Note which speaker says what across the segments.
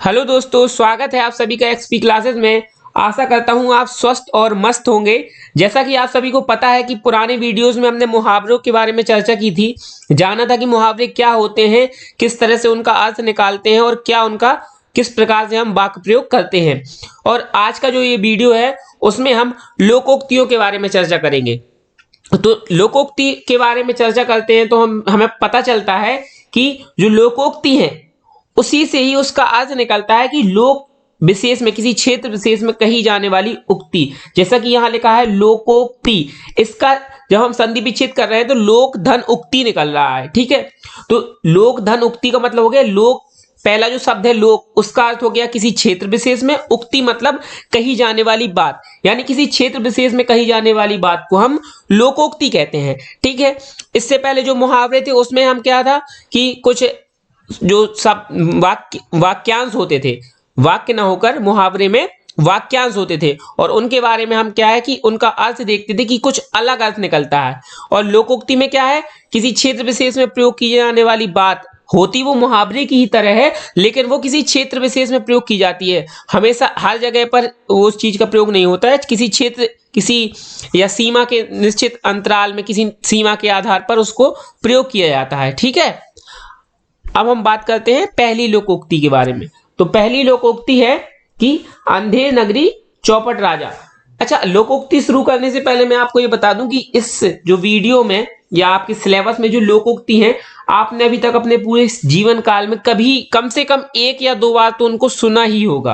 Speaker 1: Hello दोस्तों, स्वागत है आप सभी का एक्सपी क्लासेस में। आशा करता हूं आप स्वस्थ और मस्त होंगे। जैसा कि आप सभी को पता है कि पुराने वीडियोस में हमने मुहावरों के बारे में चर्चा की थी, जाना था कि मुहावरे क्या होते हैं, किस तरह से उनका अर्थ निकालते हैं और क्या उनका किस प्रकार से हम वाक्य प्रयोग करते हैं। और आज का जो ये वीडियो है उसमें हम लोकोक्तियों के बारे में चर्चा करेंगे। तो लोकोक्ति के बारे में चर्चा करते हैं तो हमें पता चलता है कि जो लोकोक्ति है उसी से ही उसका अर्थ निकलता है कि लोक विशेष में, किसी क्षेत्र विशेष में कही जाने वाली उक्ति। जैसा कि यहां लिखा है लोकोक्ति, इसका जब हम संधि विच्छेद कर रहे हैं तो लोक धन उक्ति निकल रहा है। ठीक है, तो लोक धन उक्ति का मतलब हो गया लोक, पहला जो शब्द है लोक, उसका अर्थ हो गया किसी क्षेत्र विशेष में, उक्ति मतलब कही जाने वाली बात, यानी किसी क्षेत्र विशेष में कही जाने वाली बात को हम लोकोक्ति कहते हैं। ठीक है, इससे पहले जो मुहावरे थे उसमें हम क्या था कि कुछ जो सब वाक्यांश होते थे, वाक्य ना होकर मुहावरे में वाक्यांश होते थे, और उनके बारे में हम क्या है कि उनका अर्थ देखते थे कि कुछ अलग अर्थ निकलता है। और लोकोक्ति में क्या है, किसी क्षेत्र विशेष में प्रयोग की जाने वाली बात होती वो मुहावरे की ही तरह है, लेकिन वो किसी क्षेत्र विशेष में प्रयोग की जाती है। हमेशा हर जगह पर उस चीज का प्रयोग नहीं होता है, किसी क्षेत्र, किसी या सीमा के निश्चित अंतराल में, किसी सीमा के आधार पर उसको प्रयोग किया जाता है। ठीक है, अब हम बात करते हैं पहली लोकोक्ति के बारे में। तो पहली लोकोक्ति है कि अंधेर नगरी चौपट राजा। अच्छा, लोकोक्ति शुरू करने से पहले मैं आपको ये बता दूं कि इस जो वीडियो में या आपके सिलेबस में जो लोकोक्ति है, आपने अभी तक अपने पूरे जीवन काल में कभी कम से कम एक या दो बार तो उनको सुना ही होगा,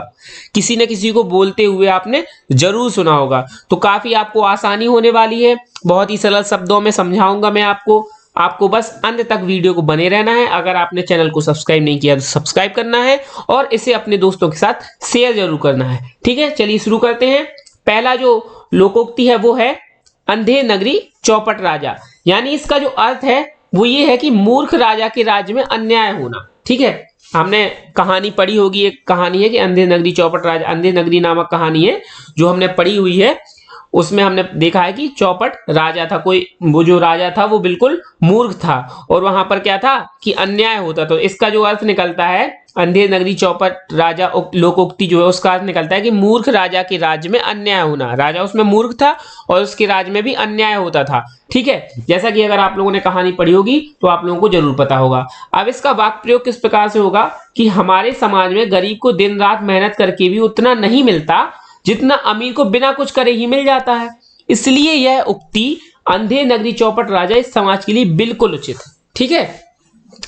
Speaker 1: किसी न किसी को बोलते हुए आपने जरूर सुना होगा। तो काफी आपको आसानी होने वाली है, बहुत ही सरल शब्दों में समझाऊंगा मैं आपको बस अंत तक वीडियो को बने रहना है। अगर आपने चैनल को सब्सक्राइब नहीं किया तो सब्सक्राइब करना है और इसे अपने दोस्तों के साथ शेयर जरूर करना है। ठीक है, चलिए शुरू करते हैं। पहला जो लोकोक्ति है वो है अंधेर नगरी चौपट राजा, यानी इसका जो अर्थ है वो ये है कि मूर्ख राजा के राज्य में अन्याय होना। ठीक है, हमने कहानी पढ़ी होगी, एक कहानी है कि अंधेर नगरी चौपट राजा, अंधेर नगरी नामक कहानी है जो हमने पढ़ी हुई है। उसमें हमने देखा है कि चौपट राजा था, कोई वो जो राजा था वो बिल्कुल मूर्ख था, और वहां पर क्या था कि अन्याय होता। तो इसका जो अर्थ निकलता है अंधेर नगरी चौपट राजा लोकोक्ति जो है उसका अर्थ निकलता है कि मूर्ख राजा के राज्य में अन्याय होना। राजा उसमें मूर्ख था और उसके राज्य में भी अन्याय होता था। ठीक है, जैसा कि अगर आप लोगों ने कहानी पढ़ी होगी तो आप लोगों को जरूर पता होगा। अब इसका वाक्य प्रयोग किस प्रकार से होगा कि हमारे समाज में गरीब को दिन रात मेहनत करके भी उतना नहीं मिलता जितना अमीर को बिना कुछ करे ही मिल जाता है। इसलिए यह उक्ति अंधेर नगरी चौपट राजा इस समाज के लिए बिल्कुल उचित है। ठीक है,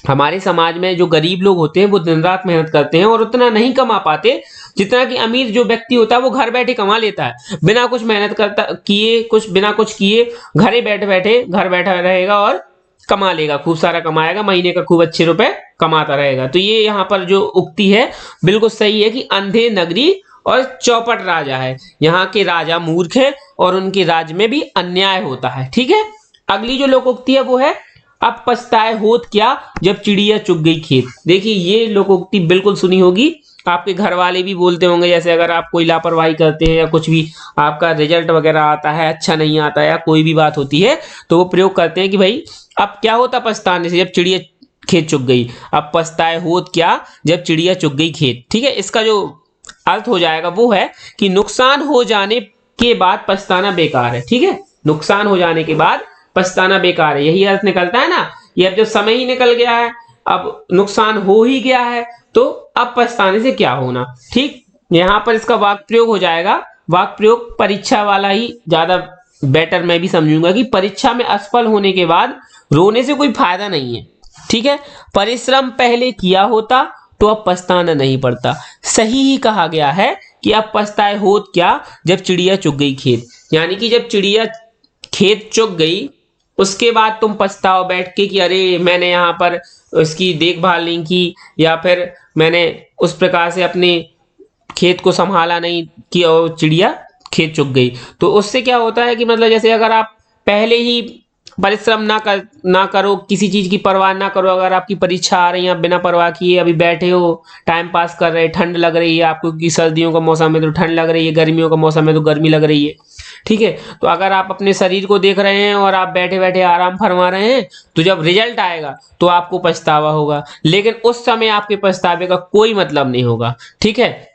Speaker 1: हमारे समाज में जो गरीब लोग होते हैं वो दिन रात मेहनत करते हैं और उतना नहीं कमा पाते जितना कि अमीर जो व्यक्ति होता है वो घर बैठे कमा लेता है, बिना कुछ मेहनत करता किए, कुछ बिना कुछ किए, घरे बैठे बैठे घर बैठा रहेगा और कमा लेगा, खूब सारा कमाएगा, महीने का खूब अच्छे रुपए कमाता रहेगा। तो ये यहाँ पर जो उक्ति है बिल्कुल सही है कि अंधेर नगरी और चौपट राजा है, यहाँ के राजा मूर्ख है और उनके राज्य में भी अन्याय होता है। ठीक है, अगली जो लोकोक्ति है वो है अब पछताए होत क्या जब चिड़िया चुग गई खेत। देखिए ये लोकोक्ति बिल्कुल सुनी होगी, आपके घर वाले भी बोलते होंगे। जैसे अगर आप कोई लापरवाही करते हैं या कुछ भी आपका रिजल्ट वगैरह आता है, अच्छा नहीं आता है या कोई भी बात होती है तो वो प्रयोग करते हैं कि भाई अब क्या होता पछताने से जब चिड़िया खेत चुग गई। अब पछताए होत क्या जब चिड़िया चुग गई खेत। ठीक है, इसका जो अर्थ हो जाएगा वो है कि नुकसान हो जाने के बाद पछताना बेकार है। ठीक है, नुकसान हो जाने के बाद पछताना बेकार है, यही अर्थ निकलता है ना। ये अब जब समय ही निकल गया है, अब नुकसान हो ही गया है तो अब पछताने से क्या होना। ठीक, यहां पर इसका वाक्य प्रयोग हो जाएगा, वाक्य प्रयोग परीक्षा वाला ही ज्यादा बेटर मैं भी समझूंगा कि परीक्षा में असफल होने के बाद रोने से कोई फायदा नहीं है। ठीक है, परिश्रम पहले किया होता तो अब पछताना नहीं पड़ता। सही ही कहा गया है कि अब पछताए होत क्या जब चिड़िया चुग गई खेत, यानी कि जब चिड़िया खेत चुग गई उसके बाद तुम पछताओ बैठ के कि अरे मैंने यहाँ पर उसकी देखभाल नहीं की, या फिर मैंने उस प्रकार से अपने खेत को संभाला नहीं किया और चिड़िया खेत चुग गई। तो उससे क्या होता है कि मतलब जैसे अगर आप पहले ही परिश्रम ना करो, किसी चीज की परवाह ना करो। अगर आपकी परीक्षा आ रही है, आप बिना परवाह किए अभी बैठे हो, टाइम पास कर रहे, ठंड लग रही है आपको कि सर्दियों का मौसम है तो ठंड लग रही है, गर्मियों का मौसम है तो गर्मी लग रही है, ठीक है। तो अगर आप अपने शरीर को देख रहे हैं और आप बैठे बैठे आराम फरमा रहे हैं, तो जब रिजल्ट आएगा तो आपको पछतावा होगा, लेकिन उस समय आपके पछतावे का कोई मतलब नहीं होगा, ठीक है।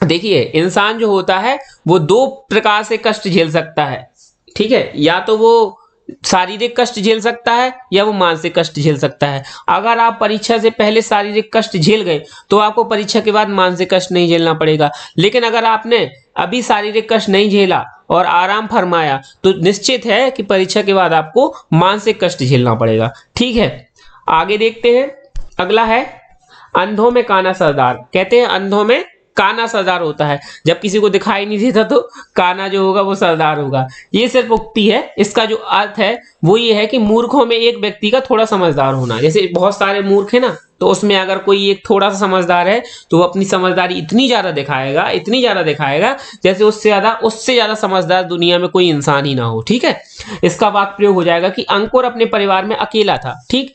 Speaker 1: देखिए, इंसान जो होता है वो दो प्रकार से कष्ट झेल सकता है, ठीक है। या तो वो शारीरिक कष्ट झेल सकता है या वो मानसिक कष्ट झेल सकता है। अगर आप परीक्षा से पहले शारीरिक कष्ट झेल गए तो आपको परीक्षा के बाद मानसिक कष्ट नहीं झेलना पड़ेगा। लेकिन अगर आपने अभी शारीरिक कष्ट नहीं झेला और आराम फरमाया तो निश्चित है कि परीक्षा के बाद आपको मानसिक कष्ट झेलना पड़ेगा, ठीक है। आगे देखते हैं, अगला है अंधों में काना सरदार। कहते हैं अंधों में काना सरदार होता है, जब किसी को दिखाई नहीं देता तो काना जो होगा वो सरदार होगा। ये सिर्फ उक्ति है, इसका जो अर्थ है वो ये है कि मूर्खों में एक व्यक्ति का थोड़ा समझदार होना। जैसे बहुत सारे मूर्ख है ना, तो उसमें अगर कोई एक थोड़ा सा समझदार है तो वो अपनी समझदारी इतनी ज्यादा दिखाएगा, इतनी ज्यादा दिखाएगा, जैसे उससे ज्यादा समझदार दुनिया में कोई इंसान ही ना हो, ठीक है। इसका वाक्य प्रयोग हो जाएगा कि अंकुर अपने परिवार में अकेला था, ठीक।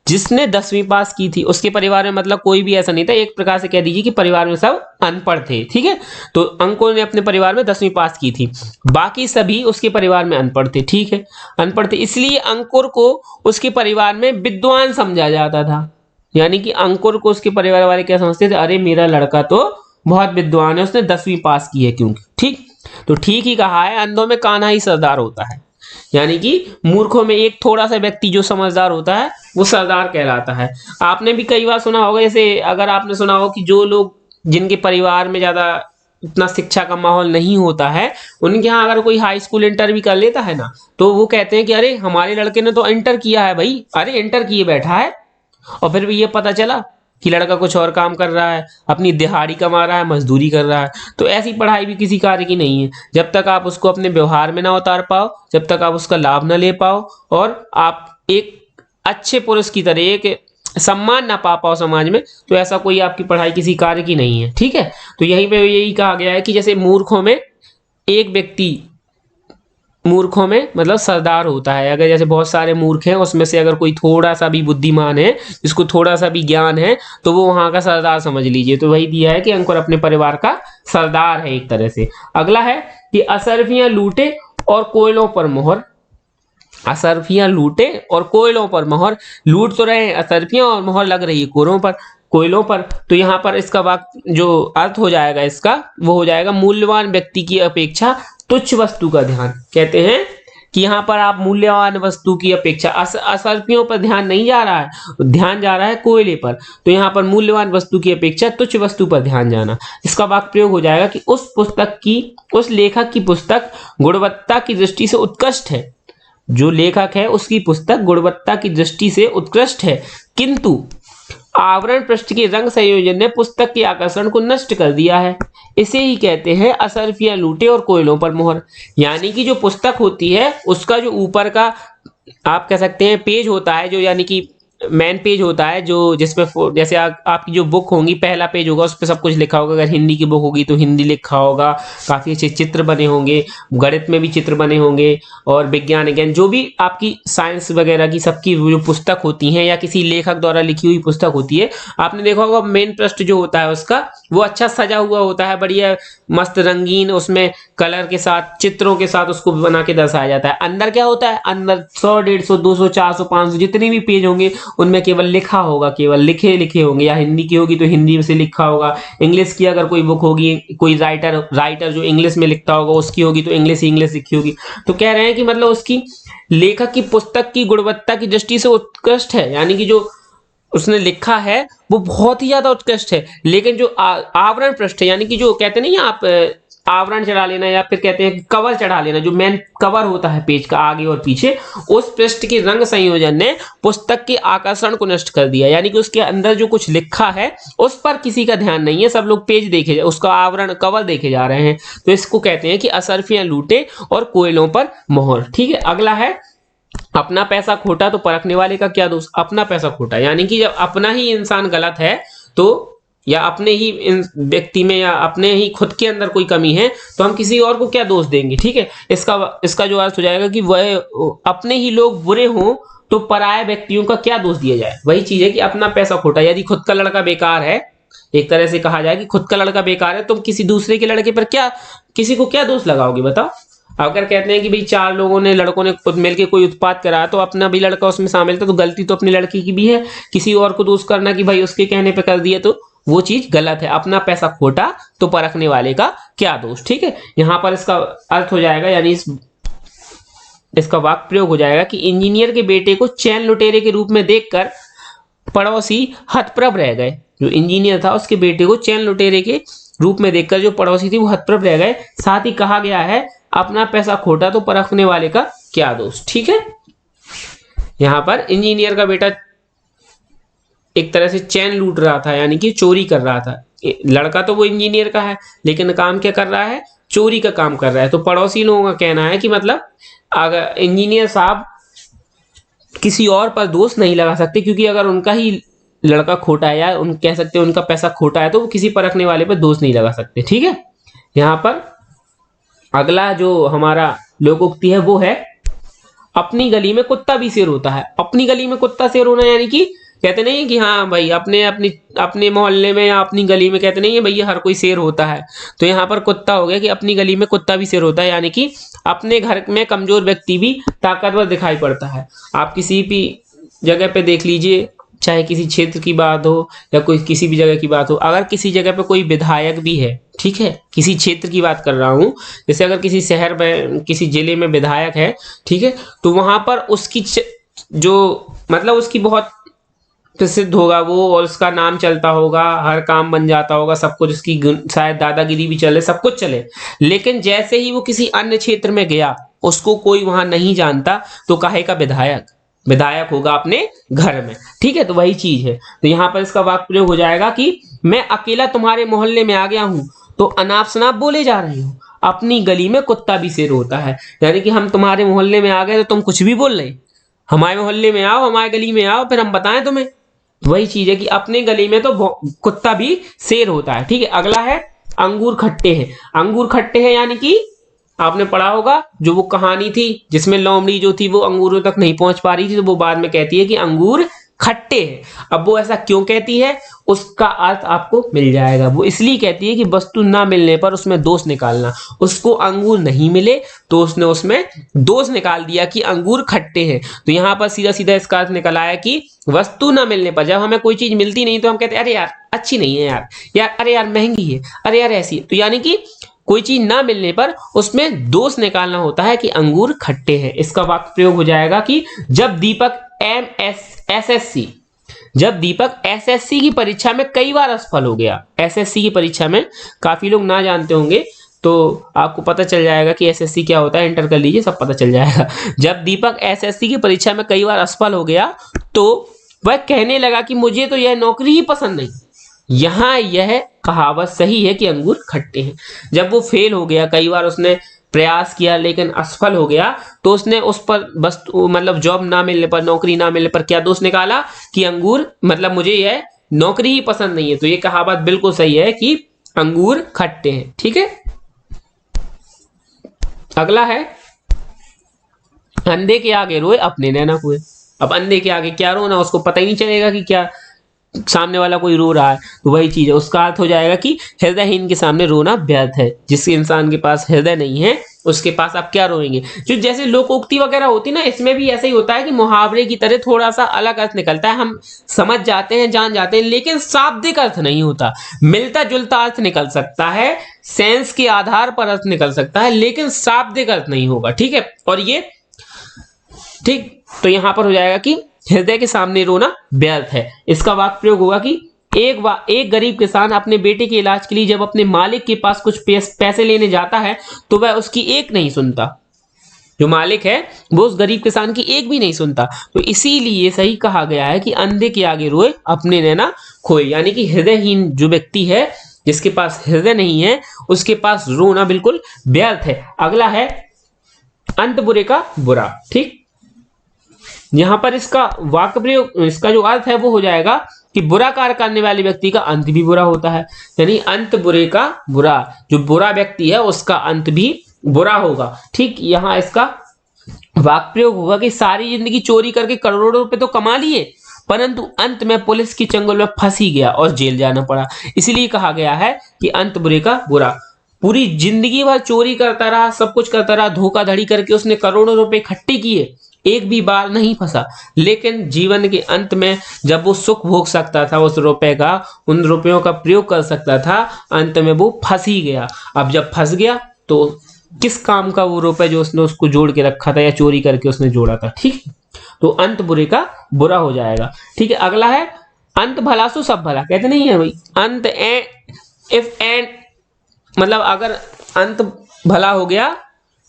Speaker 1: जिसने 10वीं पास की थी उसके परिवार में मतलब कोई भी ऐसा नहीं था, एक प्रकार से कह दीजिए कि परिवार में सब अनपढ़ थे, ठीक है। तो अंकुर ने अपने परिवार में 10वीं पास की थी, बाकी सभी उसके परिवार में अनपढ़ थे, ठीक है, अनपढ़ थे। इसलिए अंकुर को उसके परिवार में विद्वान समझा जाता था। यानी कि अंकुर को उसके परिवार वाले क्या समझते थे, अरे मेरा लड़का तो बहुत विद्वान है, उसने 10वीं पास की है, क्योंकि ठीक। तो ठीक ही कहा है, अंधों में कान्हा ही सरदार होता है। यानी कि मूर्खों में एक थोड़ा सा व्यक्ति जो समझदार होता है वो सरदार कहलाता है। आपने भी कई बार सुना होगा, जैसे अगर आपने सुना हो कि जो लोग जिनके परिवार में ज्यादा उतना शिक्षा का माहौल नहीं होता है, उनके यहाँ अगर कोई हाई स्कूल इंटर भी कर लेता है ना, तो वो कहते हैं कि अरे हमारे लड़के ने तो इंटर किया है भाई, अरे इंटर किए बैठा है। और फिर भी ये पता चला कि लड़का कुछ और काम कर रहा है, अपनी दिहाड़ी कमा रहा है, मजदूरी कर रहा है। तो ऐसी पढ़ाई भी किसी कार्य की नहीं है। जब तक आप उसको अपने व्यवहार में ना उतार पाओ, जब तक आप उसका लाभ ना ले पाओ और आप एक अच्छे पुरुष की तरह एक सम्मान ना पा पाओ समाज में, तो ऐसा कोई आपकी पढ़ाई किसी कार्य की नहीं है, ठीक है। तो यहीं पे यही कहा गया है कि जैसे मूर्खों में एक व्यक्ति, मूर्खों में मतलब सरदार होता है। अगर जैसे बहुत सारे मूर्ख हैं, उसमें से अगर कोई थोड़ा सा भी बुद्धिमान है, जिसको थोड़ा सा भी ज्ञान है, तो वो वहां का सरदार समझ लीजिए। तो वही दिया है कि अंकुर अपने परिवार का सरदार है एक तरह से। अगला है कि असरफियां लूटे और कोयलों पर मोहर। असरफियां लूटे और कोयलों पर मोहर, लूट तो रहे हैं असरफियां और मोहर लग रही है कोयलों पर। तो यहाँ पर इसका वाक्य जो अर्थ हो जाएगा इसका, वो हो जाएगा मूल्यवान व्यक्ति की अपेक्षा तुच्छ वस्तु का ध्यान। कहते हैं कि यहाँ पर आप मूल्यवान वस्तु की अपेक्षा, असरफियों पर ध्यान नहीं जा रहा है, ध्यान जा रहा है कोयले पर। तो यहाँ पर मूल्यवान वस्तु की अपेक्षा तुच्छ वस्तु पर ध्यान जाना, इसका वाक्य प्रयोग हो जाएगा कि उस लेखक की पुस्तक गुणवत्ता की दृष्टि से उत्कृष्ट है। जो लेखक है उसकी पुस्तक गुणवत्ता की दृष्टि से उत्कृष्ट है, किंतु आवरण पृष्ठ के रंग संयोजन ने पुस्तक के आकर्षण को नष्ट कर दिया है। इसे ही कहते हैं असरफियां लूटे और कोयलों पर मोहर। यानी कि जो पुस्तक होती है उसका जो ऊपर का आप कह सकते हैं पेज होता है, जो यानी कि मेन पेज होता है, जो जिसमें जैसे आपकी जो बुक होंगी, पहला पेज होगा उस पर सब कुछ लिखा होगा। अगर हिंदी की बुक होगी तो हिंदी लिखा होगा, काफी अच्छे चित्र बने होंगे, गणित में भी चित्र बने होंगे, और विज्ञान जो भी आपकी साइंस वगैरह की सबकी जो पुस्तक होती हैं या किसी लेखक द्वारा लिखी हुई पुस्तक होती है, आपने देखा होगा मेन पृष्ठ जो होता है उसका वो अच्छा सजा हुआ होता है, बढ़िया मस्त रंगीन, उसमें कलर के साथ चित्रों के साथ उसको बना के दर्शाया जाता है। अंदर क्या होता है, अंदर 100, 150, 200, 400, 500 जितने भी पेज होंगे उनमें केवल लिखा होगा, केवल लिखे होंगे। या हिंदी की होगी तो हिंदी में से लिखा होगा, इंग्लिश की अगर कोई बुक होगी, कोई राइटर जो इंग्लिश में लिखता होगा उसकी होगी तो इंग्लिश लिखी होगी। तो कह रहे हैं कि मतलब उसकी लेखक की पुस्तक की गुणवत्ता की दृष्टि से उत्कृष्ट है, यानी कि जो उसने लिखा है वो बहुत ही ज्यादा उत्कृष्ट है। लेकिन जो आवरण पृष्ठ है, यानी कि जो कहते नहीं आप आवरण चढ़ा लेना, या फिर कहते हैं कवर चढ़ा लेना, जो मेन कवर होता है पेज का आगे और पीछे, उस पृष्ठ के रंग संयोजन ने पुस्तक के आकर्षण को नष्ट कर दिया। यानी कि उसके अंदर जो कुछ लिखा है उस पर किसी का ध्यान नहीं है, सब लोग पेज देखे, उसका आवरण कवर देखे जा रहे हैं। तो इसको कहते हैं कि असरफियां लूटे और कोयलों पर मोहर। ठीक है, अगला है अपना पैसा खोटा तो परखने वाले का क्या दोष। अपना पैसा खोटा यानी कि जब अपना ही इंसान गलत है तो या अपने ही व्यक्ति में या अपने ही खुद के अंदर कोई कमी है तो हम किसी और को क्या दोष देंगे। ठीक है, इसका जो अर्थ हो जाएगा कि वह अपने ही लोग बुरे हों तो पराये व्यक्तियों का क्या दोष दिया जाए। वही चीज है कि अपना पैसा खोटा, यदि खुद का लड़का बेकार है, एक तरह से कहा जाए कि खुद का लड़का बेकार है, तुम किसी दूसरे के लड़के पर क्या, किसी को क्या दोष लगाओगे बताओ। अगर कहते हैं कि भाई 4 लोगों ने, लड़कों ने मिलकर कोई उत्पात करा तो अपना भी लड़का उसमें शामिल था, तो गलती तो अपनी लड़की की भी है। किसी और को दोष करना कि भाई उसके कहने पे कर दिया तो वो चीज गलत है। अपना पैसा खोटा तो परखने वाले का क्या दोष। ठीक है, यहां पर इसका अर्थ हो जाएगा, यानी इसका वाक्य प्रयोग हो जाएगा कि इंजीनियर के बेटे को चैन लुटेरे के रूप में देखकर पड़ोसी हतप्रभ रह गए। जो इंजीनियर था उसके बेटे को चैन लुटेरे के रूप में देखकर जो पड़ोसी थी वो हतप्रभ रह गए। साथ ही कहा गया है अपना पैसा खोटा तो परखने वाले का क्या दोष। ठीक है, यहां पर इंजीनियर का बेटा एक तरह से चैन लूट रहा था, यानी कि चोरी कर रहा था। लड़का तो वो इंजीनियर का है लेकिन काम क्या कर रहा है, चोरी का काम कर रहा है। तो पड़ोसी लोगों का कहना है कि मतलब अगर इंजीनियर साहब किसी और पर दोष नहीं लगा सकते, क्योंकि अगर उनका ही लड़का खोटा है या उन कह सकते हैं उनका पैसा खोटा है तो वो किसी परखने वाले पर दोष नहीं लगा सकते। ठीक है, यहां पर अगला जो हमारा लोकोक्ति है वो है अपनी गली में कुत्ता भी शेर होता है। अपनी गली में कुत्ता शेर होना, यानी कि कहते नहीं कि हाँ भाई अपने मोहल्ले में या अपनी गली में कहते नहीं है भैया हर कोई शेर होता है। तो यहाँ पर कुत्ता हो गया कि अपनी गली में कुत्ता भी शेर होता है, यानी कि अपने घर में कमजोर व्यक्ति भी ताकतवर दिखाई पड़ता है। आप किसी भी जगह पे देख लीजिए, चाहे किसी क्षेत्र की बात हो या कोई किसी भी जगह की बात हो, अगर किसी जगह पे कोई विधायक भी है, ठीक है, किसी क्षेत्र की बात कर रहा हूं, जैसे अगर किसी शहर में किसी जिले में विधायक है, ठीक है, तो वहां पर उसकी जो मतलब उसकी बहुत प्रसिद्ध होगा वो, और उसका नाम चलता होगा, हर काम बन जाता होगा, सब कुछ, उसकी शायद दादागिरी भी चले, सब कुछ चले। लेकिन जैसे ही वो किसी अन्य क्षेत्र में गया, उसको कोई वहां नहीं जानता, तो काहे का विधायक, विधायक होगा अपने घर में। ठीक है, तो वही चीज है। तो यहां पर इसका वाक्य प्रयोग हो जाएगा कि मैं अकेला तुम्हारे मोहल्ले में आ गया हूं तो अनाप शनाप बोले जा रहे हो। अपनी गली में कुत्ता भी शेर होता है, यानी कि हम तुम्हारे मोहल्ले में आ गए तो तुम कुछ भी बोल रहे, हमारे मोहल्ले में आओ, हमारे गली में आओ, फिर हम बताएं तुम्हें। वही चीज है कि अपने गली में तो कुत्ता भी शेर होता है। ठीक है, अगला है अंगूर खट्टे हैं। अंगूर खट्टे हैं यानी कि आपने पढ़ा होगा जो वो कहानी थी जिसमें लोमड़ी जो थी वो अंगूरों तक नहीं पहुंच पा रही थी, तो वो बाद में कहती है कि अंगूर खट्टे हैं। अब वो ऐसा क्यों कहती है उसका अर्थ आपको मिल जाएगा। वो इसलिए कहती है कि वस्तु ना मिलने पर उसमें दोष निकालना। उसको अंगूर नहीं मिले तो उसने उसमें दोष निकाल दिया कि अंगूर खट्टे हैं। तो यहाँ पर सीधा सीधा इसका अर्थ निकल आया कि वस्तु ना मिलने पर, जब हमें कोई चीज मिलती नहीं तो हम कहते हैं अरे यार अच्छी नहीं है, यार अरे यार महंगी है, अरे यार ऐसी है। तो यानी कि कोई चीज ना मिलने पर उसमें दोष निकालना होता है कि अंगूर खट्टे हैं। इसका वाक्य प्रयोग हो जाएगा कि जब दीपक एसएससी की परीक्षा में कई बार असफल हो गया। एसएससी की परीक्षा में काफी लोग ना जानते होंगे तो आपको पता चल जाएगा कि एसएससी क्या होता है, एंटर कर लीजिए सब पता चल जाएगा। जब दीपक एसएससी की परीक्षा में कई बार असफल हो गया तो वह कहने लगा कि मुझे तो यह नौकरी ही पसंद नहीं। यहां यह कहावत सही है कि अंगूर खट्टे हैं। जब वो फेल हो गया, कई बार उसने प्रयास किया लेकिन असफल हो गया, तो उसने उस पर बस मतलब जॉब ना मिलने पर, नौकरी ना मिलने पर क्या दोष निकाला कि अंगूर मतलब मुझे यह नौकरी ही पसंद नहीं है। तो ये कहावत बिल्कुल सही है कि अंगूर खट्टे हैं। ठीक है, अगला है अंधे के आगे रोए अपने नैना हुए। अब अंधे के आगे क्या रोना, उसको पता ही नहीं चलेगा कि क्या सामने वाला कोई रो रहा है। तो वही चीज है, उसका अर्थ हो जाएगा कि हृदयहीन के सामने रोना व्यर्थ है। जिस इंसान के पास हृदय नहीं है उसके पास आप क्या रोएंगे। जो जैसे लोकोक्ति वगैरह होती ना, इसमें भी ऐसा ही होता है कि मुहावरे की तरह थोड़ा सा अलग अर्थ निकलता है, हम समझ जाते हैं, जान जाते हैं, लेकिन शाब्दिक अर्थ नहीं होता। मिलता जुलता अर्थ निकल सकता है, सेंस के आधार पर अर्थ निकल सकता है, लेकिन शाब्दिक अर्थ नहीं होगा। ठीक है, और ये ठीक, तो यहां पर हो जाएगा कि हृदय के सामने रोना व्यर्थ है। इसका वाक्य प्रयोग होगा कि एक गरीब किसान अपने बेटे के इलाज के लिए जब अपने मालिक के पास कुछ पैसे लेने जाता है तो वह उसकी एक नहीं सुनता। जो मालिक है वो उस गरीब किसान की एक भी नहीं सुनता। तो इसीलिए सही कहा गया है कि अंधे के आगे रोए अपने नैना खोए, यानी कि हृदयहीन जो व्यक्ति है, जिसके पास हृदय नहीं है, उसके पास रोना बिल्कुल व्यर्थ है। अगला है अंत बुरे का बुरा। ठीक, यहां पर इसका वाक्य प्रयोग, इसका जो अर्थ है वो हो जाएगा कि बुरा कार्य करने वाले व्यक्ति का अंत भी बुरा होता है, यानी अंत बुरे का बुरा, जो बुरा व्यक्ति है उसका अंत भी बुरा होगा। ठीक, यहाँ इसका वाक्य प्रयोग होगा कि सारी जिंदगी चोरी करके करोड़ों रुपए तो कमा लिए, परंतु अंत में पुलिस की चंगुल में फंस ही गया और जेल जाना पड़ा। इसलिए कहा गया है कि अंत बुरे का बुरा। पूरी जिंदगी भर चोरी करता रहा, सब कुछ करता रहा, धोखाधड़ी करके उसने करोड़ों रुपए इकट्ठे किए, एक भी बार नहीं फंसा, लेकिन जीवन के अंत में जब वो सुख भोग सकता था उस रुपए का, उन रुपयों का प्रयोग कर सकता था, अंत में वो फंस ही गया। अब जब फंस गया तो किस काम का वो रुपए जो उसने उसको जोड़ के रखा था या चोरी करके उसने जोड़ा था। ठीक, तो अंत बुरे का बुरा हो जाएगा। ठीक है, अगला है अंत भला सो सब भला। कहते नहीं है भाई, अंत इफ एंड मतलब अगर अंत भला हो गया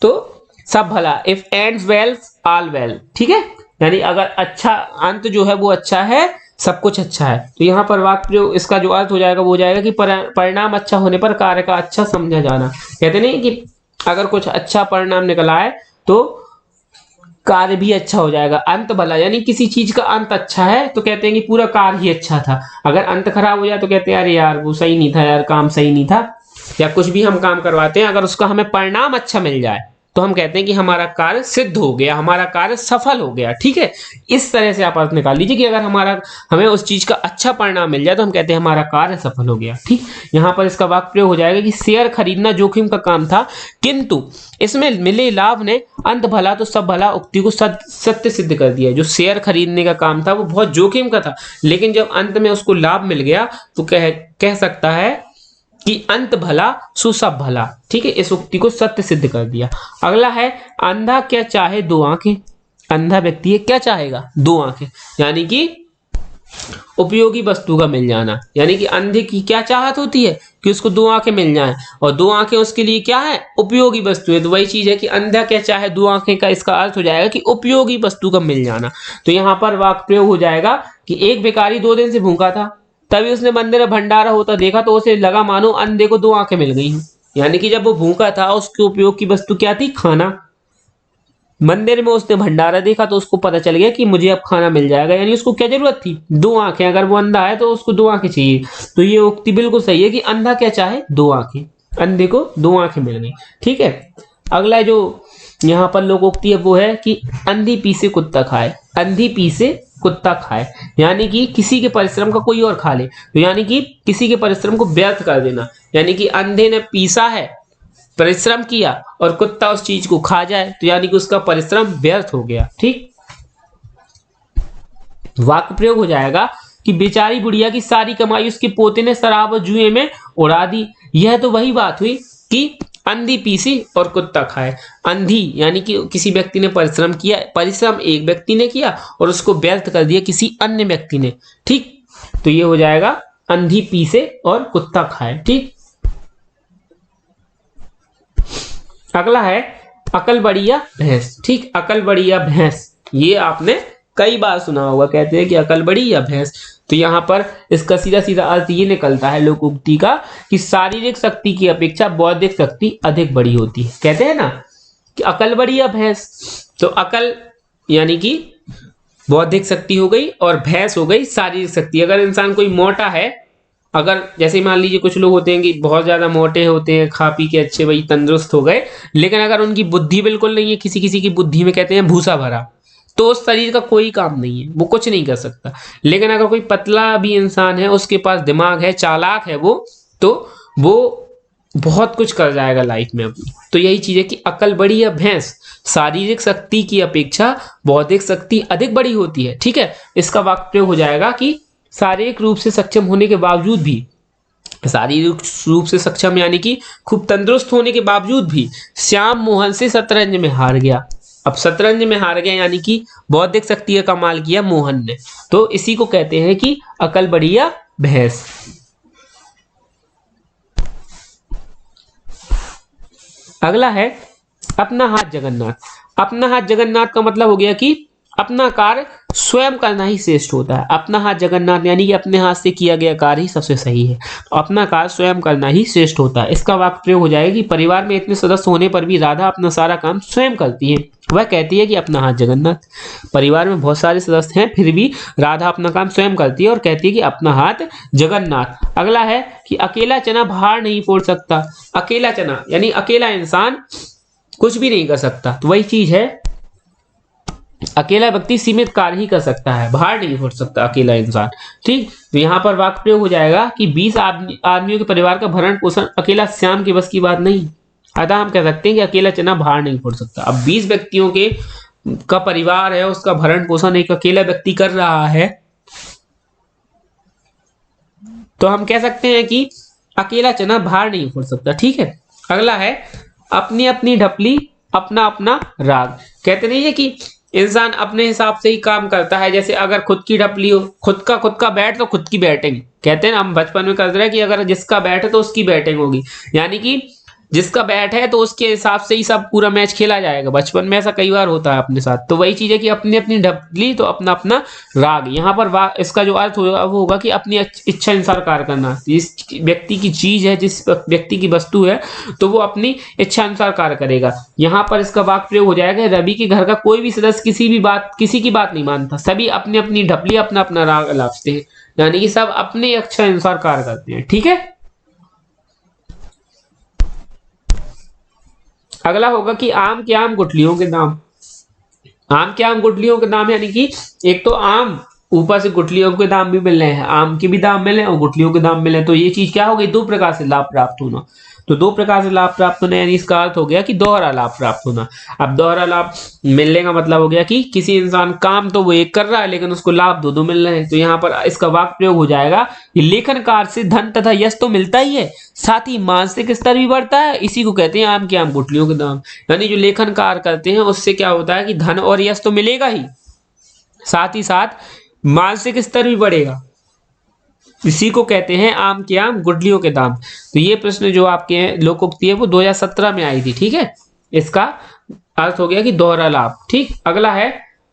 Speaker 1: तो सब भला, if ends well all well. ठीक है, यानी अगर अच्छा अंत जो है वो अच्छा है, सब कुछ अच्छा है। तो यहाँ पर वाक्य प्रयोग इसका जो अर्थ हो जाएगा वो हो जाएगा कि परिणाम अच्छा होने पर कार्य का अच्छा समझा जाना। कहते नहीं कि अगर कुछ अच्छा परिणाम निकला है तो कार्य भी अच्छा हो जाएगा। अंत भला यानी किसी चीज का अंत अच्छा है तो कहते हैं कि पूरा कार्य ही अच्छा था। अगर अंत खराब हो जाए तो कहते हैं अरे यार वो सही नहीं था, यार काम सही नहीं था, या कुछ भी हम काम करवाते हैं अगर उसका हमें परिणाम अच्छा मिल जाए तो हम कहते हैं कि हमारा कार्य सिद्ध हो गया, हमारा कार्य सफल हो गया। ठीक है, इस तरह से आप अर्थ निकाल लीजिए कि अगर हमें उस चीज का अच्छा परिणाम मिल जाए तो हम कहते हैं हमारा कार्य सफल हो गया। ठीक, यहाँ पर इसका वाक्य प्रयोग हो जाएगा कि शेयर खरीदना जोखिम का काम था, किंतु इसमें मिले लाभ ने अंत भला तो सब भला उक्ति को सत्य सिद्ध कर दिया। जो शेयर खरीदने का काम था वो बहुत जोखिम का था, लेकिन जब अंत में उसको लाभ मिल गया तो कह सकता है कि अंत भला सो सब भला। ठीक है, इस उक्ति को सत्य सिद्ध कर दिया। अगला है अंधा क्या चाहे दो आंखें। अंधा व्यक्ति है क्या चाहेगा? दो आंखें, यानी कि उपयोगी वस्तु का मिल जाना। यानी कि अंधे की क्या चाहत होती है कि उसको दो आंखें मिल जाएं, और दो आंखें उसके लिए क्या है? उपयोगी वस्तु है। तो वही चीज है कि अंधा क्या चाहे दो आंखें का इसका अर्थ हो जाएगा कि उपयोगी वस्तु का मिल जाना। तो यहाँ पर वाक्य प्रयोग हो जाएगा कि एक भिखारी 2 दिन से भूखा था, तभी उसने मंदिर में भंडारा होता देखा तो उसे लगा मानो अंधे को 2 आंखें मिल गई हैं। यानी कि जब वो भूखा था उसके उपयोग की वस्तु क्या थी? खाना। मंदिर में उसने भंडारा देखा तो उसको पता चल गया कि मुझे अब खाना मिल जाएगा, यानी उसको क्या जरूरत थी? 2 आंखें। अगर वो अंधा है तो उसको 2 आंखें चाहिए। तो ये उक्ति बिल्कुल सही है कि अंधा क्या चाहे? 2 आंखें। अंधे को 2 आंखें मिल गई। ठीक है, अगला जो यहाँ पर लोकोक्ति है वो है कि अंधी पी से कुत्ता खाए। अंधी पी से कुत्ता खाए, यानी कि किसी के परिश्रम का कोई और खा ले, तो यानी कि किसी के परिश्रम को व्यर्थ कर देना। यानी कि अंधे ने पीसा है, परिश्रम किया, और कुत्ता उस चीज को खा जाए तो यानी कि उसका परिश्रम व्यर्थ हो गया। ठीक, वाक्य प्रयोग हो जाएगा कि बेचारी बुढ़िया की सारी कमाई उसके पोते ने शराब और जुए में उड़ा दी। यह तो वही बात हुई कि अंधी पीसी और कुत्ता खाए। अंधी यानी कि किसी व्यक्ति ने परिश्रम किया, परिश्रम एक व्यक्ति ने किया और उसको व्यर्थ कर दिया किसी अन्य व्यक्ति ने। ठीक, तो ये हो जाएगा अंधी पीसे और कुत्ता खाए। ठीक, अगला है अकल बढ़िया भैंस। ठीक, अकल बढ़िया भैंस, ये आपने कई बार सुना होगा, कहते हैं कि अकल बड़ी या भैंस। तो यहाँ पर इसका सीधा सीधा अर्थ ये निकलता है लोकोक्ति का कि शारीरिक शक्ति की अपेक्षा बौद्धिक शक्ति अधिक बड़ी होती है। कहते हैं ना कि अकल बड़ी या भैंस, तो अकल यानी कि बौद्धिक शक्ति हो गई और भैंस हो गई शारीरिक शक्ति। अगर इंसान कोई मोटा है, अगर जैसे मान लीजिए कुछ लोग होते हैं कि बहुत ज्यादा मोटे होते हैं, खा पी के अच्छे भाई तंदुरुस्त हो गए, लेकिन अगर उनकी बुद्धि बिल्कुल नहीं है, किसी किसी की बुद्धि में कहते हैं भूसा भरा, तो उस शरीर का कोई काम नहीं है, वो कुछ नहीं कर सकता। लेकिन अगर कोई पतला भी इंसान है, उसके पास दिमाग है, चालाक है वो, तो वो बहुत कुछ कर जाएगा लाइफ में अपनी। तो यही चीज है कि अकल बड़ी या भैंस, शारीरिक शक्ति की अपेक्षा बौद्धिक शक्ति अधिक बड़ी होती है। ठीक है, इसका वाक्य प्रयोग हो जाएगा कि शारीरिक रूप से सक्षम होने के बावजूद भी, शारीरिक रूप से सक्षम यानी कि खूब तंदुरुस्त होने के बावजूद भी श्याम मोहन से शतरंज में हार गया। अब शतरंज में हार गया यानी कि बौद्धिक शक्ति का कमाल किया मोहन ने, तो इसी को कहते हैं कि अकल बढ़िया भैंस। अगला है अपना हाथ जगन्नाथ। अपना हाथ जगन्नाथ का मतलब हो गया कि अपना कार्य स्वयं करना ही श्रेष्ठ होता है। अपना हाथ जगन्नाथ यानी कि अपने हाथ से किया गया कार्य ही सबसे सही है, तो अपना कार्य स्वयं करना ही श्रेष्ठ होता है। इसका वाक्य प्रयोग हो जाएगा कि परिवार में इतने सदस्य होने पर भी राधा अपना सारा काम स्वयं करती है। वह कहती है कि अपना हाथ जगन्नाथ। परिवार में बहुत सारे सदस्य हैं, फिर भी राधा अपना काम स्वयं करती है और कहती है कि अपना हाथ जगन्नाथ। अगला है कि अकेला चना भार नहीं फोड़ सकता। अकेला चना यानी अकेला इंसान कुछ भी नहीं कर सकता, तो वही चीज है, अकेला व्यक्ति सीमित कार्य ही कर सकता है, भार नहीं फोड़ सकता अकेला इंसान। ठीक, तो यहाँ पर वाक्य प्रयोग हो जाएगा कि 20 आदमियों के परिवार का भरण पोषण अकेला श्याम के बस की बात नहीं। अतः हम कह सकते हैं कि अकेला चना भार नहीं फोड़ सकता। अब 20 व्यक्तियों के का परिवार है, उसका भरण पोषण एक अकेला व्यक्ति कर रहा है, तो हम कह सकते हैं कि अकेला चना भार नहीं फोड़ सकता। ठीक है, अगला है अपनी अपनी ढपली अपना अपना राग। कहते नहीं है कि इंसान अपने हिसाब से ही काम करता है, जैसे अगर खुद की ढपली हो, खुद का बैट तो खुद की बैटिंग। कहते हैं ना, हम बचपन में करते रहे कि अगर जिसका बैट है तो उसकी बैटिंग होगी, यानी कि जिसका बैट है तो उसके हिसाब से ही सब पूरा मैच खेला जाएगा। बचपन में ऐसा कई बार होता है अपने साथ। तो वही चीज है कि अपनी अपनी ढपली तो अपना अपना राग। यहाँ पर इसका जो अर्थ होगा वो होगा कि अपनी इच्छा अनुसार कार्य करना। जिस व्यक्ति की चीज है, जिस व्यक्ति की वस्तु है, तो वो अपनी इच्छा अनुसार कार्य करेगा। यहाँ पर इसका वाक्य प्रयोग हो जाएगा, रवि के घर का कोई भी सदस्य किसी की बात नहीं मानता, सभी अपनी अपनी ढपली अपना अपना राग अलापते हैं, यानी कि सब अपने इच्छा अनुसार कार्य करते हैं। ठीक है, अगला होगा कि आम के आम गुठलियों के दाम। आम के आम गुठलियों के दाम यानी कि एक तो आम, ऊपर से गुठलियों के दाम भी मिल रहे हैं, आम के भी दाम मिले और गुठलियों के दाम मिले, तो ये चीज क्या हो गई, दो प्रकार से लाभ प्राप्त होना। तो दो प्रकार से लाभ प्राप्त होना यानी इसका अर्थ हो गया कि दोहरा लाभ प्राप्त होना। अब दोहरा लाभ मिलने का मतलब हो गया कि किसी इंसान काम तो वो एक कर रहा है लेकिन उसको लाभ दो दो मिल रहे हैं। तो यहाँ पर इसका वाक्य प्रयोग हो जाएगा कि लेखन कार्य से धन तथा यश तो मिलता ही है, साथ ही मानसिक स्तर भी बढ़ता है, इसी को कहते हैं आम के आम गुठलियों के दाम। यानी जो लेखन कार्य करते हैं उससे क्या होता है कि धन और यश तो मिलेगा ही, साथ ही साथ मानसिक स्तर भी बढ़ेगा, इसी को कहते हैं आम के आम गुठलियों के दाम। तो ये प्रश्न जो आपके लोकोक्ति है वो 2017 में आई थी। ठीक है, इसका अर्थ हो गया कि दोहरा लाभ। ठीक, अगला है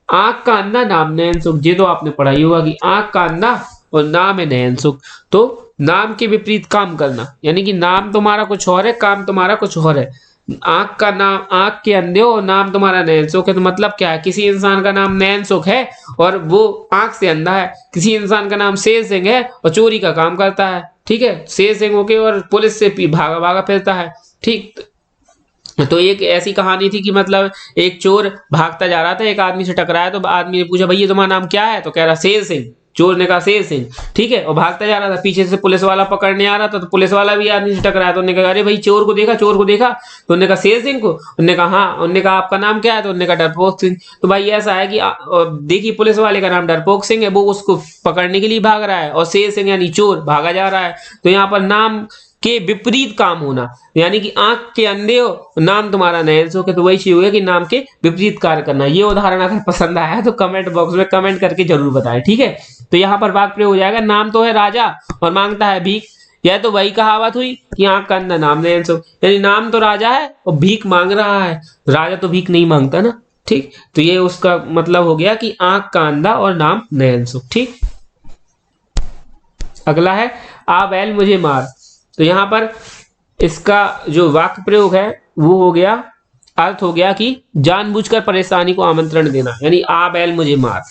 Speaker 1: आंख का अंधा नाम नयन सुख। ये तो आपने पढ़ाई होगा कि आंख का अंधा और नाम है नयन सुख। तो नाम के विपरीत काम करना, यानी कि नाम तुम्हारा कुछ और है, काम तुम्हारा कुछ और है। आंख का नाम, आंख के अंधे हो और नाम तुम्हारा नयन सुख है, तो मतलब क्या है, किसी इंसान का नाम नयन सुख है और वो आंख से अंधा है। किसी इंसान का नाम शेर सिंह है और चोरी का काम करता है। ठीक है, शेर सिंह होके और पुलिस से भागा भागा फिरता है। ठीक, तो एक ऐसी कहानी थी कि मतलब एक चोर भागता जा रहा था, एक आदमी से टकराया, तो आदमी ने पूछा भैया तुम्हारा नाम क्या है, तो कह रहा शेर सिंह। चोर ने कहा शेर सिंह। ठीक है, और भागता जा रहा था, पीछे से पुलिस वाला पकड़ने आ रहा था, तो पुलिस वाला भी आदमी से टकराया, तो उन्होंने कहा अरे भाई चोर को देखा, चोर को देखा, तो उन्होंने कहा शेर सिंह को, उन्होंने कहा हाँ, उन्होंने कहा आपका नाम क्या है, तो उन्होंने कहा डरपोक सिंह। तो भाई ऐसा है कि देखिए पुलिस वाले का नाम डरपोक सिंह है, वो उसको पकड़ने के लिए भाग रहा है, और शेर सिंह यानी चोर भागा जा रहा है। तो यहाँ पर नाम के विपरीत काम होना, यानी कि आंख के अंधे हो, नाम तुम्हारा नयन सुख है, तो वही चीज हुआ कि नाम के विपरीत कार्य करना। ये उदाहरण अगर पसंद आया तो कमेंट बॉक्स में कमेंट करके जरूर बताएं। ठीक है, तो यहाँ पर वाक्य प्रयोग हो जाएगा, नाम तो है राजा और मांगता है भीख। यह तो वही कहावत हुई कि आंख का अंधा नाम नयन सुख, यानी नाम तो राजा है और भीख मांग रहा है, राजा तो भीख नहीं मांगता ना। ठीक, तो ये उसका मतलब हो गया कि आंख का अंधा और नाम नयन सुख। ठीक, अगला है आ बैल मुझे मार। तो यहाँ पर इसका जो वाक्य प्रयोग है वो हो गया, अर्थ हो गया कि जानबूझकर परेशानी को आमंत्रण देना, यानी आ बैल मुझे मार।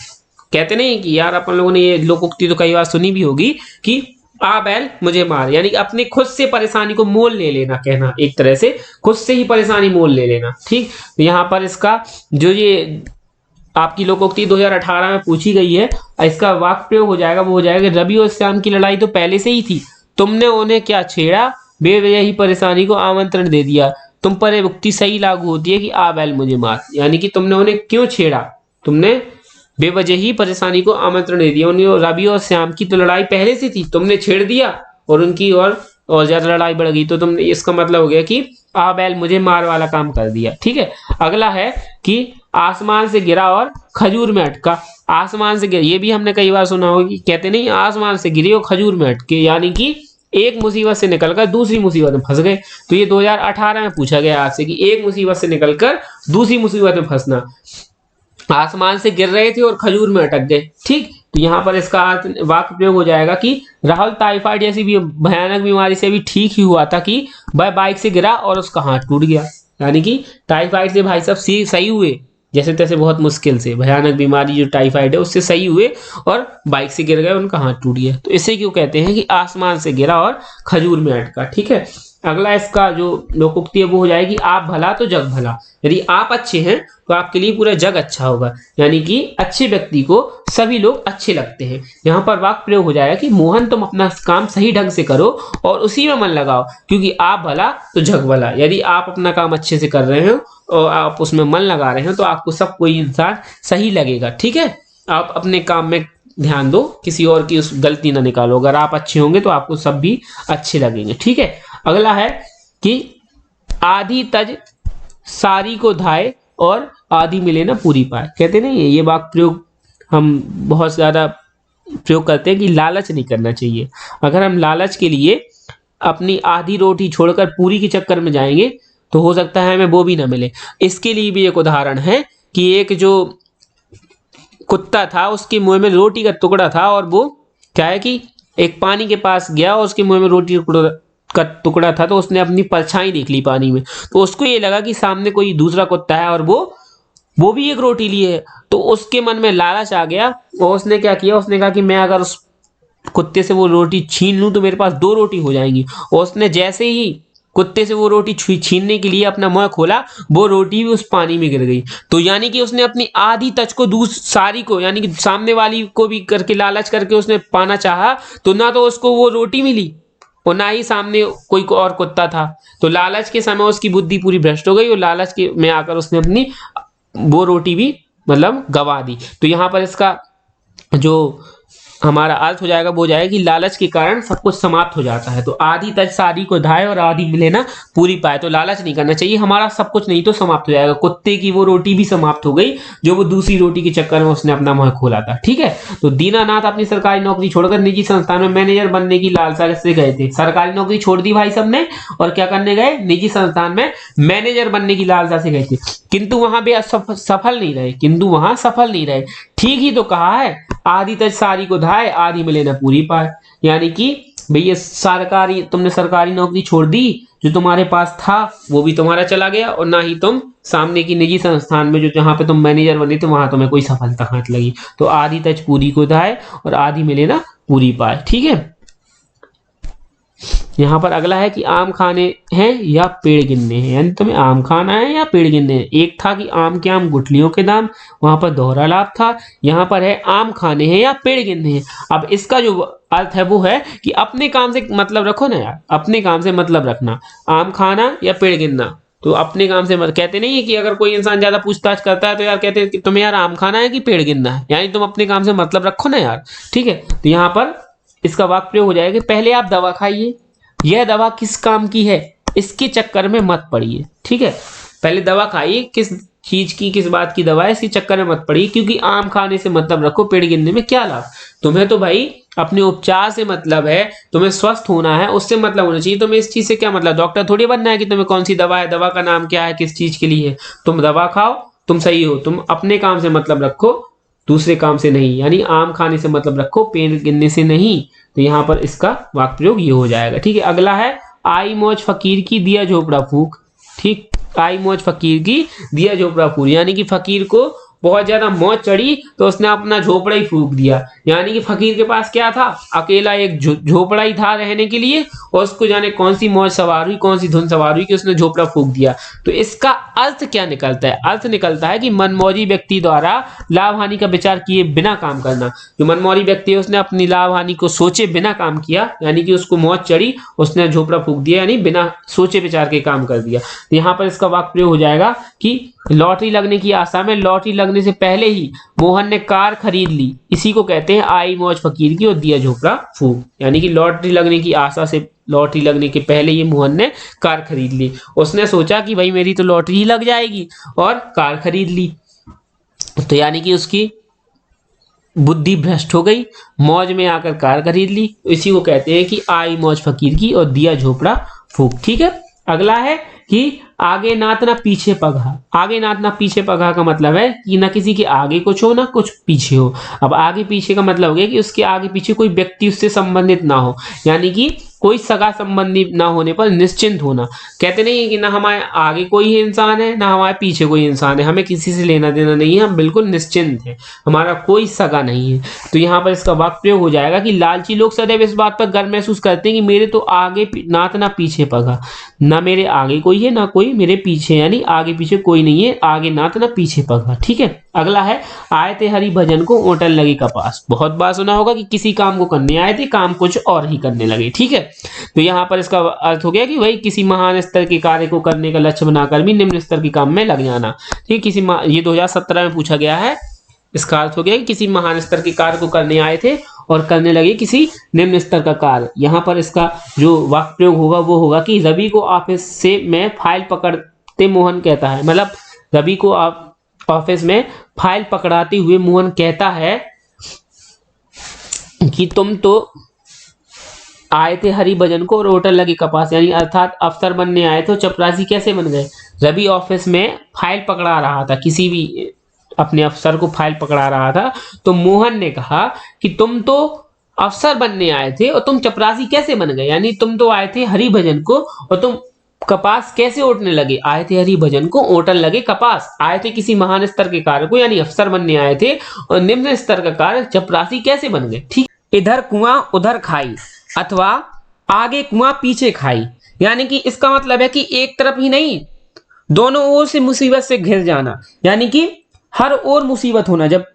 Speaker 1: कहते नहीं कि यार अपन लोगों ने ये लोकोक्ति तो कई बार सुनी भी होगी कि आ बैल मुझे मार, यानी अपने खुद से परेशानी को मोल ले लेना, कहना एक तरह से खुद से ही परेशानी मोल ले लेना। ठीक, तो यहाँ पर इसका जो ये आपकी लोकोक्ति 2018 में पूछी गई है, इसका वाक्य प्रयोग हो जाएगा, वो हो जाएगा रवि और श्याम की लड़ाई तो पहले से ही थी, तुमने उन्हें क्या छेड़ा, बेवजह ही परेशानी को आमंत्रण दे दिया। तुम पर ये उक्ति सही लागू होती है कि आ बैल मुझे मार, यानी कि तुमने उन्हें क्यों छेड़ा, तुमने बेवजह ही परेशानी को आमंत्रण दे दिया। उन्हें रवि और श्याम की तो लड़ाई पहले से थी, तुमने छेड़ दिया और उनकी और ज्यादा लड़ाई बढ़ गई, तो तुमने, इसका मतलब हो गया कि आ बैल मुझे मार वाला काम कर दिया। ठीक है, अगला है कि आसमान से गिरा और खजूर में अटका। आसमान से गिरा, ये भी हमने कई बार सुना होगा कि कहते नहीं आसमान से गिरे और खजूर में अटके, यानी कि एक मुसीबत से निकलकर दूसरी मुसीबत में फंस गए। तो ये 2018 में पूछा गया आज से कि एक मुसीबत से निकलकर दूसरी मुसीबत में फंसना। आसमान से गिर रहे थे और खजूर में अटक गए। ठीक, तो यहाँ पर इसका वाक्य प्रयोग हो जाएगा कि राहुल टाइफाइड जैसी भी भयानक बीमारी से भी ठीक ही हुआ था कि वह बाइक से गिरा और उसका हाथ टूट गया, यानी कि टाइफाइड से भाई साहब सही हुए, जैसे तैसे बहुत मुश्किल से, भयानक बीमारी जो टाइफाइड है उससे सही हुए और बाइक से गिर गए, उनका हाथ टूट गया। तो इसे क्यों कहते हैं कि आसमान से गिरा और खजूर में अटका। ठीक है, अगला इसका जो लोकोक्ति है वो हो जाएगी आप भला तो जग भला। यदि आप अच्छे हैं तो आपके लिए पूरा जग अच्छा होगा, यानी कि अच्छे व्यक्ति को सभी लोग अच्छे लगते हैं। यहाँ पर वाक्य प्रयोग हो जाएगा कि मोहन तुम अपना काम सही ढंग से करो और उसी में मन लगाओ, क्योंकि आप भला तो जग भला। यदि आप अपना काम अच्छे से कर रहे हो और आप उसमें मन लगा रहे हो तो आपको सब कोई इंसान सही लगेगा। ठीक है, आप अपने काम में ध्यान दो, किसी और की उस गलती ना निकालो। अगर आप अच्छे होंगे तो आपको सब भी अच्छे लगेंगे। ठीक है, अगला है कि आधी तज सारी को धाए और आधी मिले ना पूरी पाए। कहते नहीं ये वाक्य प्रयोग हम बहुत ज्यादा प्रयोग करते हैं कि लालच नहीं करना चाहिए। अगर हम लालच के लिए अपनी आधी रोटी छोड़कर पूरी के चक्कर में जाएंगे तो हो सकता है हमें वो भी ना मिले। इसके लिए भी एक उदाहरण है कि एक जो कुत्ता था उसके मुंह में रोटी का टुकड़ा था और वो क्या है कि एक पानी के पास गया और उसके मुंह में रोटी का टुकड़ा था, तो उसने अपनी परछाई देख ली पानी में, तो उसको ये लगा कि सामने कोई दूसरा कुत्ता है और वो भी एक रोटी लिए है। तो उसके मन में लालच आ गया और उसने क्या किया, उसने कहा कि मैं अगर उस कुत्ते से वो रोटी छीन लूं तो मेरे पास 2 रोटी हो जाएंगी। और उसने जैसे ही कुत्ते से वो रोटी छीनने के लिए अपना मुंह खोला, वो रोटी भी उस पानी में गिर गई। तो यानी कि उसने अपनी आधी तच को सारी को, यानी कि सामने वाली को भी करके लालच करके उसने पाना चाहा, तो ना तो उसको वो रोटी मिली और ना ही सामने कोई और कुत्ता था। तो लालच के समय उसकी बुद्धि पूरी भ्रष्ट हो गई और लालच के में आकर उसने अपनी वो रोटी भी मतलब गवा दी। तो यहाँ पर इसका जो हमारा अर्थ हो जाएगा वो जाएगा कि लालच के कारण सब कुछ समाप्त हो जाता है। तो आधी तज सारी को धाए और आधी मिले ना पूरी पाए। तो लालच नहीं करना चाहिए, हमारा सब कुछ नहीं तो समाप्त हो जाएगा। कुत्ते की वो रोटी भी समाप्त हो गई जो वो दूसरी रोटी के चक्कर में उसने अपना मुंह खोला था। ठीक है, तो दीनानाथ अपनी सरकारी नौकरी छोड़कर निजी संस्थान में मैनेजर बनने की लालसा से गए थे। सरकारी नौकरी छोड़ दी भाई सबने और क्या करने गए, निजी संस्थान में मैनेजर बनने की लालसा से गए थे, किंतु वहां भी सफल नहीं रहे। ठीक ही तो कहा है, आधी तज सारी को धाए आधी मिले ना पूरी पाए। यानी कि भैया तुमने सरकारी नौकरी छोड़ दी, जो तुम्हारे पास था वो भी तुम्हारा चला गया और ना ही तुम सामने की निजी संस्थान में जो जहां पे तुम मैनेजर बने थे वहां तुम्हें कोई सफलता हाथ लगी। तो आधी तज पूरी को धाए और आधी मिले ना पूरी पाए। ठीक है, यहाँ पर अगला है कि आम खाने हैं या पेड़ गिनने हैं, यानी तुम्हें आम खाना है या पेड़ गिनने हैं। एक था कि आम के आम गुठलियों के दाम, वहां पर दोहरा लाभ था। यहाँ पर है आम खाने हैं या पेड़ गिनने हैं। अब इसका जो अर्थ है वो है कि अपने काम से मतलब रखो ना यार, अपने काम से मतलब रखना। आम खाना या पेड़ गिनना, तो अपने काम से कहते नहीं है कि अगर कोई इंसान ज्यादा पूछताछ करता है तो यार कहते हैं कि तुम्हें यार आम खाना है कि पेड़ गिनना है, यानी तुम अपने काम से मतलब रखो ना यार। ठीक है, तो यहाँ पर इसका वाक्य प्रयोग हो जाएगा, पहले आप दवा खाइए, यह दवा किस काम की है इसके चक्कर में मत पड़िए। ठीक है, पहले दवा खाइए, किस चीज की किस बात की दवा है इसके चक्कर में मत पड़िए, क्योंकि आम खाने से मतलब रखो, पेड़ गिनने में क्या लाभ। तुम्हें तो भाई अपने उपचार से मतलब है, तुम्हें स्वस्थ होना है, उससे मतलब होना चाहिए। तुम्हें इस चीज से क्या मतलब, डॉक्टर थोड़ी बनना है कि तुम्हें कौन सी दवा है, दवा का नाम क्या है, किस चीज के लिए है। तुम दवा खाओ, तुम सही हो, तुम अपने काम से मतलब रखो, दूसरे काम से नहीं। यानी आम खाने से मतलब रखो, पेड़ गिनने से नहीं। तो यहाँ पर इसका वाक्य प्रयोग ये हो जाएगा। ठीक है, अगला है आई मौज फकीर की दिया झोपड़ा फूक। ठीक, आई मौज फकीर की दिया झोपड़ा फूक, यानी कि फकीर को बहुत ज्यादा मौज चढ़ी तो उसने अपना झोपड़ा ही फूक दिया। यानी कि फकीर के पास क्या था, अकेला एक झोपड़ा ही था रहने के लिए, और उसको जाने कौन सी मौज सवार हुई, कौन सी धुन सवार हुई कि उसने झोपड़ा फूक दिया। तो इसका अर्थ क्या निकलता है, अर्थ निकलता है कि मनमौजी व्यक्ति द्वारा लाभ हानि का विचार किए बिना काम करना। जो मनमौजी व्यक्ति है उसने अपनी लाभ हानि को सोचे बिना काम किया, यानी कि उसको मौज चढ़ी, उसने झोपड़ा फूक दिया, यानी बिना सोचे विचार के काम कर दिया। तो यहाँ पर इसका वाक्य प्रयोग हो जाएगा कि लॉटरी लगने की आशा में लॉटरी लगने से पहले ही मोहन ने कार खरीद ली, इसी को कहते हैं आई मौज फकीर की और दिया झोपड़ा फूक। यानी कि लॉटरी लगने की आशा से, लॉटरी लगने के पहले ही मोहन ने कार खरीद ली। उसने सोचा कि भाई मेरी तो लॉटरी ही लग जाएगी और कार खरीद ली, तो यानी कि उसकी बुद्धि भ्रष्ट हो गई, मौज में आकर कार खरीद ली। इसी को कहते हैं कि आई मौज फकीर की और दिया झोपड़ा फूक। ठीक है, अगला है कि आगे नाथ ना पीछे पगहा। आगे नाथ ना पीछे पगहा का मतलब है कि ना किसी के आगे कुछ हो ना कुछ पीछे हो। अब आगे पीछे का मतलब हो गया कि उसके आगे पीछे कोई व्यक्ति उससे संबंधित ना हो, यानी कि कोई सगा संबंधी ना होने पर निश्चिंत होना। कहते नहीं है कि ना हमारे आगे कोई इंसान है ना हमारे पीछे कोई इंसान है, हमें किसी से लेना देना नहीं है, हम बिल्कुल निश्चिंत हैं, हमारा कोई सगा नहीं है। तो यहाँ पर इसका वाक्य प्रयोग हो जाएगा कि लालची लोग सदैव इस बात पर गर्व महसूस करते हैं कि मेरे तो आगे नाथ ना पीछे पगा, ना मेरे आगे कोई है ना कोई मेरे पीछे, यानी आगे पीछे कोई नहीं है, आगे नाथ ना पीछे पगा। ठीक है, अगला है आए थे हरि भजन को ओटन लगे कपास। बहुत बार सुना होगा कि किसी काम को करने आए थे, काम कुछ और ही करने लगे। ठीक है, तो यहाँ पर इसका अर्थ हो गया कि भाई किसी महान स्तर के कार्य को करने का लक्ष्य बनाकर भी निम्न स्तर के काम में लग जाना। ठीक, ये 2017 में पूछा गया है। इसका अर्थ हो गया कि किसी महान स्तर के कार्य को करने आए थे और करने लगे किसी निम्न स्तर का कार्य। यहाँ पर इसका जो वाक्य प्रयोग होगा वो होगा कि रवि को ऑफिस से मैं फाइल पकड़ते मोहन कहता है। मतलब रवि को आप ऑफिस में फाइल पकड़ाते हुए मोहन कहता है कि तुम तो आए थे हरि भजन को और होटल लगे कपास, यानी अर्थात अफसर बनने आए थे, चपरासी कैसे बन गए। रवि ऑफिस में फाइल पकड़ा रहा था, किसी भी अपने अफसर को फाइल पकड़ा रहा था, तो मोहन ने कहा कि तुम तो अफसर बनने आए थे और तुम चपरासी कैसे बन गए, यानी तुम तो आए थे हरि भजन को और तुम कपास कैसे ओटने लगे। आए थे हरि भजन को ओटन लगे कपास, आए थे किसी महान स्तर के कार्य को यानी अफसर बनने आए थे और निम्न स्तर का कार्य चपरासी कैसे बन गए। ठीक, इधर कुआं उधर खाई अथवा आगे कुआं पीछे खाई, यानी कि इसका मतलब है कि एक तरफ ही नहीं दोनों ओर से मुसीबत से घिर जाना, यानी कि हर ओर मुसीबत होना। जब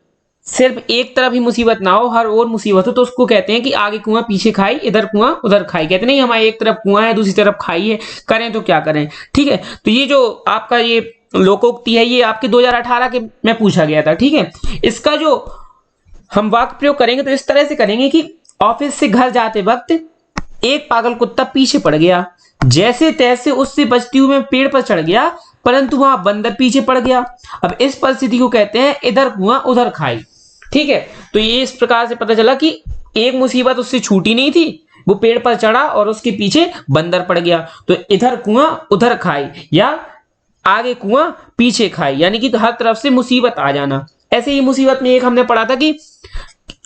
Speaker 1: सिर्फ एक तरफ ही मुसीबत ना हो, हर ओर मुसीबत हो, तो उसको कहते हैं कि आगे कुआं पीछे खाई इधर कुआं उधर खाई। कहते नहीं हमारे एक तरफ कुआं है दूसरी तरफ खाई है, करें तो क्या करें। ठीक है, तो ये जो आपका ये लोकोक्ति है ये आपके 2018 के में पूछा गया था। ठीक है, इसका जो हम वाक्य प्रयोग करेंगे तो इस तरह से करेंगे कि ऑफिस से घर जाते वक्त एक पागल कुत्ता पीछे पड़ गया, जैसे तैसे उससे बचती हुई मैं पेड़ पर चढ़ गया, परंतु वहां बंदर पीछे पड़ गया। अब इस परिस्थिति को कहते हैं इधर कुआं उधर खाई। ठीक है, तो ये इस प्रकार से पता चला कि एक मुसीबत उससे छूटी नहीं थी, वो पेड़ पर चढ़ा और उसके पीछे बंदर पड़ गया। तो इधर कुआं उधर खाई या आगे कुआं पीछे खाई, यानी कि तो हर तरफ से मुसीबत आ जाना। ऐसे ही मुसीबत में एक हमने पढ़ा था कि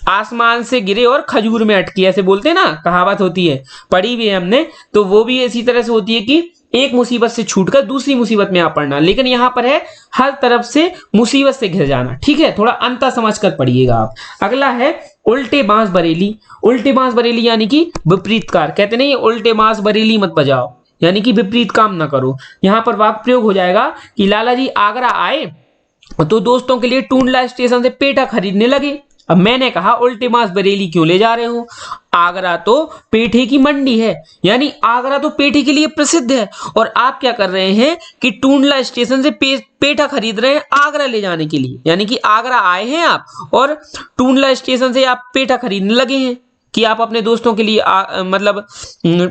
Speaker 1: आसमान से गिरे और खजूर में अटकी, ऐसे बोलते हैं ना, कहावत होती है, पढ़ी भी है हमने। तो वो भी इसी तरह से होती है कि एक मुसीबत से छूटकर दूसरी मुसीबत में आ पड़ना, लेकिन यहां पर है हर तरफ से मुसीबत से घिर जाना। ठीक है, थोड़ा अंतर समझकर पढ़िएगा आप। अगला है उल्टे बांस बरेली। उल्टे बांस बरेली यानी कि विपरीत कार। कहते नहीं उल्टे बांस बरेली मत बजाओ, यानी कि विपरीत काम ना करो। यहां पर वाक्य प्रयोग हो जाएगा कि लाला जी आगरा आए तो दोस्तों के लिए टूंडला स्टेशन से पेठा खरीदने लगे। अब मैंने कहा उल्टे बांस बरेली क्यों ले जा रहे हो, आगरा तो पेठे की मंडी है, यानी आगरा तो पेठे के लिए प्रसिद्ध है, और आप क्या कर रहे हैं कि टूंडला स्टेशन से पेठा खरीद रहे हैं आगरा ले जाने के लिए, यानी कि आगरा आए हैं आप और टूंडला स्टेशन से आप पेठा खरीदने लगे हैं कि आप अपने दोस्तों के लिए मतलब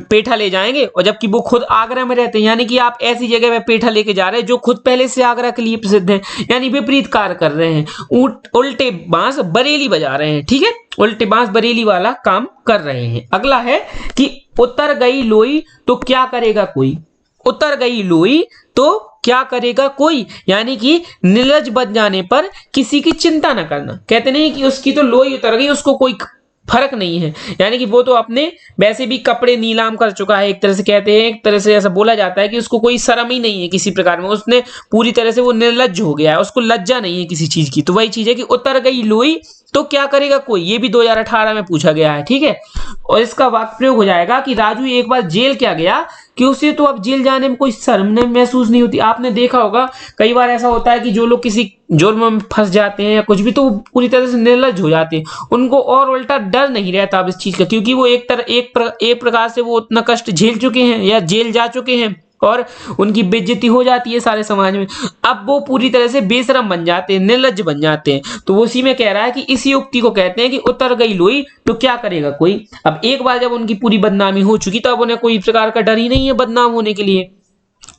Speaker 1: पेठा ले जाएंगे, और जबकि वो खुद आगरा में रहते हैं, यानी कि आप ऐसी जगह में पेठा लेके जा रहे हैं जो खुद पहले से आगरा के लिए प्रसिद्ध है, यानी विपरीत कार्य कर रहे हैं, उल्टे बांस बरेली बजा रहे हैं। ठीक है, उल्टे बांस बरेली वाला काम कर रहे हैं। अगला है कि उतर गई लोई तो क्या करेगा कोई। उतर गई लोई तो क्या करेगा कोई, यानी कि निर्लज बन जाने पर किसी की चिंता न करना। कहते नहीं कि उसकी तो लोई उतर गई, उसको कोई फर्क नहीं है, यानी कि वो तो अपने वैसे भी कपड़े नीलाम कर चुका है, एक तरह से कहते हैं, एक तरह से ऐसा बोला जाता है कि उसको कोई शर्म ही नहीं है किसी प्रकार में, उसने पूरी तरह से वो निर्लज्ज हो गया है, उसको लज्जा नहीं है किसी चीज की। तो वही चीज है कि उतर गई लोई तो क्या करेगा कोई, ये भी 2018 में पूछा गया है। ठीक है, और इसका वाक्य प्रयोग हो जाएगा कि राजू एक बार जेल क्या गया कि उसे तो अब जेल जाने में कोई शर्म महसूस नहीं होती। आपने देखा होगा कई बार ऐसा होता है कि जो लोग किसी जुर्म में फंस जाते हैं या कुछ भी, तो वो पूरी तरह से निर्लज्ज हो जाते हैं, उनको और उल्टा डर नहीं रहता अब इस चीज का, क्योंकि वो एक प्रकार से वो उतना कष्ट झेल चुके हैं या जेल जा चुके हैं और उनकी बेइज्जती हो जाती है सारे समाज में। अब वो पूरी तरह से बेशरम बन जाते हैं, निर्लज्ज बन जाते हैं। तो वो उसी में कह रहा है कि इसी युक्ति को कहते हैं कि उतर गई लोई तो क्या करेगा कोई। अब एक बार जब उनकी पूरी बदनामी हो चुकी तो अब उन्हें कोई प्रकार का डर ही नहीं है बदनाम होने के लिए,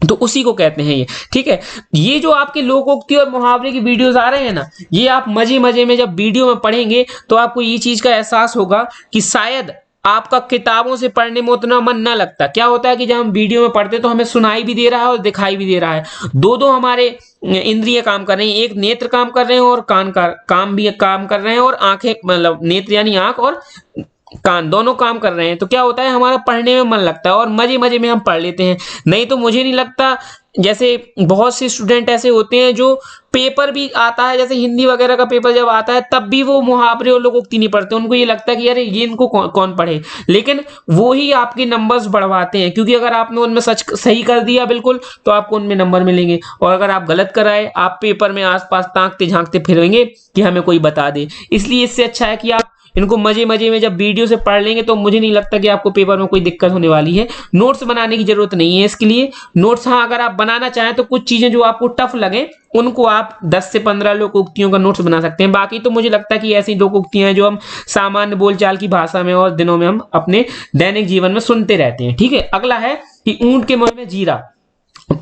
Speaker 1: तो उसी को कहते हैं ये। ठीक है, ये जो आपके लोकोक्ति और मुहावरे की वीडियोस आ रहे हैं ना, ये आप मजे मजे में जब वीडियो में पढ़ेंगे तो आपको ये चीज का एहसास होगा कि शायद आपका किताबों से पढ़ने में उतना मन ना लगता। क्या होता है कि जब हम वीडियो में पढ़ते तो हमें सुनाई भी दे रहा है और दिखाई भी दे रहा है, दो दो हमारे इंद्रिय काम कर रहे हैं, एक नेत्र काम कर रहे हैं और कान का काम भी काम कर रहे हैं, और आंखें मतलब नेत्र यानी आंख और कान दोनों काम कर रहे हैं। तो क्या होता है हमारा पढ़ने में मन लगता है और मजे मजे में हम पढ़ लेते हैं। नहीं तो मुझे नहीं लगता, जैसे बहुत से स्टूडेंट ऐसे होते हैं जो पेपर भी आता है, जैसे हिंदी वगैरह का पेपर जब आता है तब भी वो मुहावरे और लोगोक्ति नहीं पढ़ते। उनको ये लगता है कि अरे ये इनको कौन पढ़े, लेकिन वो ही आपके नंबर्स बढ़वाते हैं, क्योंकि अगर आपने उनमें सच सही कर दिया बिल्कुल तो आपको उनमें नंबर मिलेंगे, और अगर आप गलत कराए आप पेपर में आसपास ताकते झांकते फिरेंगे कि हमें कोई बता दे। इसलिए इससे अच्छा है कि आप इनको मजे मजे में जब वीडियो से पढ़ लेंगे तो मुझे नहीं लगता कि आपको पेपर में कोई दिक्कत होने वाली है। नोट्स बनाने की जरूरत नहीं है इसके लिए। नोट्स हाँ अगर आप बनाना चाहें तो कुछ चीजें जो आपको टफ लगे उनको आप 10 से 15 लोकोक्तियों का नोट्स बना सकते हैं। बाकी तो मुझे लगता है कि ऐसी लोकोक्तियां हैं जो हम सामान्य बोलचाल की भाषा में और दिनों में हम अपने दैनिक जीवन में सुनते रहते हैं। ठीक है, अगला है कि ऊंट के मुंह में जीरा।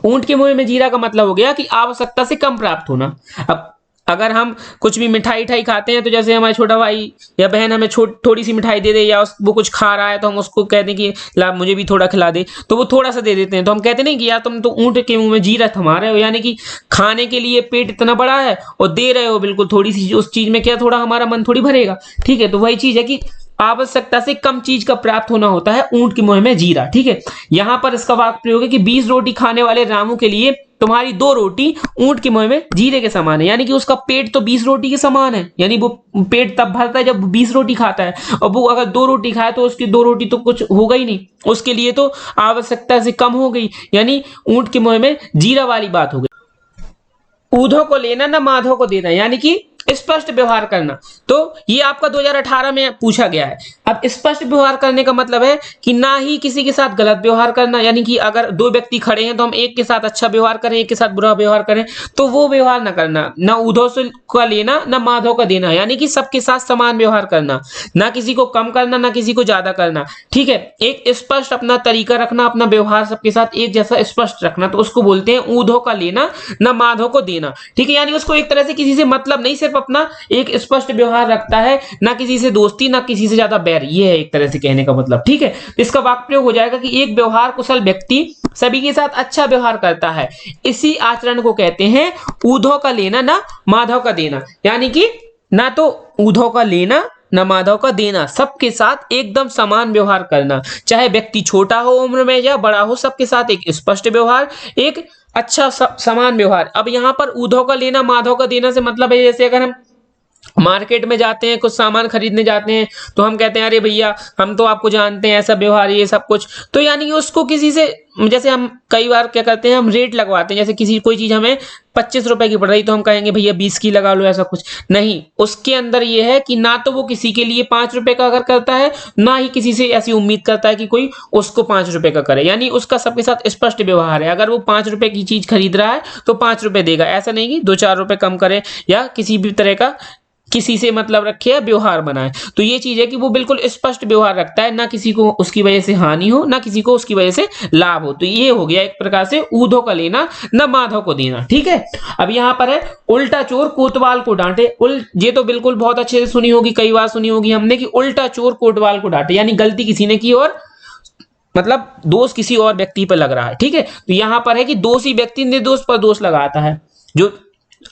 Speaker 1: ऊंट के मुंह में जीरा का मतलब हो गया कि आवश्यकता से कम प्राप्त होना। अब अगर हम कुछ भी मिठाई ठाई खाते हैं तो जैसे हमारे छोटा भाई या बहन हमें थोड़ी सी मिठाई दे दे, या वो कुछ खा रहा है तो हम उसको कहते हैं कि ला मुझे भी थोड़ा खिला दे, तो वो थोड़ा सा दे देते हैं। तो हम कहते नहीं कि यार तुम तो ऊंट के मुंह में जीरा थमा रहे हो, यानी कि खाने के लिए पेट इतना बड़ा है और दे रहे हो बिल्कुल थोड़ी सी, उस चीज में क्या थोड़ा हमारा मन थोड़ी भरेगा। ठीक है, तो वही चीज है कि आवश्यकता से कम चीज का प्राप्त होना होता है ऊंट के मुंह में जीरा। ठीक है, यहां पर इसका वाक्य प्रयोग है कि 20 रोटी खाने वाले रामू के लिए तुम्हारी 2 रोटी ऊंट के मुंह में जीरे के समान है। यानी कि उसका पेट तो 20 रोटी के समान है, यानी वो पेट तब भरता है जब 20 रोटी खाता है, और वो अगर 2 रोटी खाए तो उसकी 2 रोटी तो कुछ होगा ही नहीं, उसके लिए तो आवश्यकता से कम हो गई, यानी ऊंट के मुंह में जीरा वाली बात हो गई। ऊधो को लेना ना माधो को देना, यानी कि स्पष्ट व्यवहार करना। तो ये आपका 2018 में पूछा गया है। अब स्पष्ट व्यवहार करने का मतलब है कि ना ही किसी के साथ गलत व्यवहार करना, यानी कि अगर 2 व्यक्ति खड़े हैं तो हम एक के साथ अच्छा व्यवहार करें एक के साथ बुरा व्यवहार करें, तो वो व्यवहार ना करना। ना ऊधो से का लेना ना माधो का देना, यानी कि सबके साथ समान व्यवहार करना, ना किसी को कम करना ना किसी को ज्यादा करना। ठीक है, एक स्पष्ट अपना तरीका रखना, अपना व्यवहार सबके साथ एक जैसा स्पष्ट रखना, तो उसको बोलते हैं ऊधो का लेना ना माधो को देना। ठीक है, यानी उसको एक तरह से किसी से मतलब नहीं, सिर्फ अपना एक स्पष्ट व्यवहार रखता है, ना किसी से दोस्ती ना किसी से ज्यादा बैर। ये है एक तरह से कहने का मतलब। ठीक है, इसका वाक्य प्रयोग हो जाएगा कि एक व्यवहार कुशल व्यक्ति सभी के साथ अच्छा व्यवहार करता है, इसी आचरण को कहते हैं ऊधो का लेना ना माधव का देना। यानी कि ना तो ऊधो का लेना ना माधव का देना, सबके साथ एकदम समान व्यवहार करना, चाहे व्यक्ति छोटा हो उम्र में या बड़ा हो, सबके साथ एक स्पष्ट व्यवहार, एक अच्छा समान व्यवहार। अब यहां पर ऊधो का लेना माधव का देना से मतलब है, जैसे अगर हम मार्केट में जाते हैं कुछ सामान खरीदने जाते हैं तो हम कहते हैं अरे भैया हम तो आपको जानते हैं, ऐसा व्यवहार ये सब कुछ, तो यानी कि उसको किसी से, जैसे हम कई बार क्या करते हैं हम रेट लगवाते हैं, जैसे किसी कोई चीज हमें 25 रुपए की पड़ रही तो हम कहेंगे भैया 20 की लगा लो, ऐसा कुछ नहीं। उसके अंदर ये है कि ना तो वो किसी के लिए 5 रुपए का अगर करता है, ना ही किसी से ऐसी उम्मीद करता है कि कोई उसको 5 रुपए का करे, यानी उसका सबके साथ स्पष्ट व्यवहार है। अगर वो 5 रुपए की चीज खरीद रहा है तो 5 रुपए देगा, ऐसा नहीं कि 2-4 रुपए कम करे या किसी भी तरह का किसी से मतलब रखे या व्यवहार बनाए। तो ये चीज है कि वो बिल्कुल स्पष्ट व्यवहार रखता है, ना किसी को उसकी वजह से हानि हो ना किसी को उसकी वजह से लाभ हो। तो ये हो गया एक प्रकार से ऊधो का लेना ना माधव को देना। ठीक है, अब यहां पर है उल्टा चोर कोतवाल को डांटे। ये तो बिल्कुल बहुत अच्छे से सुनी होगी, कई बार सुनी होगी हमने कि उल्टा चोर कोतवाल को डांटे, यानी गलती किसी ने की और मतलब दोष किसी और व्यक्ति पर लग रहा है। ठीक है, तो यहां पर है कि दोषी व्यक्ति निर्दोष पर दोष लगाता है। जो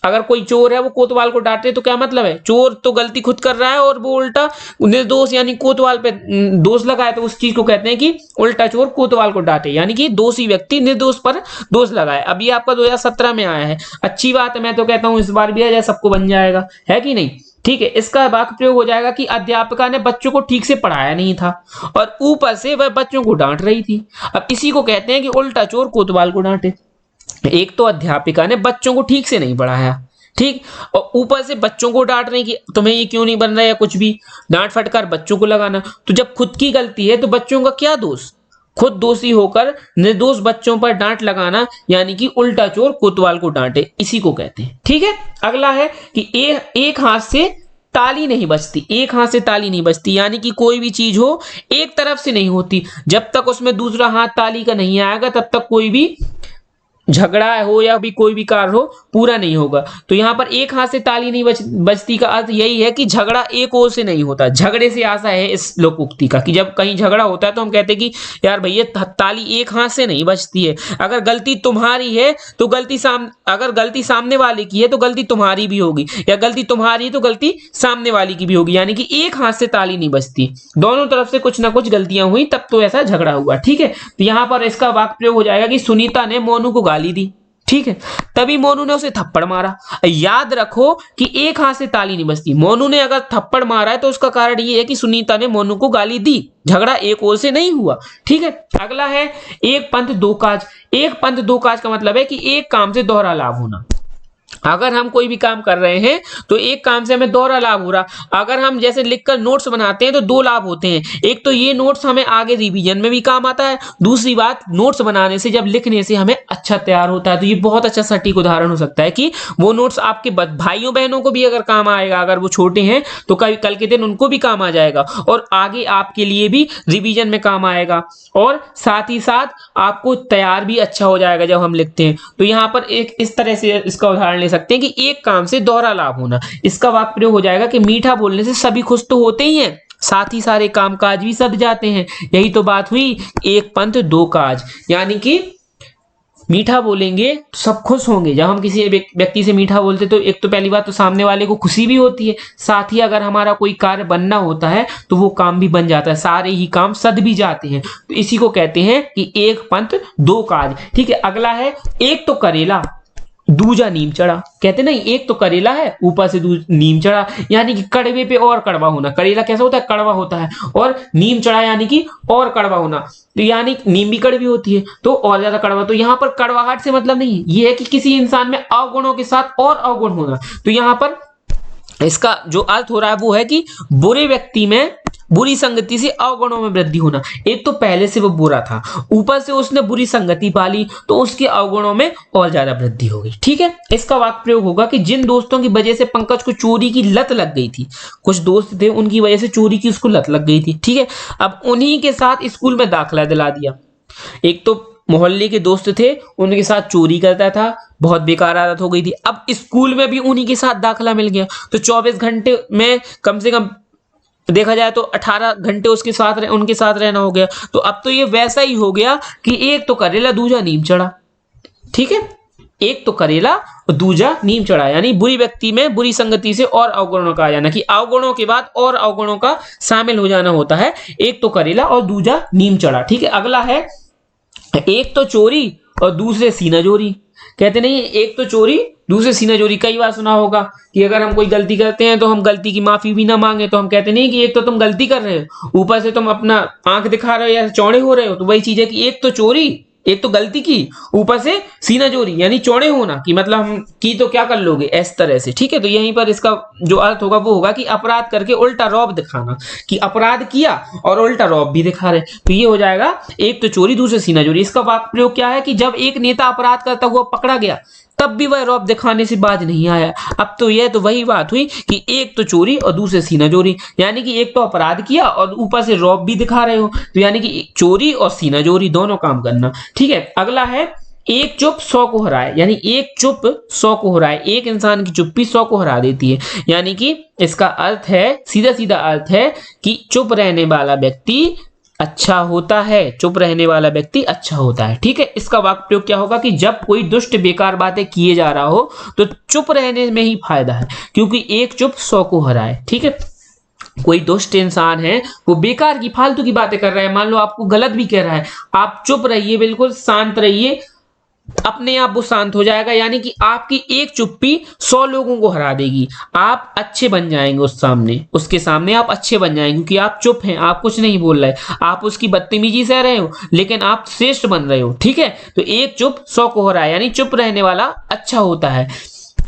Speaker 1: अगर कोई चोर है वो कोतवाल को डांटे तो क्या मतलब है, चोर तो गलती खुद कर रहा है और वो उल्टा निर्दोष यानी कोतवाल पे दोष लगाए, तो उस चीज को कहते हैं कि उल्टा चोर कोतवाल को डांटे, यानी कि दोषी व्यक्ति निर्दोष पर दोष लगाए। अब ये आपका 2017 में आया है, अच्छी बात है, मैं तो कहता हूं इस बार भी आ जाए, सबको बन जाएगा, है कि नहीं। ठीक है, इसका वाक्य प्रयोग हो जाएगा कि अध्यापिका ने बच्चों को ठीक से पढ़ाया नहीं था और ऊपर से वह बच्चों को डांट रही थी। अब इसी को कहते हैं कि उल्टा चोर कोतवाल को डांटे। एक तो अध्यापिका ने बच्चों को ठीक से नहीं पढ़ाया, ठीक, और ऊपर से बच्चों को डांट रही कि तुम्हें ये क्यों नहीं बन रहा है या कुछ भी, डांट फटकार बच्चों को लगाना। तो जब खुद की गलती है तो बच्चों का क्या दोष, खुद दोषी होकर निर्दोष बच्चों पर डांट लगाना, यानी कि उल्टा चोर कोतवाल को डांटे, इसी को कहते हैं। ठीक है, अगला है कि एक हाथ से ताली नहीं बजती, एक हाथ से ताली नहीं बजती, यानी कि कोई भी चीज हो एक तरफ से नहीं होती, जब तक उसमें दूसरा हाथ ताली का नहीं आएगा तब तक कोई भी झगड़ा हो या भी कोई भी कार्य हो पूरा नहीं होगा। तो यहाँ पर एक हाथ से ताली नहीं बजती का अर्थ यही है कि झगड़ा एक ओर से नहीं होता। झगड़े से आशा है इस लोकोक्ति का कि जब कहीं झगड़ा होता है तो हम कहते हैं कि यार भैया ताली एक हाथ से नहीं बजती है। अगर गलती तुम्हारी है तो अगर गलती सामने वाले की है तो गलती तुम्हारी भी होगी, या गलती तुम्हारी है तो गलती सामने वाले की भी होगी। यानी कि एक हाथ से ताली नहीं बजती, दोनों तरफ से कुछ ना कुछ गलतियां हुई तब तो ऐसा झगड़ा हुआ। ठीक है, तो यहाँ पर इसका वाक्य प्रयोग हो जाएगा कि सुनीता ने मोनू को गाली दी। ठीक है, तभी मोनू ने उसे थप्पड़ मारा। याद रखो कि एक हाथ से ताली नहीं बजती। मोनू ने अगर थप्पड़ मारा है तो उसका कारण ये है कि सुनीता ने मोनू को गाली दी, झगड़ा एक ओर से नहीं हुआ। ठीक है, अगला है एक पंथ दो काज। एक पंथ दो काज का मतलब है कि एक काम से दोहरा लाभ होना। अगर हम कोई भी काम कर रहे हैं तो एक काम से हमें दोहरा लाभ हो रहा। अगर हम जैसे लिखकर नोट्स बनाते हैं तो दो लाभ होते हैं। एक तो ये नोट्स हमें आगे रिवीजन में भी काम आता है, दूसरी बात नोट्स बनाने से जब लिखने से हमें अच्छा तैयार होता है। तो ये बहुत अच्छा सटीक उदाहरण हो सकता है कि वो नोट्स आपके भाइयों बहनों को भी अगर काम आएगा, अगर वो छोटे हैं तो कल के दिन उनको भी काम आ जाएगा और आगे आपके लिए भी रिवीजन में काम आएगा, और साथ ही साथ आपको तैयार भी अच्छा हो जाएगा जब हम लिखते हैं। तो यहाँ पर एक इस तरह से इसका उदाहरण ले सकते हैं कि एक काम से दोहरा लाभ होना। इसका वाक्य प्रयोग हो जाएगा कि मीठा बोलने से सभी खुश तो होते ही हैं, साथ ही सारे कामकाज भी सध जाते हैं। यही तो बात हुई एक पंथ दो काज, यानी कि मीठा बोलेंगे तो सब खुश होंगे। जब हम किसी व्यक्ति से मीठा बोलते तो एक तो पहली बात तो सामने वाले को खुशी भी होती है, साथ ही अगर हमारा कोई कार्य बनना होता है तो वो काम भी बन जाता है, सारे ही काम सध भी जाते हैं। तो इसी को कहते हैं कि एक पंथ दो काज। ठीक है, अगला है एक तो करेला दूजा नीम चढ़ा। कहते नहीं, एक तो करेला है ऊपर से नीम चढ़ा, यानी कि कड़वे पे और कड़वा होना। करेला कैसा होता है, कड़वा होता है, और नीम चढ़ा यानी कि और कड़वा होना। तो यानी नीम भी कड़वी होती है तो और ज्यादा कड़वा। तो यहाँ पर कड़वाहट से मतलब नहीं, ये है कि किसी इंसान में अवगुणों के साथ और अवगुण होना। तो यहाँ पर इसका जो अर्थ हो रहा है वो है कि बुरे व्यक्ति में बुरी संगति से अवगुणों में वृद्धि होना। एक तो पहले से वो बुरा था, ऊपर से उसने बुरी संगति पाली तो उसके अवगुणों में और ज्यादा वृद्धि हो गई। ठीक है, इसका वाक्य प्रयोग होगा कि जिन दोस्तों की वजह से पंकज को चोरी की लत लग गई थी, कुछ दोस्त थे उनकी वजह से चोरी की उसको लत लग गई थी। ठीक है, अब उन्हीं के साथ स्कूल में दाखिला दिला दिया। एक तो मोहल्ले के दोस्त थे, उनके साथ चोरी करता था, बहुत बेकार आदत हो गई थी। अब स्कूल में भी उन्हीं के साथ दाखिला मिल गया तो 24 घंटे में कम से कम देखा जाए तो 18 घंटे उनके साथ रहना हो गया। तो अब तो ये वैसा ही हो गया कि एक तो करेला दूजा नीम चढ़ा। ठीक है, एक तो करेला और दूजा नीम चढ़ा, यानी बुरी व्यक्ति में बुरी संगति से और अवगुणों का आ जाना, कि अवगुणों के बाद और अवगुणों का शामिल हो जाना होता है। एक तो करेला और दूजा नीम चढ़ा। ठीक है, अगला है एक तो चोरी और दूसरे सीना जोरी। कहते नहीं, एक तो चोरी दूसरे सीना जोरी। कई बार सुना होगा कि अगर हम कोई गलती करते हैं तो हम गलती की माफी भी ना मांगे तो हम कहते नहीं कि एक तो तुम गलती कर रहे हो, ऊपर से तुम अपना आंख दिखा रहे हो या चौड़े हो रहे हो। तो वही चीज है कि एक तो चोरी, एक तो गलती की, ऊपर से सीना जोरी यानी चौड़े होना, कि मतलब हम की तो क्या कर लोगे इस तरह से। ठीक है, तो यहीं पर इसका जो अर्थ होगा वो होगा कि अपराध करके उल्टा रौब दिखाना, कि अपराध किया और उल्टा रौब भी दिखा रहे। तो ये हो जाएगा एक तो चोरी दूसरे सीना जोरी। इसका वाक्य प्रयोग क्या है कि जब एक नेता अपराध करता हुआ पकड़ा गया तब भी वह रौब दिखाने से बाज नहीं आया। अब तो यह तो वही बात हुई कि एक तो चोरी और दूसरे सीना जोरी, यानी कि एक तो अपराध किया और ऊपर से रौब भी दिखा रहे हो। तो यानी कि चोरी और सीना जोरी दोनों काम करना। ठीक है, अगला है एक चुप 100 को हराए, यानी एक चुप 100 को हराए। एक इंसान की चुप्पी 100 को हरा देती है। यानी कि इसका अर्थ है, सीधा सीधा अर्थ है कि चुप रहने वाला व्यक्ति अच्छा होता है, चुप रहने वाला व्यक्ति अच्छा होता है। ठीक है, इसका वाक्य प्रयोग क्या होगा कि जब कोई दुष्ट बेकार बातें किए जा रहा हो तो चुप रहने में ही फायदा है, क्योंकि एक चुप 100 को हराए। ठीक है, कोई दुष्ट इंसान है वो बेकार की फालतू की बातें कर रहा है, मान लो आपको गलत भी कह रहा है, आप चुप रहिए, बिल्कुल शांत रहिए, अपने आप वो शांत हो जाएगा। यानी कि आपकी एक चुप्पी 100 लोगों को हरा देगी। आप अच्छे बन जाएंगे उसके सामने आप अच्छे बन जाएंगे, क्योंकि आप चुप हैं, आप कुछ नहीं बोल रहे, आप उसकी बदतमीजी सह रहे हो लेकिन आप श्रेष्ठ बन रहे हो। ठीक है, तो एक चुप 100 को हराए, यानी चुप रहने वाला अच्छा होता है।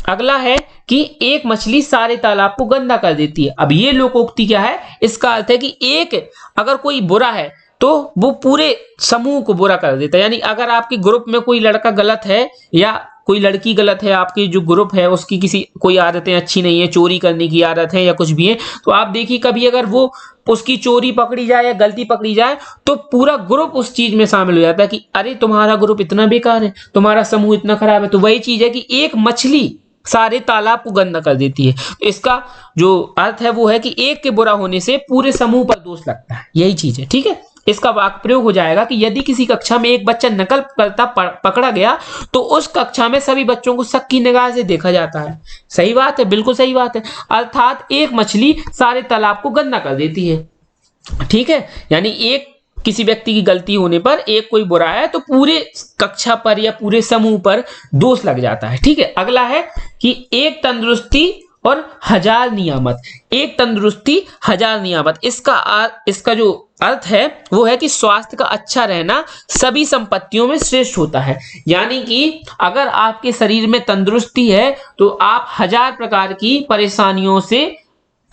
Speaker 1: अगला है कि एक मछली सारे तालाब को गंदा कर देती है। अब ये लोकोक्ति क्या है, इसका अर्थ है कि एक अगर कोई बुरा है तो वो पूरे समूह को बुरा कर देता है। यानी अगर आपके ग्रुप में कोई लड़का गलत है या कोई लड़की गलत है, आपकी जो ग्रुप है उसकी कोई आदतें अच्छी नहीं है, चोरी करने की आदत है या कुछ भी है, तो आप देखिए कभी अगर वो उसकी चोरी पकड़ी जाए या गलती पकड़ी जाए तो पूरा ग्रुप उस चीज में शामिल हो जाता है कि अरे तुम्हारा ग्रुप इतना बेकार है, तुम्हारा समूह इतना खराब है। तो वही चीज है कि एक मछली सारे तालाब को गंदा कर देती है। तो इसका जो अर्थ है वो है कि एक के बुरा होने से पूरे समूह पर दोष लगता है, यही चीज है। ठीक है, इसका वाक्य प्रयोग हो जाएगा कि यदि किसी कक्षा में एक बच्चा नकल करता पकड़ा गया तो उस कक्षा में सभी बच्चों को शक की निगाह से देखा जाता है। सही बात है, बिल्कुल सही बात है। अर्थात एक मछली सारे तालाब को गंदा कर देती है। ठीक है, यानी एक किसी व्यक्ति की गलती होने पर एक कोई बुरा है तो पूरे कक्षा पर या पूरे समूह पर दोष लग जाता है। ठीक है, अगला है कि एक तंदुरुस्ती और हजार नियामत। एक तंदुरुस्ती हजार नियामत, इसका जो अर्थ है वो है कि स्वास्थ्य का अच्छा रहना सभी संपत्तियों में श्रेष्ठ होता है। यानी कि अगर आपके शरीर में तंदुरुस्ती है तो आप 1000 प्रकार की परेशानियों से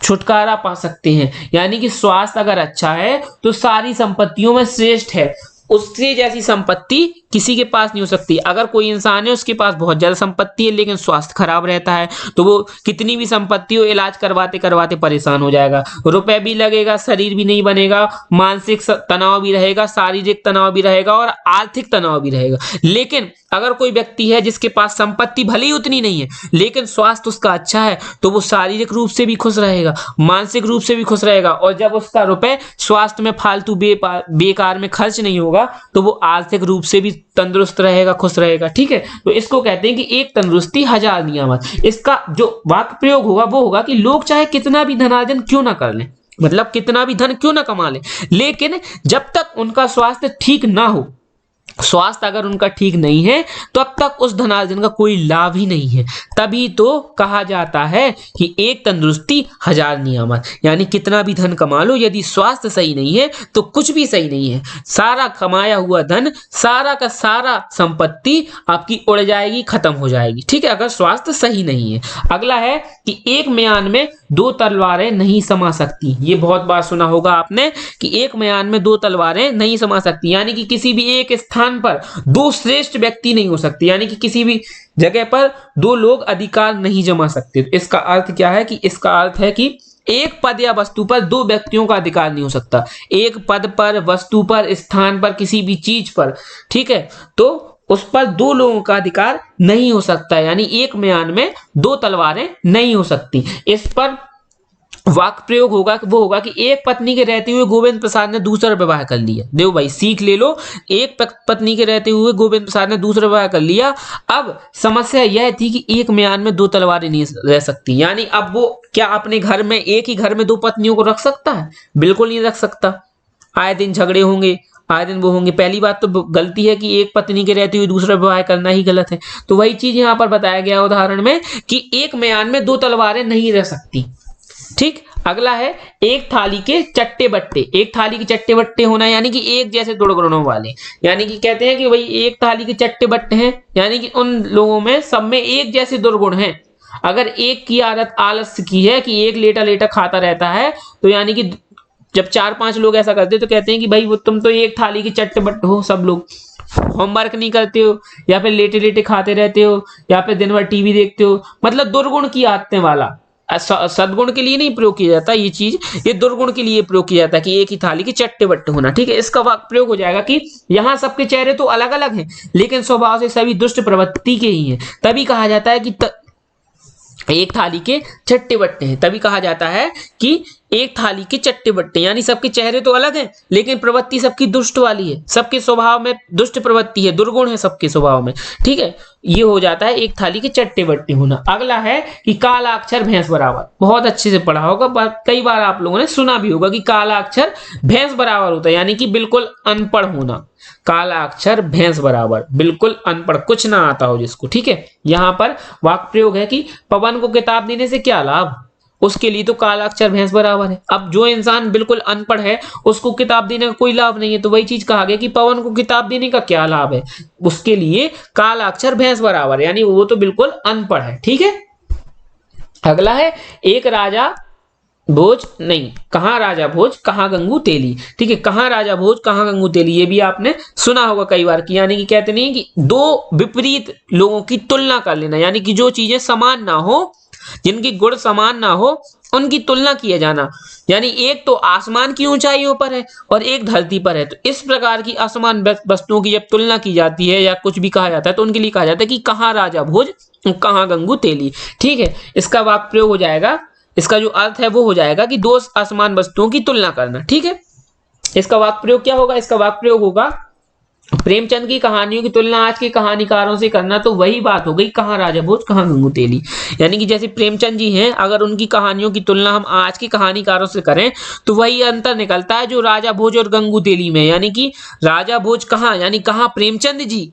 Speaker 1: छुटकारा पा सकते हैं। यानी कि स्वास्थ्य अगर अच्छा है तो सारी संपत्तियों में श्रेष्ठ है, उससे जैसी संपत्ति किसी के पास नहीं हो सकती। अगर कोई इंसान है उसके पास बहुत ज्यादा संपत्ति है लेकिन स्वास्थ्य खराब रहता है तो वो कितनी भी संपत्ति हो इलाज करवाते करवाते परेशान हो जाएगा, रुपए भी लगेगा, शरीर भी नहीं बनेगा, मानसिक तनाव भी रहेगा, शारीरिक तनाव भी रहेगा और आर्थिक तनाव भी रहेगा। लेकिन अगर कोई व्यक्ति है जिसके पास संपत्ति भले ही उतनी नहीं है लेकिन स्वास्थ्य उसका अच्छा है तो वो शारीरिक रूप से भी खुश रहेगा, मानसिक रूप से भी खुश रहेगा, और जब उसका रुपए स्वास्थ्य में फालतू बेकार में खर्च नहीं होगा तो वो आर्थिक रूप से भी तंदुरुस्त रहेगा, खुश रहेगा। ठीक है, तो इसको कहते हैं कि एक तंदुरुस्ती हजार नियामत। इसका जो वाक्य प्रयोग होगा वो होगा कि लोग चाहे कितना भी धनार्जन क्यों ना कर लें, मतलब कितना भी धन क्यों ना कमा लें, लेकिन जब तक उनका स्वास्थ्य ठीक ना हो, स्वास्थ्य अगर उनका ठीक नहीं है तो अब तक उस धनार्जन का कोई लाभ ही नहीं है। तभी तो कहा जाता है कि एक तंदुरुस्ती हजार नियामत, यानी कितना भी धन कमा लो यदि स्वास्थ्य सही नहीं है तो कुछ भी सही नहीं है। सारा कमाया हुआ धन, सारा का सारा संपत्ति आपकी उड़ जाएगी, खत्म हो जाएगी। ठीक है, अगर स्वास्थ्य सही नहीं है। अगला है कि एक म्यान में 2 तलवारें नहीं समा सकती। ये बहुत बार सुना होगा आपने कि एक म्यान में 2 तलवारें नहीं समा सकती, यानी कि किसी भी एक स्थान पर 2 श्रेष्ठ व्यक्ति नहीं हो सकते, यानी कि किसी भी जगह पर 2 लोग अधिकार नहीं जमा सकते। तो इसका अर्थ क्या है कि इसका अर्थ है कि एक पद या वस्तु पर 2 व्यक्तियों का अधिकार नहीं हो सकता। एक पद पर, वस्तु पर, स्थान पर, किसी भी चीज पर, ठीक है, तो उस पर 2 लोगों का अधिकार नहीं हो सकता, यानी एक म्यान में 2 तलवारें नहीं हो सकती। इस पर वाक्य प्रयोग होगा वो होगा कि एक पत्नी के रहते हुए गोविंद प्रसाद ने दूसरा विवाह कर लिया। देखो भाई, सीख ले लो, एक पत्नी के रहते हुए गोविंद प्रसाद ने दूसरा विवाह कर लिया। अब समस्या यह थी कि एक म्यान में 2 तलवारें नहीं रह सकती, यानी अब वो क्या अपने घर में, एक ही घर में 2 पत्नियों को रख सकता है? बिल्कुल नहीं रख सकता। आए दिन झगड़े होंगे, आए दिन वो होंगे। पहली बात तो गलती है कि एक पत्नी के रहते हुए दूसरा विवाह करना ही गलत है। तो वही चीज यहाँ पर बताया गया उदाहरण में कि एक म्यान में 2 तलवारें नहीं रह सकती। ठीक, अगला है एक थाली के चट्टे बट्टे। एक थाली के चट्टे बट्टे होना यानी कि एक जैसे दुर्गुणों वाले, यानी कि कहते हैं कि भाई एक थाली के चट्टे बट्टे हैं, यानी कि उन लोगों में सब में एक जैसे दुर्गुण हैं। अगर एक की आदत आलस्य की है कि एक लेटा लेटा खाता रहता है, तो यानी कि जब 4-5 लोग ऐसा करते तो कहते हैं कि भाई वो तुम तो एक थाली के चट्टे बट्टे हो, सब लोग होमवर्क नहीं करते हो, या फिर लेटे लेटे खाते रहते हो, या फिर दिन भर टीवी देखते हो, मतलब दुर्गुण की आदतें वाला। सद्गुण के लिए नहीं प्रयोग किया जाता ये चीज, ये दुर्गुण के लिए प्रयोग किया जाता है कि एक ही थाली के चट्टे बट्टे होना। ठीक है, इसका वाक्य प्रयोग हो जाएगा कि यहाँ सबके चेहरे तो अलग अलग हैं लेकिन स्वभाव से सभी दुष्ट प्रवृत्ति के ही हैं। तभी कहा जाता है कि एक थाली के चट्टे बट्टे हैं। तभी कहा जाता है कि एक थाली के चट्टे बट्टे, यानी सबके चेहरे तो अलग हैं लेकिन प्रवृत्ति सबकी दुष्ट वाली है, सबके स्वभाव में दुष्ट प्रवृत्ति है, दुर्गुण है सबके स्वभाव में। ठीक है, ये हो जाता है एक थाली के चट्टे बट्टे होना। अगला है कि काला अक्षर भैंस बराबर। बहुत अच्छे से पढ़ा होगा, कई बार आप लोगों ने सुना भी होगा कि काला अक्षर भैंस बराबर होता है, यानी कि बिल्कुल अनपढ़ होना। काला अक्षर भैंस बराबर, बिल्कुल अनपढ़, कुछ ना आता हो जिसको। ठीक है, यहाँ पर वाक्य प्रयोग है कि पवन को किताब देने से क्या लाभ, उसके लिए तो काला अक्षर भैंस बराबर है। अब जो इंसान बिल्कुल अनपढ़ है उसको किताब देने का कोई लाभ नहीं है, तो वही चीज कहा गया कि पवन को किताब देने का क्या लाभ है, उसके लिए काला अक्षर भैंस बराबर, यानी वो तो बिल्कुल अनपढ़ है। ठीक है, अगला है एक राजा भोज, नहीं, कहाँ राजा भोज कहाँ गंगू तेली। ठीक है, कहाँ राजा भोज कहाँ गंगू तेली, ये भी आपने सुना होगा कई बार कि यानी कि कहते नहीं कि 2 विपरीत लोगों की तुलना कर लेना, यानी कि जो चीजें समान ना हो, जिनकी गुण समान ना हो, उनकी तुलना किया जाना, यानी एक तो आसमान की ऊंचाइयों पर है और एक धरती पर है, तो इस प्रकार की असमान वस्तुओं की जब तुलना की जाती है या कुछ भी कहा जाता है तो उनके लिए कहा जाता है कि कहाँ राजा भोज कहाँ गंगू तेली। ठीक है, इसका वाक्य प्रयोग हो जाएगा, इसका जो अर्थ है वो हो जाएगा कि दो असमान वस्तुओं की तुलना करना। ठीक है, इसका वाक्य प्रयोग क्या होगा, इसका वाक्य प्रयोग होगा प्रेमचंद की कहानियों की तुलना आज के कहानीकारों से करना, तो वही बात हो गई कहाँ राजा भोज कहाँ गंगू तेली। यानी कि जैसे प्रेमचंद जी हैं, अगर उनकी कहानियों की तुलना हम आज के कहानीकारों से करें तो वही अंतर निकलता है जो राजा भोज और गंगू तेली में। यानी कि राजा भोज कहाँ, यानी कहाँ प्रेमचंद जी,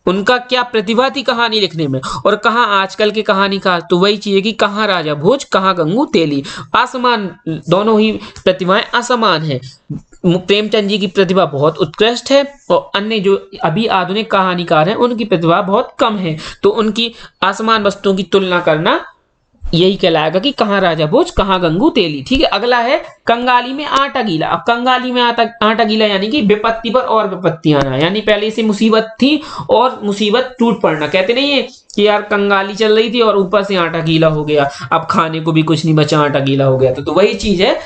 Speaker 1: उनका क्या प्रतिभा थी कहानी लिखने में, और कहाँ आजकल के कहानीकार, तो वही चीज है कि कहाँ राजा भोज कहाँ गंगू तेली। असमान, दोनों ही प्रतिभाएं असमान है। प्रेमचंद जी की प्रतिभा बहुत उत्कृष्ट है और अन्य जो अभी आधुनिक कहानीकार हैं उनकी प्रतिभा बहुत कम है, तो उनकी असमान वस्तुओं की तुलना करना यही कहलाएगा कि कहाँ राजा भोज कहाँ गंगू तेली। ठीक है, अगला है कंगाली में आटा गीला। अब कंगाली में आटा गीला यानी कि विपत्ति पर और विपत्ति आना, यानी पहले से मुसीबत थी और मुसीबत टूट पड़ना। कहते नहीं है कि यार कंगाली चल रही थी और ऊपर से आटा गीला हो गया, अब खाने को भी कुछ नहीं बचा, आटा गीला हो गया। तो वही चीज है,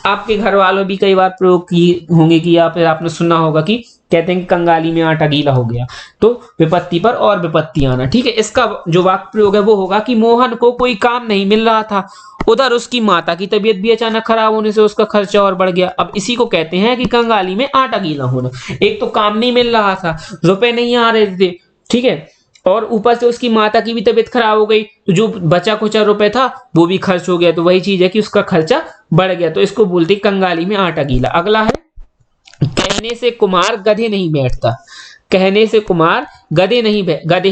Speaker 1: आपके घर वालों भी कई बार प्रयोग किए होंगे कि या फिर आपने सुना होगा कि कहते हैं कि कंगाली में आटा गीला हो गया, तो विपत्ति पर और विपत्ति आना। ठीक है, इसका जो वाक्य प्रयोग है वो होगा कि मोहन को कोई काम नहीं मिल रहा था, उधर उसकी माता की तबीयत भी अचानक खराब होने से उसका खर्चा और बढ़ गया। अब इसी को कहते हैं कि कंगाली में आटा गीला होना। एक तो काम नहीं मिल रहा था, रुपए नहीं आ रहे थे, ठीक है, और ऊपर से उसकी माता की भी तबीयत खराब हो गई, तो जो बचा कुचा रुपए था वो भी खर्च हो गया, तो वही चीज है कि उसका खर्चा बढ़ गया, तो इसको बोलते कंगाली में आटा गीला। अगला है कहने से कुमार गधे नहीं बैठता। कहने से कुमार गधे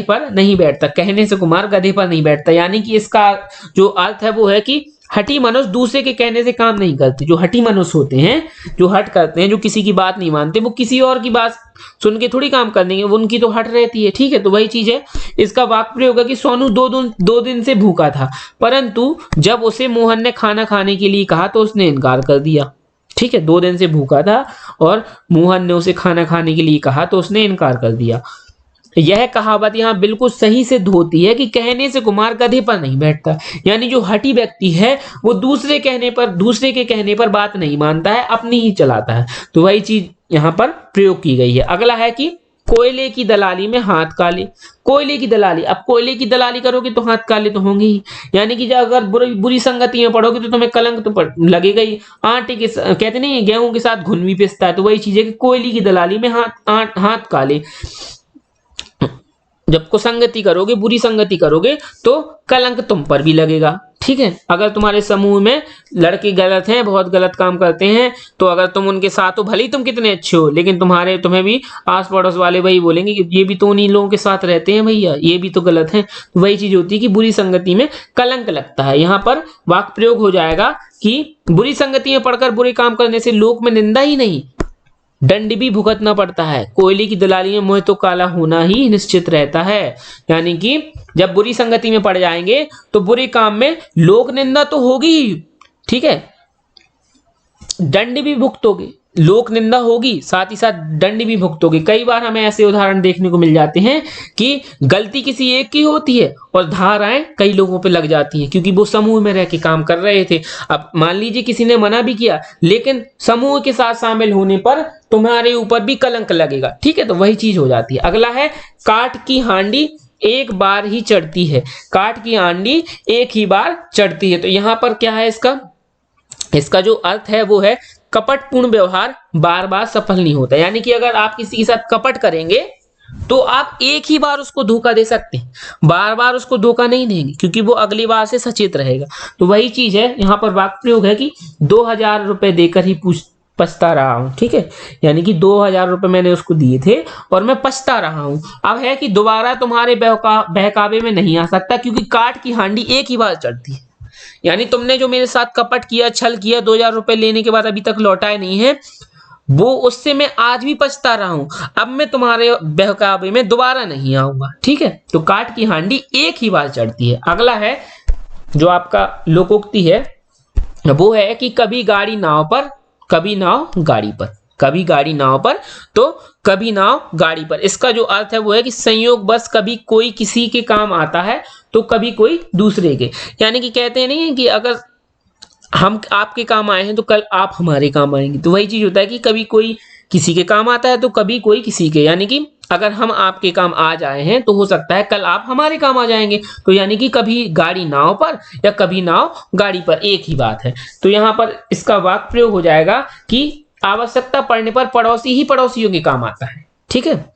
Speaker 1: पर नहीं बैठता, कहने से कुमार गधे पर नहीं बैठता, यानी कि इसका जो अर्थ है वो है कि हठी मनुष्य दूसरे के कहने से काम नहीं करते। जो हठी मनुष्य होते हैं, जो हट करते हैं, जो किसी की बात नहीं मानते, वो किसी और की बात सुन के थोड़ी काम कर देंगे, वो उनकी तो हट रहती है। ठीक है, तो वही चीज है, इसका वाक्य प्रयोग है कि सोनू दो दिन से भूखा था, परंतु जब उसे मोहन ने खाना खाने के लिए कहा तो उसने इनकार कर दिया। ठीक है, 2 दिन से भूखा था और मोहन ने उसे खाना खाने के लिए कहा तो उसने इनकार कर दिया। यह कहावत यहाँ बिल्कुल सही सिद्ध होती है कि कहने से कुमार गधे पर नहीं बैठता, यानी जो हठी व्यक्ति है वो दूसरे के कहने पर बात नहीं मानता है, अपनी ही चलाता है, तो वही चीज यहाँ पर प्रयोग की गई है। अगला है कि कोयले की दलाली में हाथ काले। कोयले की दलाली, अब कोयले की दलाली करोगे तो हाथ काले तो होंगे ही, यानी कि जब अगर बुरी संगति में पड़ोगे तो तुम्हें कलंक तो लगेगा ही। आटे के कहते नहीं गेहूं के साथ घुन भी पिसता है, तो वही चीज है कि कोयले की दलाली में हाथ काले। जब कुसंगति करोगे, बुरी संगति करोगे तो कलंक तुम पर भी लगेगा। ठीक है, अगर तुम्हारे समूह में लड़के गलत हैं, बहुत गलत काम करते हैं, तो अगर तुम उनके साथ हो, भले ही तुम कितने अच्छे हो, लेकिन तुम्हें भी आस पड़ोस वाले वही बोलेंगे कि ये भी तो उन्हीं लोगों के साथ रहते हैं भैया, ये भी तो गलत है। तो वही चीज होती है कि बुरी संगति में कलंक लगता है। यहाँ पर वाक्य प्रयोग हो जाएगा कि बुरी संगति में पढ़कर बुरे काम करने से लोक में निंदा ही नहीं, दंड भी भुगतना पड़ता है। कोयले की दलाली में मुंह तो काला होना ही निश्चित रहता है, यानी कि जब बुरी संगति में पड़ जाएंगे तो बुरे काम में लोक निंदा तो होगी ही, ठीक है, दंड भी भुगतोगे, लोक निंदा होगी, साथ ही साथ दंड भी भुगतोगे। कई बार हमें ऐसे उदाहरण देखने को मिल जाते हैं कि गलती किसी एक की होती है और धाराएं कई लोगों पे लग जाती हैं, क्योंकि वो समूह में रह के काम कर रहे थे। अब मान लीजिए किसी ने मना भी किया, लेकिन समूह के साथ शामिल होने पर तुम्हारे ऊपर भी कलंक लगेगा। ठीक है, तो वही चीज हो जाती है। अगला है काठ की हांडी एक बार ही चढ़ती है। काठ की हांडी एक ही बार चढ़ती है, तो यहां पर क्या है, इसका जो अर्थ है वो है कपटपूर्ण व्यवहार बार बार सफल नहीं होता। यानी कि अगर आप किसी के साथ कपट करेंगे तो आप एक ही बार उसको धोखा दे सकते हैं, बार बार उसको धोखा नहीं देंगे, क्योंकि वो अगली बार से सचेत रहेगा। तो वही चीज है, यहाँ पर वाक्य प्रयोग है कि 2000 रुपए देकर ही पछता रहा हूं। ठीक है, यानी कि 2000 रुपए मैंने उसको दिए थे और मैं पछता रहा हूं। अब है कि दोबारा तुम्हारे बहकावे में नहीं आ सकता, क्योंकि काठ की हांडी एक ही बार चढ़ती है। यानी तुमने जो मेरे साथ कपट किया, छल किया, 2000 रुपए लेने के बाद अभी तक लौटाए नहीं है, वो उससे मैं आज भी पछता रहा हूं। अब मैं तुम्हारे बहकावे में दोबारा नहीं आऊंगा। ठीक है, तो काठ की हांडी एक ही बार चढ़ती है। अगला है जो आपका लोकोक्ति है, वो है कि कभी गाड़ी नाव पर, कभी नाव गाड़ी पर, कभी गाड़ी नाव पर तो कभी नाव गाड़ी पर। इसका जो अर्थ है वो है कि संयोग बस कभी कोई किसी के काम आता है तो कभी कोई दूसरे के। यानी कि कहते हैं नहीं कि अगर हम आपके काम आए हैं तो कल आप हमारे काम आएंगे। तो वही चीज होता है कि कभी कोई किसी के काम आता है तो कभी कोई किसी के, यानी कि अगर हम आपके काम आज आए हैं तो हो सकता है कल आप हमारे काम आ जाएंगे। तो यानी कि कभी गाड़ी नाव पर या कभी नाव गाड़ी पर, एक ही बात है। तो यहाँ पर इसका वाक्य प्रयोग हो जाएगा कि आवश्यकता पड़ने पर पड़ोसी ही पड़ोसियों के काम आता है। ठीक है,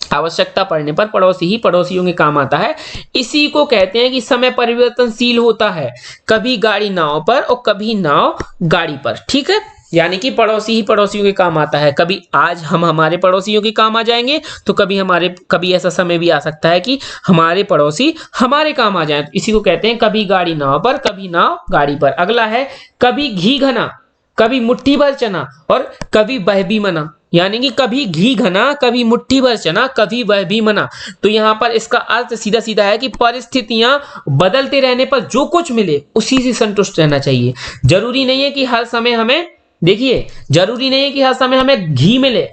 Speaker 1: आवश्यकता पड़ने पर पड़ोसी ही पड़ोसियों के काम आता है। इसी को कहते हैं कि समय परिवर्तनशील होता है, कभी गाड़ी नाव पर और कभी नाव गाड़ी पर। ठीक है, यानी कि पड़ोसी ही पड़ोसियों के काम आता है। कभी आज हम हमारे पड़ोसियों के काम आ जाएंगे तो कभी ऐसा समय भी आ सकता है कि हमारे पड़ोसी हमारे काम आ जाए। तो इसी को कहते हैं कभी गाड़ी नाव पर कभी नाव गाड़ी पर। अगला है कभी घी घना कभी मुट्ठी भर चना और कभी वह भी मना, यानी कि कभी घी घना कभी मुट्ठी भर चना कभी वह भी मना। तो यहाँ पर इसका अर्थ सीधा सीधा है कि परिस्थितियां बदलते रहने पर जो कुछ मिले उसी से संतुष्ट रहना चाहिए। जरूरी नहीं है कि हर समय हमें, देखिए, जरूरी नहीं है कि हर समय हमें घी मिले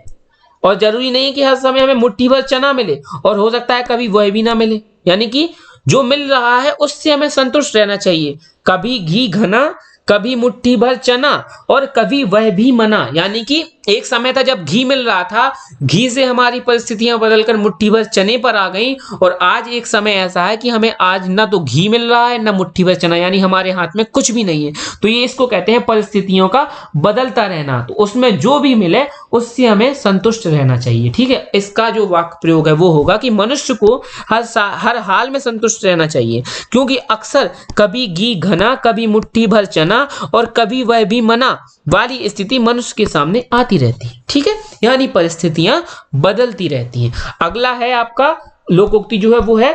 Speaker 1: और जरूरी नहीं है कि हर समय हमें मुट्ठी भर चना मिले, और हो सकता है कभी वह भी ना मिले। यानी कि जो मिल रहा है उससे हमें संतुष्ट रहना चाहिए। कभी घी घना कभी मुट्ठी भर चना और कभी वह भी मना, यानी कि एक समय था जब घी मिल रहा था, घी से हमारी परिस्थितियां बदलकर मुट्ठी भर चने पर आ गई, और आज एक समय ऐसा है कि हमें आज ना तो घी मिल रहा है ना मुट्ठी भर चना, यानी हमारे हाथ में कुछ भी नहीं है। तो ये इसको कहते हैं परिस्थितियों का बदलता रहना। तो उसमें जो भी मिले उससे हमें संतुष्ट रहना चाहिए। ठीक है, इसका जो वाक्य प्रयोग है वो होगा कि मनुष्य को हर हाल में संतुष्ट रहना चाहिए, क्योंकि अक्सर कभी घी घना कभी मुट्ठी भर चना और कभी वह भी मना वाली स्थिति मनुष्य के सामने आती रहती है। ठीक है, यानी परिस्थितियां बदलती रहती हैं। अगला है आपका लोकोक्ति जो है वो है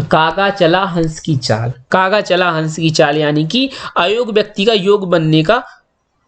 Speaker 1: कागा चला हंस की चाल। कागा चला हंस की चाल यानी कि अयोग्य व्यक्ति का योग बनने का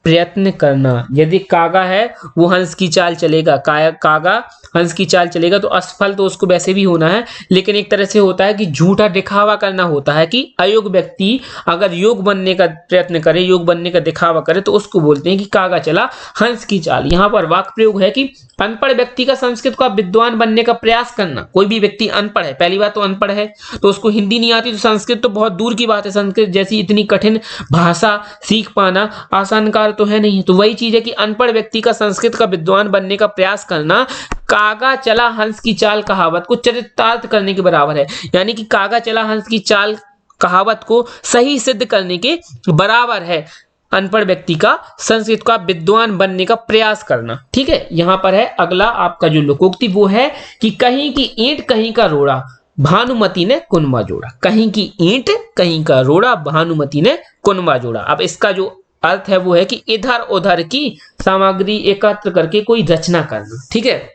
Speaker 1: प्रयत्न करना। यदि कागा है वो हंस की चाल चलेगा, कागा हंस की चाल चलेगा तो असफल तो उसको वैसे भी होना है, लेकिन एक तरह से होता है कि झूठा दिखावा करना होता है कि अयोग्य व्यक्ति अगर योग बनने का प्रयत्न करे, योग बनने का दिखावा करे, तो उसको बोलते हैं कि कागा चला हंस की चाल। यहाँ पर वाक्य प्रयोग है कि अनपढ़ व्यक्ति का संस्कृत का विद्वान बनने का प्रयास करना। कोई भी व्यक्ति अनपढ़ है, पहली बात तो अनपढ़ है तो उसको हिंदी नहीं आती, तो संस्कृत तो बहुत दूर की बात है, संस्कृत जैसी इतनी कठिन भाषा सीख पाना आसान कार्य तो है नहीं। तो वही चीज है कि अनपढ़ व्यक्ति का संस्कृत का विद्वान बनने का प्रयास करना कागा चला हंस की चाल कहावत को चरितार्थ करने के बराबर है। यानी कि कागा चला हंस की चाल कहावत को सही सिद्ध करने के बराबर है अनपढ़ व्यक्ति का संस्कृत का विद्वान बनने का प्रयास करना। ठीक है, यहां पर है अगला आपका जो लोकोक्ति वो है कि कहीं की ईंट कहीं का रोड़ा भानुमति ने कुनबा जोड़ा। कहीं की ईंट कहीं का रोड़ा भानुमति ने कुनबा जोड़ा। अब इसका जो अर्थ है वो है कि इधर उधर की सामग्री एकत्र करके कोई रचना करना। ठीक है,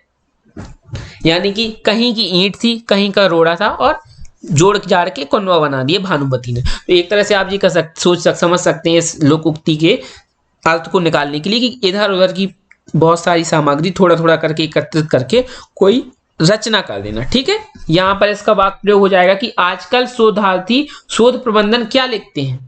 Speaker 1: यानी कि कहीं की ईंट थी कहीं का रोड़ा था और जोड़ जाड़ के कुनबा बना दिए भानुमति ने। तो एक तरह से आप ये समझ सकते हैं इस लोकोक्ति के अर्थ को निकालने के लिए कि इधर उधर की बहुत सारी सामग्री थोड़ा थोड़ा करके एकत्रित करके कोई रचना कर देना। ठीक है, यहां पर इसका वाक्य प्रयोग हो जाएगा कि आजकल शोधार्थी शोध प्रबंधन क्या लिखते हैं,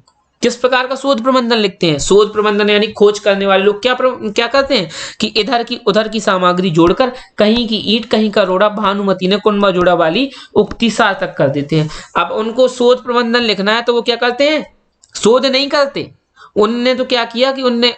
Speaker 1: किस प्रकार का शोध प्रबंधन लिखते हैं। शोध प्रबंधन यानी खोज करने वाले लोग क्या करते हैं कि इधर की उधर की सामग्री जोड़कर कहीं की ईंट कहीं का रोड़ा भानुमति ने कुनबा जोड़ा वाली उक्ति सार्थक कर देते हैं। अब उनको शोध प्रबंधन लिखना है तो वो क्या करते हैं, शोध नहीं करते। उनने तो क्या किया कि उनने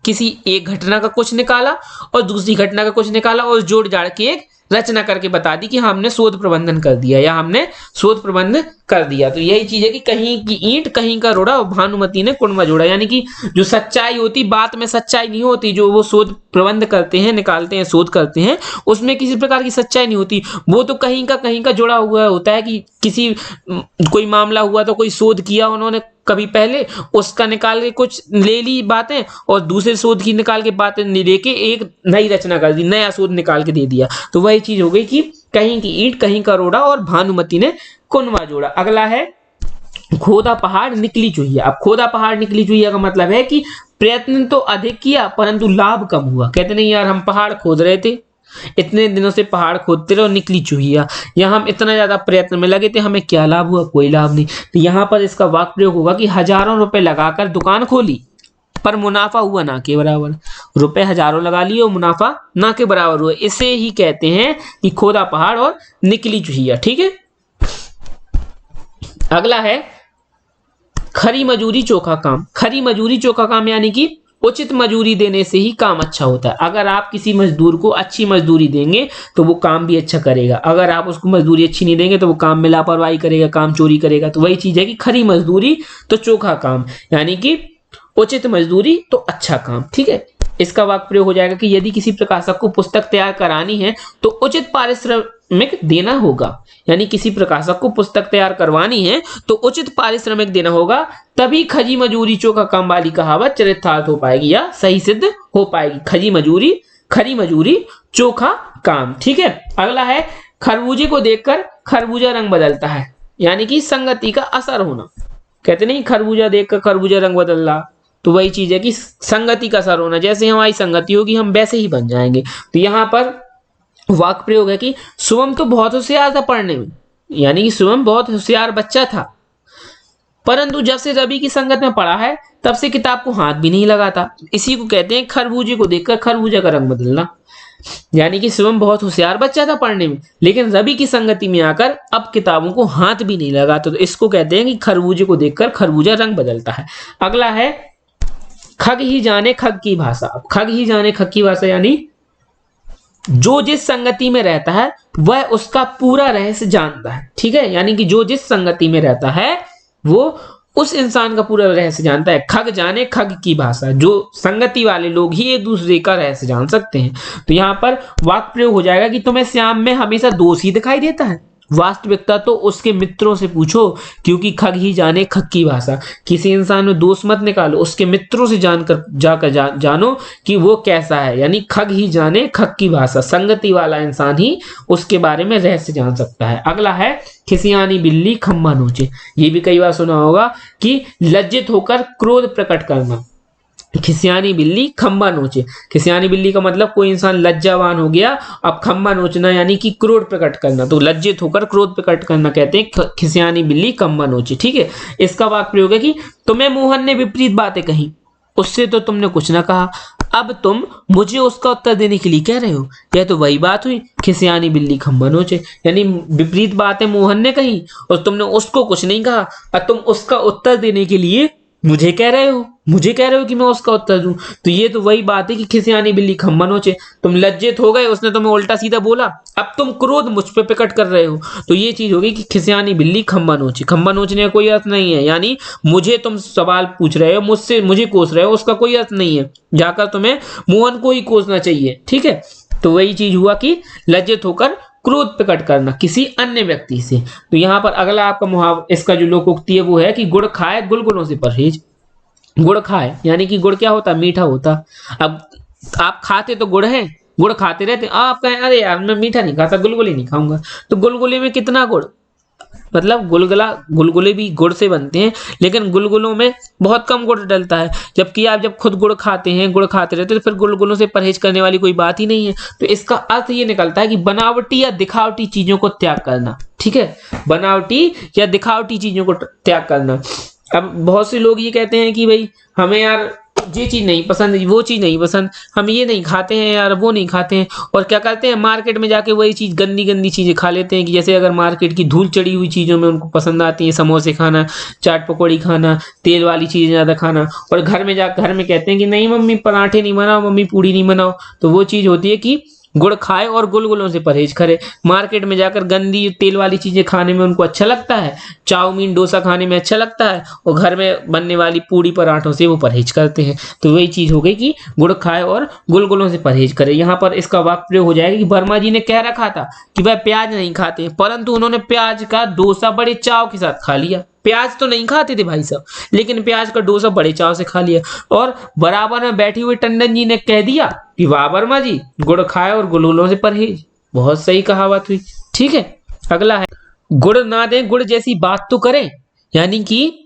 Speaker 1: किसी एक घटना का कुछ निकाला और दूसरी घटना का कुछ निकाला और जोड़ जाड़ के एक रचना करके बता दी कि हमने शोध प्रबंधन कर दिया या हमने शोध प्रबंध कर दिया। तो यही चीज है कि कहीं की ईंट कहीं का रोड़ा और भानुमति ने कुनबा जोड़ा, यानी कि जो सच्चाई होती बात में सच्चाई नहीं होती, जो वो शोध प्रबंध करते हैं निकालते हैं शोध करते हैं उसमें किसी प्रकार की सच्चाई नहीं होती। वो तो कहीं का जुड़ा हुआ होता है कि किसी कोई मामला हुआ तो कोई शोध किया उन्होंने कभी पहले, उसका निकाल के कुछ ले ली बातें और दूसरे शोध की निकाल के बातें लेके एक नई रचना कर दी, नया शोध निकाल के दे दिया। तो वही चीज हो गई कि कहीं की ईंट कहीं का रोड़ा और भानुमति ने कुनबा जोड़ा। अगला है खोदा पहाड़ निकली चुहिया। अब खोदा पहाड़ निकली चुहिया का मतलब है कि प्रयत्न तो अधिक किया परंतु लाभ कम हुआ। कहते नहीं यार हम पहाड़ खोद रहे थे, इतने दिनों से पहाड़ खोदते रहे और निकली चुहिया, यहाँ हम इतना ज्यादा प्रयत्न में लगे थे, हमें क्या लाभ हुआ, कोई लाभ नहीं। तो यहाँ पर इसका वाक्य प्रयोग होगा कि हजारों रुपए लगाकर दुकान खोली पर मुनाफा हुआ ना के बराबर। रुपए हजारों लगा लिए और मुनाफा ना के बराबर हुआ, इसे ही कहते हैं कि खोदा पहाड़ और निकली चुहिया। ठीक है, अगला है खरी मजूरी चोखा काम। खरी मजूरी चोखा काम यानी कि उचित मजूरी देने से ही काम अच्छा होता है। अगर आप किसी मजदूर को अच्छी मजदूरी देंगे तो वो काम भी अच्छा करेगा। अगर आप उसको मजदूरी अच्छी नहीं देंगे तो वो काम में लापरवाही करेगा, काम चोरी करेगा। तो वही चीज है कि खरी मजदूरी तो चोखा काम, यानी कि उचित मजदूरी तो अच्छा काम। ठीक है, इसका वाक्य प्रयोग हो जाएगा कि यदि किसी प्रकाशक को पुस्तक तैयार करानी है तो उचित पारिश्रमिक देना होगा। यानी किसी प्रकाशक को पुस्तक तैयार करवानी है तो उचित पारिश्रमिक देना होगा, तभी खरी मजूरी चोखा काम वाली कहावत चरितार्थ हो पाएगी या सही सिद्ध हो पाएगी। खरी मजूरी चोखा काम। ठीक है, अगला है खरबूजे को देखकर खरबूजा रंग बदलता है, यानी कि संगति का असर होना। कहते नहीं खरबूजा देखकर खरबूजा रंग बदल रहा, तो वही चीज है कि संगति का असर होना। जैसे हमारी संगति होगी हम वैसे ही बन जाएंगे। तो यहाँ पर वाक्य प्रयोग है कि शुभम तो बहुत होशियार था पढ़ने में, यानी कि शुभम बहुत होशियार बच्चा था, परंतु जब से रवि की संगत में पढ़ा है तब से किताब को हाथ भी नहीं लगाता। इसी को कहते हैं खरबूजे को देखकर खरबूजा का रंग बदलना। यानी कि शुभम बहुत होशियार बच्चा था पढ़ने में, लेकिन रवि की संगति में आकर अब किताबों को हाथ भी नहीं लगाता। तो इसको कहते हैं कि खरबूजे को देखकर खरबूजा रंग बदलता है। अगला है खग ही जाने खग की भाषा। खग ही जाने खग की भाषा यानी जो जिस संगति में रहता है वह उसका पूरा रहस्य जानता है। ठीक है, यानी कि जो जिस संगति में रहता है वो उस इंसान का पूरा रहस्य जानता है। खग जाने खग की भाषा, जो संगति वाले लोग ही एक दूसरे का रहस्य जान सकते हैं। तो यहाँ पर वाक्य प्रयोग हो जाएगा कि तुम्हें श्याम में हमेशा दोष ही दिखाई देता है, वास्तविकता तो उसके मित्रों से पूछो, क्योंकि खग ही जाने खग की भाषा। किसी इंसान में दोष मत निकालो, उसके मित्रों से जानो कि वो कैसा है। यानी खग ही जाने खग की भाषा, संगति वाला इंसान ही उसके बारे में रहस्य जान सकता है। अगला है खिसियानी बिल्ली खम्मा नोचे। ये भी कई बार सुना होगा कि लज्जित होकर क्रोध प्रकट करना। खिसियानी बिल्ली खम्बा नोचे, खिसियानी बिल्ली का मतलब कोई इंसान लज्जावान हो गया। अब खम्बा नोचना यानी कि क्रोध प्रकट करना, तो लज्जित होकर क्रोध प्रकट करना कहते हैं खिसियानी बिल्ली खम्बा नोचे। ठीक है, इसका वाक्य प्रयोग है कि तुम्हें मोहन ने विपरीत बातें कही, उससे तो तुमने कुछ ना कहा, अब तुम मुझे उसका उत्तर देने के लिए कह रहे हो। यह तो वही बात हुई, खिसियानी बिल्ली खम्बा नोचे। यानी विपरीत बातें मोहन ने कही और तुमने उसको कुछ नहीं कहा, और तुम उसका उत्तर देने के लिए मुझे कह रहे हो कि मैं उसका उत्तर दूं। तो ये तो वही बात है कि खिसियानी बिल्ली खम्बा नोचे। तुम लज्जित हो गए, उसने तुम्हें उल्टा सीधा बोला, अब तुम क्रोध मुझ पे प्रकट कर रहे हो। तो ये चीज होगी कि खिसियानी बिल्ली खम्बा नोचे। खम्बा नोचने का कोई अर्थ नहीं है, यानी मुझे तुम सवाल पूछ रहे हो, मुझे कोस रहे हो, उसका कोई अर्थ नहीं है। जाकर तुम्हें मोहन को ही कोसना चाहिए। ठीक है, तो वही चीज हुआ कि लज्जित होकर क्रोध प्रकट करना किसी अन्य व्यक्ति से। तो यहाँ पर अगला आपका मुहावरा, इसका जो लोकोक्ति है वो है कि गुड़ खाए गुलगुलों से परहेज। गुड़ खाए यानी कि गुड़ क्या होता है, मीठा होता। अब आप खाते तो गुड़ है, गुड़ खाते रहते, आप कहें अरे यार मैं मीठा नहीं खाता, गुलगुले नहीं खाऊंगा, तो गुलगुले में कितना गुड़, मतलब गुलगुले भी गुड़ से बनते हैं, लेकिन गुलगुलों में बहुत कम गुड़ डलता है। जबकि आप जब खुद गुड़ खाते हैं, गुड़ खाते रहते हैं, तो फिर गुलगुलों से परहेज करने वाली कोई बात ही नहीं है। तो इसका अर्थ ये निकलता है कि बनावटी या दिखावटी चीजों को त्याग करना। ठीक है, बनावटी या दिखावटी चीजों को त्याग करना। अब बहुत से लोग ये कहते हैं कि भाई हमें यार ये चीज नहीं पसंद, वो चीज नहीं पसंद, हम ये नहीं खाते हैं यार, वो नहीं खाते हैं, और क्या करते हैं मार्केट में जाके वही चीज गंदी गंदी चीजें खा लेते हैं। कि जैसे अगर मार्केट की धूल चढ़ी हुई चीजों में उनको पसंद आती है समोसे खाना, चाट पकौड़ी खाना, तेल वाली चीजें ज्यादा खाना, और घर में कहते हैं कि नहीं मम्मी पराठे नहीं बनाओ, मम्मी पूड़ी नहीं बनाओ। तो वो चीज होती है कि गुड़ खाए और गुलगुलों से परहेज करे। मार्केट में जाकर गंदी तेल वाली चीजें खाने में उनको अच्छा लगता है, चाउमीन डोसा खाने में अच्छा लगता है, और घर में बनने वाली पूड़ी पराठों से वो परहेज करते हैं। तो वही चीज हो गई कि गुड़ खाए और गुलगुलों से परहेज करे। यहाँ पर इसका वाक्य प्रयोग हो जाएगा कि वर्मा जी ने कह रखा था कि वह प्याज नहीं खाते, परंतु उन्होंने प्याज का डोसा बड़े चाव के साथ खा लिया। प्याज तो नहीं खाते थे भाई साहब, लेकिन प्याज का डोसा बड़े चाव से खा लिया। और बराबर में बैठी हुई टंडन जी ने कह दिया कि वाह वर्मा जी, गुड़ खाए और गुलगुलों से परहेज। बहुत सही कहावत हुई। ठीक है, अगला है गुड़ ना दे गुड़ जैसी बात तो करें। यानी कि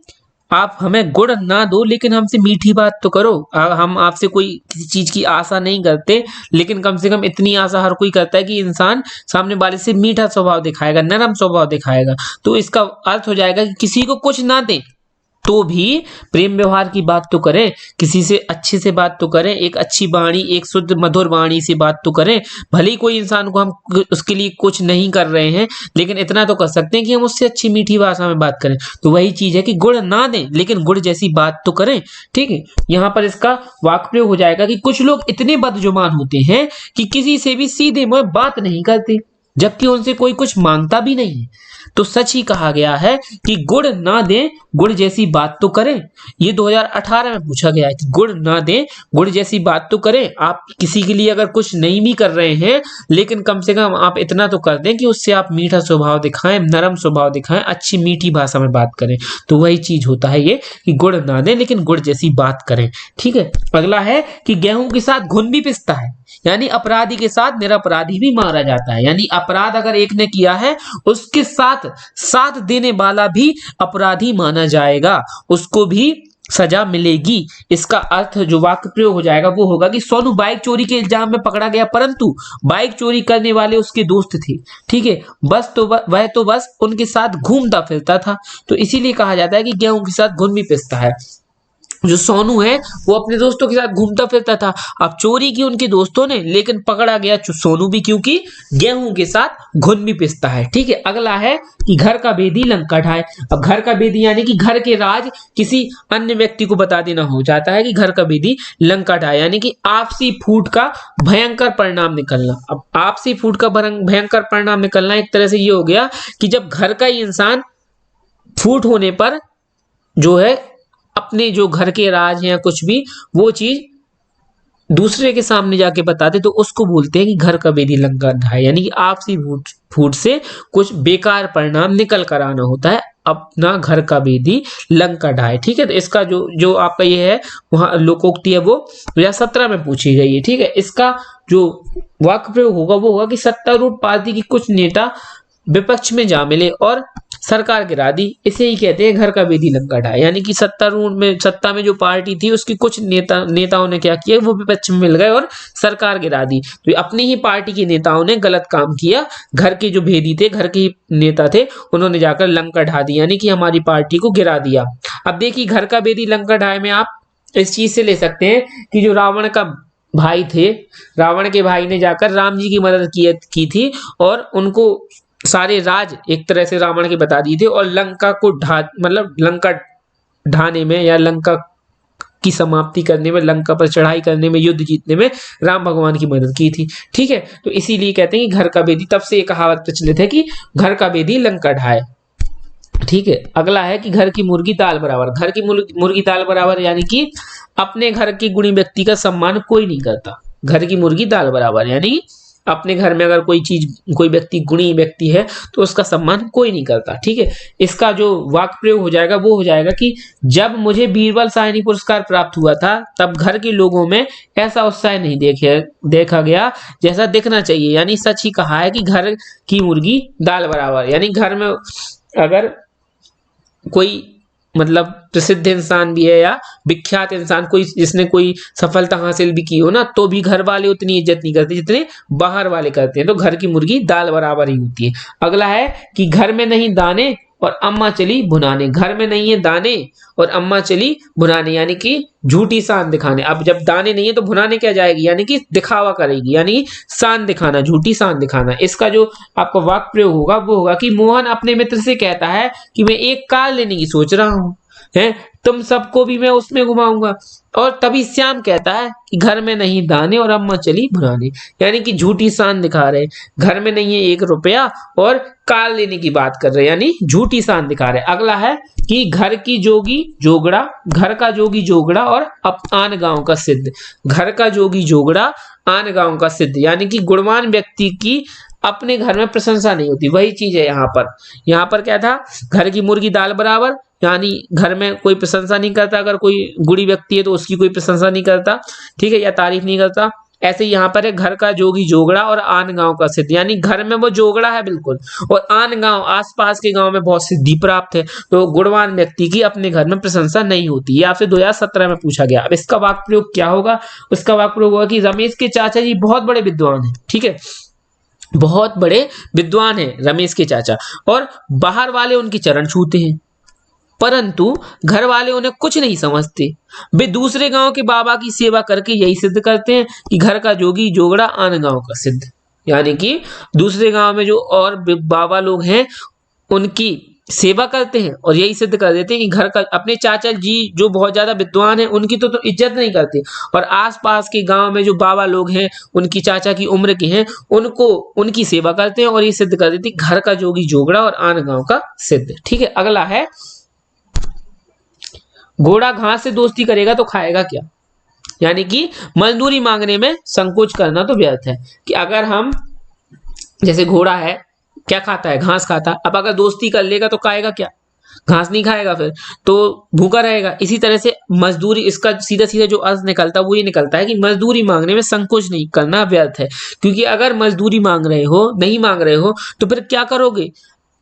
Speaker 1: आप हमें गुड़ ना दो लेकिन हमसे मीठी बात तो करो। हम आपसे कोई किसी चीज की आशा नहीं करते, लेकिन कम से कम इतनी आशा हर कोई करता है कि इंसान सामने वाले से मीठा स्वभाव दिखाएगा, नरम स्वभाव दिखाएगा। तो इसका अर्थ हो जाएगा कि किसी को कुछ ना दें, तो भी प्रेम व्यवहार की बात तो करें, किसी से अच्छे से बात तो करें, एक अच्छी वाणी, एक शुद्ध मधुर वाणी से बात तो करें। भले ही कोई इंसान को हम उसके लिए कुछ नहीं कर रहे हैं, लेकिन इतना तो कर सकते हैं कि हम उससे अच्छी मीठी भाषा में बात करें। तो वही चीज है कि गुड़ ना दें लेकिन गुड़ जैसी बात तो करें। ठीक है, यहाँ पर इसका वाक्य प्रयोग हो जाएगा कि कुछ लोग इतने बदजुबान होते हैं कि किसी से भी सीधे मुंह बात नहीं करते, जबकि उनसे कोई कुछ मांगता भी नहीं है। तो सच ही कहा गया है कि गुड़ ना दें, गुड़ जैसी बात तो करें। ये 2018 में पूछा गया है कि गुड़ ना दें, गुड़ जैसी बात तो करें। आप किसी के लिए अगर कुछ नहीं भी कर रहे हैं, लेकिन कम से कम आप इतना तो कर दें कि उससे आप मीठा स्वभाव दिखाएं, नरम स्वभाव दिखाएं, अच्छी मीठी भाषा में बात करें। तो वही चीज होता है ये कि गुड़ ना दें लेकिन गुड़ जैसी बात करें। ठीक है, अगला है कि गेहूं के साथ घुन भी पिसता है, यानी अपराधी के साथ निरपराधी भी मारा जाता है। यानी अपराध अगर एक ने किया है, उसके साथ साथ देने वाला भी अपराधी माना जाएगा, उसको भी सजा मिलेगी। इसका अर्थ जो वाक्य प्रयोग हो जाएगा वो होगा कि सोनू बाइक चोरी के इल्जाम में पकड़ा गया, परंतु बाइक चोरी करने वाले उसके दोस्त थे। ठीक है, वह तो बस उनके साथ घूमता फिरता था। तो इसीलिए कहा जाता है कि गेहूं के साथ घुन भी पिसता है। जो सोनू है वो अपने दोस्तों के साथ घूमता फिरता था, अब चोरी की उनके दोस्तों ने, लेकिन पकड़ा गया सोनू भी, क्योंकि गेहूं के साथ घुन भी पिसता है। ठीक है, अगला है कि घर का भेदी लंका ढाए। अब घर का भेदी यानी कि घर के राज किसी अन्य व्यक्ति को बता देना हो जाता है कि घर का भेदी लंका ढाए, यानी कि आपसी फूट का भयंकर परिणाम निकलना। अब आपसी फूट का भयंकर परिणाम निकलना एक तरह से ये हो गया कि जब घर का ही इंसान फूट होने पर जो है अपने जो घर के राज हैं या कुछ भी वो चीज दूसरे के सामने जाके बताते, तो उसको बोलते हैं कि घर का भेदी लंका ढाए, यानी कि आपसी फूट से कुछ बेकार परिणाम निकल कर आना होता है, अपना घर का भेदी लंका ढाए। ठीक है, तो इसका जो आपका ये है वहां लोकोक्ति है वो 2017 में पूछी गई है। ठीक है, इसका जो वाक्य प्रयोग होगा वो होगा कि सत्तारूढ़ पार्टी की कुछ नेता विपक्ष में जा मिले और सरकार गिरा दी, इसे ही कहते हैं घर का भेदी लंका ढाए। यानी कि सत्ता में जो पार्टी थी उसकी कुछ नेताओं ने क्या किया, वो विपक्ष में मिल गए और सरकार गिरा दी। तो अपनी ही पार्टी के नेताओं ने गलत काम किया, घर के जो भेदी थे, घर के नेता थे, उन्होंने जाकर लंका ढा दी, यानी कि हमारी पार्टी को गिरा दिया। अब देखिए घर का भेदी लंका ढाए में आप इस चीज से ले सकते हैं कि जो रावण का भाई थे, रावण के भाई ने जाकर राम जी की मदद की थी और उनको सारे राज एक तरह से रावण के बता दिए थे, और लंका को लंका ढाने में या लंका की समाप्ति करने में, लंका पर चढ़ाई करने में, युद्ध जीतने में राम भगवान की मदद की थी। ठीक है, तो इसीलिए कहते हैं कि घर का भेदी, तब से ये कहावत प्रचलित है कि घर का भेदी लंका ढाए। ठीक है, अगला है कि घर की मुर्गी दाल बराबर। घर की मुर्गी दाल बराबर यानी कि अपने घर के गुणी व्यक्ति का सम्मान कोई नहीं करता। घर की मुर्गी दाल बराबर यानी अपने घर में अगर कोई व्यक्ति गुणी व्यक्ति है तो उसका सम्मान कोई नहीं करता। ठीक है, इसका जो वाक्य प्रयोग हो जाएगा वो हो जाएगा कि जब मुझे बीरबल साहिनी पुरस्कार प्राप्त हुआ था, तब घर के लोगों में ऐसा उत्साह नहीं देखा गया जैसा दिखना चाहिए। यानी सच ही कहा है कि घर की मुर्गी दाल बराबर, यानी घर में अगर कोई प्रसिद्ध इंसान भी है या विख्यात इंसान, कोई जिसने कोई सफलता हासिल भी की हो ना, तो भी घर वाले उतनी इज्जत नहीं करते जितने बाहर वाले करते हैं। तो घर की मुर्गी दाल बराबर ही होती है। अगला है कि घर में नहीं दाने और अम्मा चली भुनाने। घर में नहीं है दाने और अम्मा चली भुनाने, यानी कि झूठी शान दिखाने। अब जब दाने नहीं है तो भुनाने क्या जाएगी, यानी कि दिखावा करेगी, यानी शान दिखाना, झूठी शान दिखाना। इसका जो आपका वाक्य प्रयोग होगा वो होगा कि मोहन अपने मित्र से कहता है कि मैं एक कार लेने की सोच रहा हूं, है तुम सबको भी मैं उसमें घुमाऊंगा। और तभी श्याम कहता है कि घर में नहीं दाने और अम्मा चली भुनाने, यानी कि झूठी शान दिखा रहे, घर में नहीं है 1 रुपया और कार लेने की बात कर रहे, यानी झूठी शान दिखा रहे। अगला है कि घर की जोगी जोगड़ा, घर का जोगी जोगड़ा और आन गांव का सिद्ध। घर का जोगी जोगड़ा, आन गांव का सिद्ध, यानी कि गुणवान व्यक्ति की अपने घर में प्रशंसा नहीं होती। वही चीज है यहाँ पर क्या था, घर की मुर्गी दाल बराबर, यानी घर में कोई प्रशंसा नहीं करता। अगर कोई गुणी व्यक्ति है तो उसकी कोई प्रशंसा नहीं करता, ठीक है, या तारीफ नहीं करता। ऐसे यहाँ पर है घर का जोगी जोगड़ा और आन गांव का सिद्ध, यानी घर में वो जोगड़ा है बिल्कुल, और आन गांव आसपास के गांव में बहुत सिद्धि प्राप्त है। तो गुणवान व्यक्ति की अपने घर में प्रशंसा नहीं होती। ये आपसे 2017 में पूछा गया। अब इसका वाक्य प्रयोग क्या होगा, उसका वाक्य प्रयोग होगा कि रमेश के चाचा जी बहुत बड़े विद्वान है। ठीक है, बहुत बड़े विद्वान हैं रमेश के चाचा, और बाहर वाले उनके चरण छूते हैं। परंतु घर वाले उन्हें कुछ नहीं समझते। वे दूसरे गांव के बाबा की सेवा करके यही सिद्ध करते हैं कि घर का जोगी जोगड़ा आन गांव का सिद्ध। यानी कि दूसरे गांव में जो और बाबा लोग हैं उनकी सेवा करते हैं और यही सिद्ध कर देते हैं कि घर का, अपने चाचा जी जो बहुत ज्यादा विद्वान हैं उनकी तो इज्जत नहीं करते, और आसपास के गांव में जो बाबा लोग हैं उनकी चाचा की उम्र के हैं उनको उनकी सेवा करते हैं और ये सिद्ध कर देते हैं घर का जोगी जोगड़ा और आन गांव का सिद्ध। ठीक है, अगला है घोड़ा घास से दोस्ती करेगा तो खाएगा क्या। यानी कि मजदूरी मांगने में संकोच करना तो व्यर्थ है। कि अगर हम, जैसे घोड़ा है क्या खाता है, घास खाता है, अब अगर दोस्ती कर लेगा तो खाएगा क्या, घास नहीं खाएगा, फिर तो भूखा रहेगा। इसी तरह से मजदूरी, इसका सीधा सीधा जो अर्थ निकलता है वो ये निकलता है कि मजदूरी मांगने में संकोच नहीं करना व्यर्थ है। क्योंकि अगर मजदूरी मांग रहे हो, नहीं मांग रहे हो, तो फिर क्या करोगे,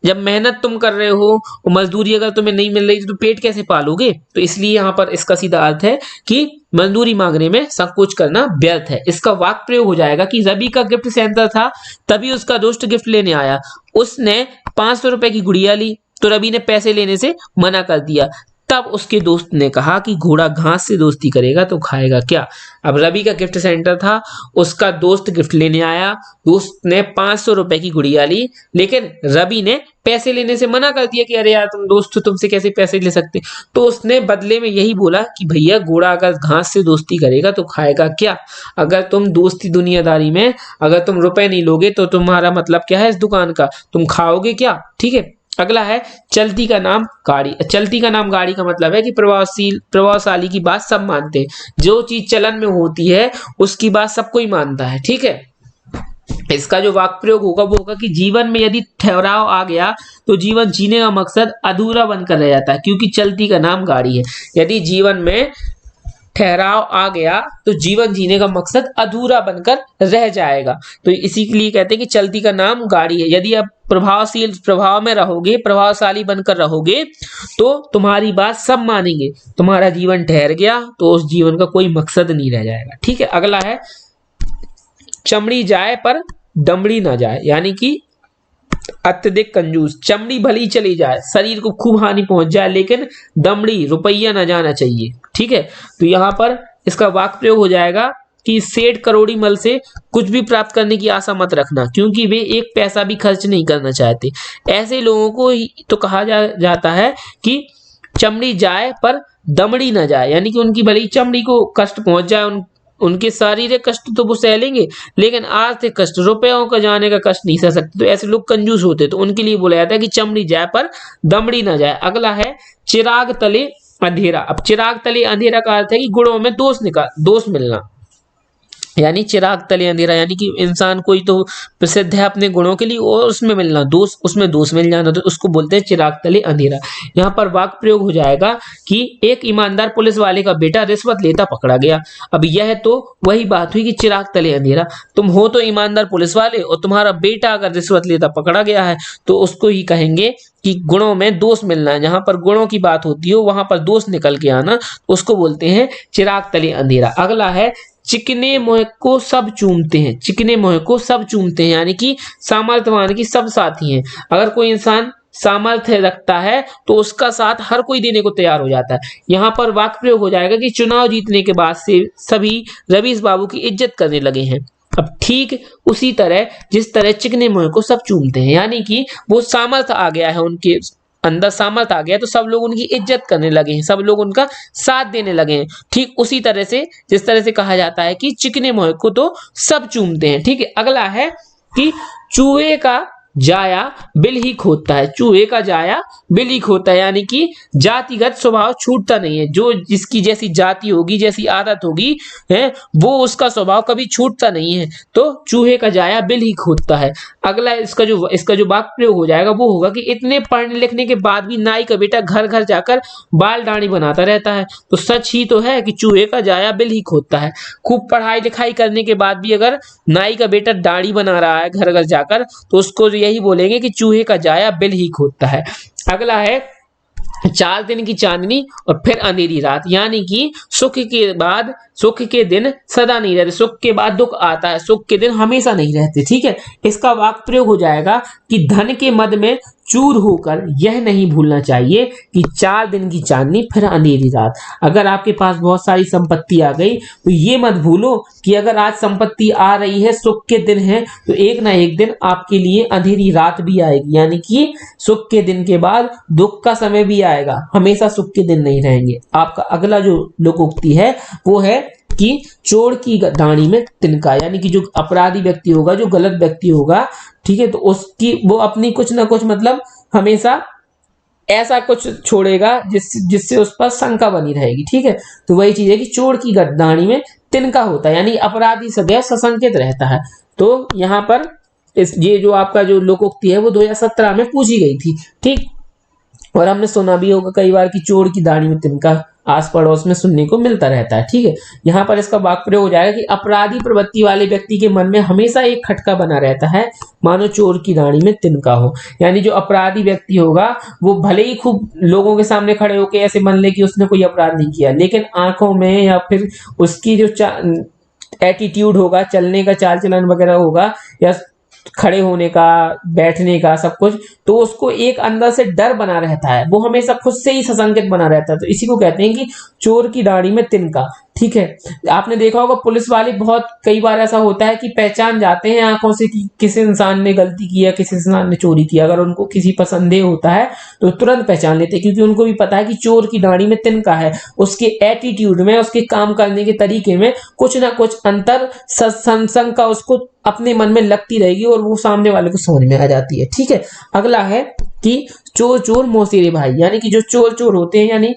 Speaker 1: जब मेहनत तुम कर रहे हो और मजदूरी अगर तुम्हें नहीं मिल रही तो पेट कैसे पालोगे। तो इसलिए यहाँ पर इसका सीधा अर्थ है कि मजदूरी मांगने में संकोच करना व्यर्थ है। इसका वाक्य प्रयोग हो जाएगा कि रवि का गिफ्ट सेंटर था, तभी उसका दोस्त गिफ्ट लेने आया, उसने 500 रुपए की गुड़िया ली तो रवि ने पैसे लेने से मना कर दिया। तब उसके दोस्त ने कहा कि घोड़ा घास से दोस्ती करेगा तो खाएगा क्या। अब रवि का गिफ्ट सेंटर था, उसका दोस्त गिफ्ट लेने आया, दोस्त ने 500 रुपए की गुड़िया ली, लेकिन रवि ने पैसे लेने से मना कर दिया कि अरे यार तुम दोस्त हो, तुमसे कैसे पैसे ले सकते। तो उसने बदले में यही बोला कि भैया घोड़ा अगर घास से दोस्ती करेगा तो खाएगा क्या। अगर तुम दोस्ती दुनियादारी में अगर तुम रुपए नहीं लोगे तो तुम्हारा मतलब क्या है इस दुकान का, तुम खाओगे क्या। ठीक है, अगला है चलती का नाम गाड़ी। चलती का नाम गाड़ी का मतलब है कि प्रभावशाली की बात सब मानते हैं। जो चीज चलन में होती है उसकी बात सब कोई मानता है। ठीक है, इसका जो वाक्य प्रयोग होगा वो होगा कि जीवन में यदि ठहराव आ गया तो जीवन जीने का मकसद अधूरा बनकर रह जाता है, क्योंकि चलती का नाम गाड़ी है। यदि जीवन में ठहराव आ गया तो जीवन जीने का मकसद अधूरा बनकर रह जाएगा। तो इसी के लिए कहते हैं कि चलती का नाम गाड़ी है। यदि आप प्रभाव में रहोगे, प्रभावशाली बनकर रहोगे तो तुम्हारी बात सब मानेंगे, तुम्हारा जीवन ठहर गया तो उस जीवन का कोई मकसद नहीं रह जाएगा। ठीक है, अगला है चमड़ी जाए पर दमड़ी ना जाए। यानी कि अत्यधिक कंजूस, चमड़ी भली चली जाए, शरीर को खूब हानि पहुंच जाए, लेकिन दमड़ी रुपया न जाना चाहिए। ठीक है, तो यहां पर इसका वाक्य प्रयोग हो जाएगा कि सेठ करोड़ी मल से कुछ भी प्राप्त करने की आशा मत रखना, क्योंकि वे एक पैसा भी खर्च नहीं करना चाहते। ऐसे लोगों को तो कहा जाता है कि चमड़ी जाए पर दमड़ी न जाए। यानी कि उनकी भली चमड़ी को कष्ट पहुंच जाए, उनके शारीरिक कष्ट तो वो सह लेंगे, लेकिन आर्थिक कष्ट, रुपयों का जाने का कष्ट नहीं सह सकते। तो ऐसे लोग कंजूस होते, तो उनके लिए बोला जाता है कि चमड़ी जाए पर दमड़ी ना जाए। अगला है चिराग तले अंधेरा। अब चिराग तले अंधेरा का अर्थ है कि गुणों में दोष मिलना। यानी चिराग तले अंधेरा, यानी कि इंसान कोई तो प्रसिद्ध है अपने गुणों के लिए और उसमें मिलना दोष, उसमें दोष मिल जाना, तो उसको बोलते हैं चिराग तले अंधेरा। यहाँ पर वाक्य प्रयोग हो जाएगा कि एक ईमानदार पुलिस वाले का बेटा रिश्वत लेता पकड़ा गया। अब यह तो वही बात हुई कि चिराग तले अंधेरा, तुम हो तो ईमानदार पुलिस वाले और तुम्हारा बेटा अगर रिश्वत लेता पकड़ा गया है तो उसको ही कहेंगे कि गुणों में दोष मिलना है। जहां पर गुणों की बात होती हो वहां पर दोष निकल के आना, उसको बोलते हैं चिराग तले अंधेरा। अगला है चिकने मोह को सब चूमते हैं। चिकने मोह को सब चूमते हैं, यानी कि सामर्थ्यवान की सब साथी हैं। अगर कोई इंसान सामर्थ्य रखता है तो उसका साथ हर कोई देने को तैयार हो जाता है। यहाँ पर वाक्य प्रयोग हो जाएगा कि चुनाव जीतने के बाद से सभी रवीश बाबू की इज्जत करने लगे हैं। अब ठीक उसी तरह जिस तरह चिकने मोह को सब चूमते हैं, यानी कि वो सामर्थ्य आ गया है, उनके अंदर सामर्थ आ गया तो सब लोग उनकी इज्जत करने लगे हैं, सब लोग उनका साथ देने लगे हैं। ठीक उसी तरह से जिस तरह से कहा जाता है कि चिकने मोह को तो सब चूमते हैं। ठीक है, अगला है कि चूहे का जाया बिल ही खोदता है। चूहे का जाया बिल ही खोदता है, यानी कि जातिगत स्वभाव छूटता नहीं है। जो जिसकी जैसी जाति होगी, जैसी आदत होगी है, वो उसका स्वभाव कभी छूटता नहीं है। तो चूहे का जाया बिल ही खोदता है। अगला इसका जो वाक्य प्रयोग हो जाएगा वो होगा कि इतने पढ़ने लिखने के बाद भी नाई का बेटा घर घर जाकर बाल दाढ़ी बनाता रहता है। तो सच ही तो है कि चूहे का जाया बिल ही खोदता है। खूब पढ़ाई लिखाई करने के बाद भी अगर नाई का बेटा दाढ़ी बना रहा है घर घर जाकर, तो उसको यही बोलेंगे कि चूहे का जाया बिल ही खोदता है। अगला है 4 दिन की चांदनी और फिर अंधेरी रात, यानी कि सुख के दिन सदा नहीं रहते, सुख के बाद दुख आता है, सुख के दिन हमेशा नहीं रहते। ठीक है, इसका वाक्य प्रयोग हो जाएगा कि धन के मद में चूर होकर यह नहीं भूलना चाहिए कि 4 दिन की चांदनी फिर अंधेरी रात। अगर आपके पास बहुत सारी संपत्ति आ गई तो ये मत भूलो कि अगर आज संपत्ति आ रही है, सुख के दिन है, तो एक ना एक दिन आपके लिए अंधेरी रात भी आएगी। यानी कि सुख के दिन के बाद दुख का समय भी आएगा, हमेशा सुख के दिन नहीं रहेंगे। आपका अगला जो लोकोक्ति है वो है कि चोर की दाढ़ी में तिनका। यानी कि जो अपराधी व्यक्ति होगा, जो गलत व्यक्ति होगा, ठीक है, तो उसकी वो अपनी कुछ ना कुछ मतलब हमेशा ऐसा कुछ छोड़ेगा जिससे उस पर शंका बनी रहेगी। ठीक है, तो वही चीज है कि चोर की दाढ़ी में तिनका होता है, यानी अपराधी सदैव सशंकित रहता है। तो यहाँ पर ये जो आपका जो लोकोक्ति है वो 2017 में पूछी गई थी। ठीक, और हमने सुना भी होगा कई बार कि चोर की दाढ़ी में तिनका आस पड़ोस में सुनने को मिलता रहता है। ठीक है, यहाँ पर इसका वाक्य प्रयोग हो जाएगा कि अपराधी प्रवृत्ति वाले व्यक्ति के मन में हमेशा एक खटका बना रहता है, मानो चोर की दाढ़ी में तिनका हो। यानी जो अपराधी व्यक्ति होगा वो भले ही खूब लोगों के सामने खड़े होकर ऐसे मान ले कि उसने कोई अपराध नहीं किया, लेकिन आंखों में या फिर उसकी जो एटीट्यूड होगा, चलने का चाल चलन वगैरह होगा, या खड़े होने का, बैठने का, सब कुछ, तो उसको एक अंदर से डर बना रहता है, वो हमेशा खुद से ही सशंकित बना रहता है। तो इसी को कहते हैं कि चोर की दाढ़ी में तिनका। ठीक है, आपने देखा होगा पुलिस वाले बहुत कई बार ऐसा होता है कि पहचान जाते हैं आंखों से कि किसी इंसान ने गलती किया, किसी इंसान ने चोरी किया। अगर उनको किसी पर संदेह होता है तो तुरंत पहचान लेते हैं, क्योंकि उनको भी पता है कि चोर की दाढ़ी में तिनका है। उसके एटीट्यूड में, उसके काम करने के तरीके में कुछ ना कुछ अंतर शंका उसको अपने मन में लगती रहेगी और वो सामने वाले को समझ में आ जाती है। ठीक है, अगला है कि चोर चोर मौसेरे भाई। यानी कि जो चोर चोर होते हैं, यानी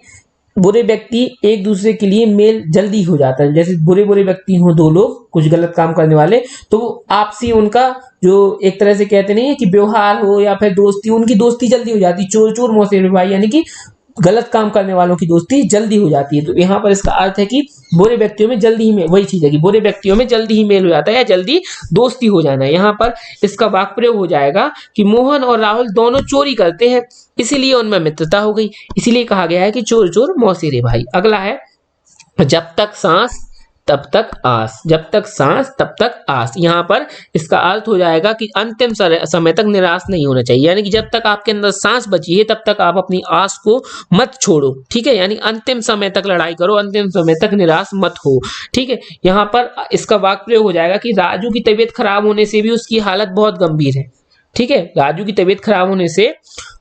Speaker 1: बुरे व्यक्ति, एक दूसरे के लिए मेल जल्दी हो जाता है। जैसे बुरे बुरे व्यक्ति हो, दो लोग कुछ गलत काम करने वाले, तो आपसी उनका जो एक तरह से कहते नहीं है कि व्यवहार हो या फिर दोस्ती, उनकी दोस्ती जल्दी हो जाती है। चोर चोर मौसेरे भाई, यानी कि गलत काम करने वालों की दोस्ती जल्दी हो जाती है। तो यहाँ पर इसका अर्थ है कि बुरे व्यक्तियों में जल्दी ही वही चीज है कि बुरे व्यक्तियों में जल्दी ही मेल हो जाता है या जल्दी दोस्ती हो जाना है। यहाँ पर इसका वाक्य प्रयोग हो जाएगा कि मोहन और राहुल दोनों चोरी करते हैं, इसीलिए उनमें मित्रता हो गई। इसीलिए कहा गया है कि चोर चोर मौसेरे भाई। अगला है जब तक सांस तब तक आस। जब तक सांस तब तक आस, यहाँ पर इसका अर्थ हो जाएगा कि अंतिम समय तक निराश नहीं होना चाहिए। यानी कि जब तक आपके अंदर सांस बची है तब तक आप अपनी आस को मत छोड़ो। ठीक है, यानी अंतिम समय तक लड़ाई करो, अंतिम समय तक निराश मत हो। ठीक है, यहाँ पर इसका वाक्य प्रयोग हो जाएगा कि राजू की तबीयत खराब होने से भी उसकी हालत बहुत गंभीर है। ठीक है, राजू की तबीयत खराब होने से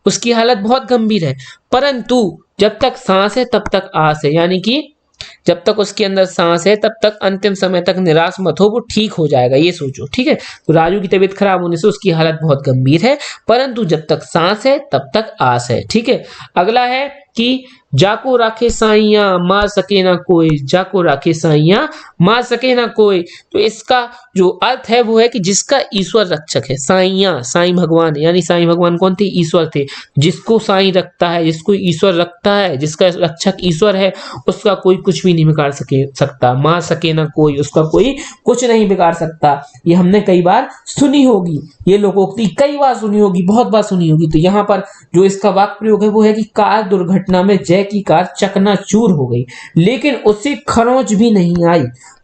Speaker 1: उसकी हालत बहुत गंभीर है, परंतु जब तक सांस है तब तक आस है। यानी कि जब तक उसके अंदर सांस है तब तक अंतिम समय तक निराश मत हो, वो ठीक हो जाएगा, ये सोचो। ठीक है, तो राजू की तबीयत खराब होने से उसकी हालत बहुत गंभीर है, परंतु जब तक सांस है तब तक आस है। ठीक है, अगला है कि जाको राखे साइया मार सके ना कोई। जाको राखे साइया मार सके ना कोई, तो इसका जो अर्थ है वो है कि जिसका ईश्वर रक्षक है। साइया, साईं भगवान, यानी साईं भगवान कौन थे? ईश्वर थे। जिसको साईं रखता है, जिसको ईश्वर रखता है, जिसका रक्षक ईश्वर है, उसका कोई कुछ भी नहीं बिगाड़ सकता। मार सके ना कोई, उसका कोई कुछ नहीं बिगाड़ सकता। ये हमने कई बार सुनी होगी, ये लोकोक्ति कई बार सुनी होगी, बहुत बार सुनी होगी। तो यहाँ पर जो इसका वाक्य प्रयोग है वो है कि कार दुर्घटना में जय की कार चकनाचूर हो गई, लेकिन उसे खरोंच भी नहीं आई।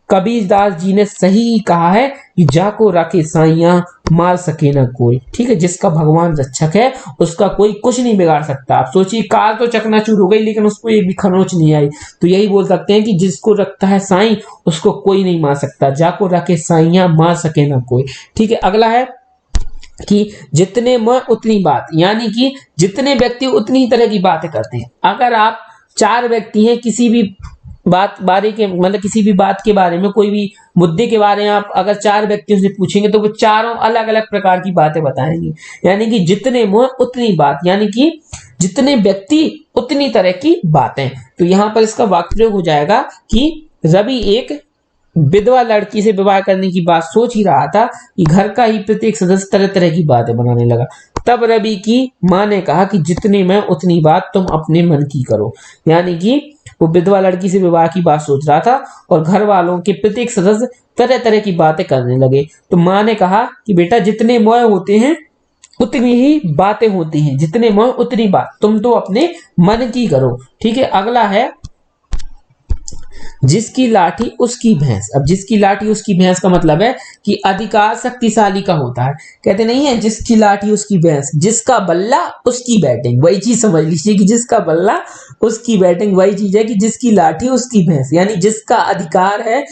Speaker 1: कबीरदास जी ने सही कहा है कि जाको राखे साइया मार सके ना कोई। ठीक है, जिसका भगवान रक्षक है उसका कोई कुछ नहीं बिगाड़ सकता। आप सोचिए, कार तो चकनाचूर हो गई लेकिन उसको एक भी खरोंच नहीं आई। तो यही बोल सकते हैं कि जिसको रखता है साईं उसको कोई नहीं मार सकता। जाको राखे साइया मार सके ना कोई। ठीक है, अगला है कि जितने में उतनी बात। यानी कि जितने व्यक्ति उतनी तरह की बातें करते हैं। अगर आप 4 व्यक्ति हैं, किसी भी बात बारे के मतलब किसी भी बात के बारे में, कोई भी मुद्दे के बारे में आप अगर 4 व्यक्तियों से पूछेंगे तो वो चारों अलग अलग प्रकार की बातें बताएंगे। यानी कि जितने मुंह उतनी बात, यानी कि जितने व्यक्ति उतनी तरह की बातें। तो यहाँ पर इसका वाक्य प्रयोग हो जाएगा कि रवि एक विधवा लड़की से विवाह करने की बात सोच ही रहा था कि घर का ही प्रत्येक सदस्य तरह तरह की बातें बनाने लगा। तब रवि की मां ने कहा कि जितने में उतनी बात तुम अपने मन की करो। यानी कि वो विधवा लड़की से विवाह की बात सोच रहा था और घर वालों के प्रत्येक सदस्य तरह तरह की बातें करने लगे। तो मां ने कहा कि बेटा जितने मोह होते हैं उतनी ही बातें होती हैं, जितने मोह उतनी बात, तुम तो अपने मन की करो। ठीक है, अगला है जिसकी लाठी उसकी भैंस। अब जिसकी लाठी उसकी भैंस का मतलब है कि अधिकार शक्तिशाली का होता है। कहते नहीं है जिसकी लाठी उसकी भैंस, जिसका बल्ला उसकी बैटिंग। वही चीज समझ लीजिए कि जिसका बल्ला उसकी बैटिंग, वही चीज है कि जिसकी लाठी उसकी भैंस, यानी जिसका अधिकार है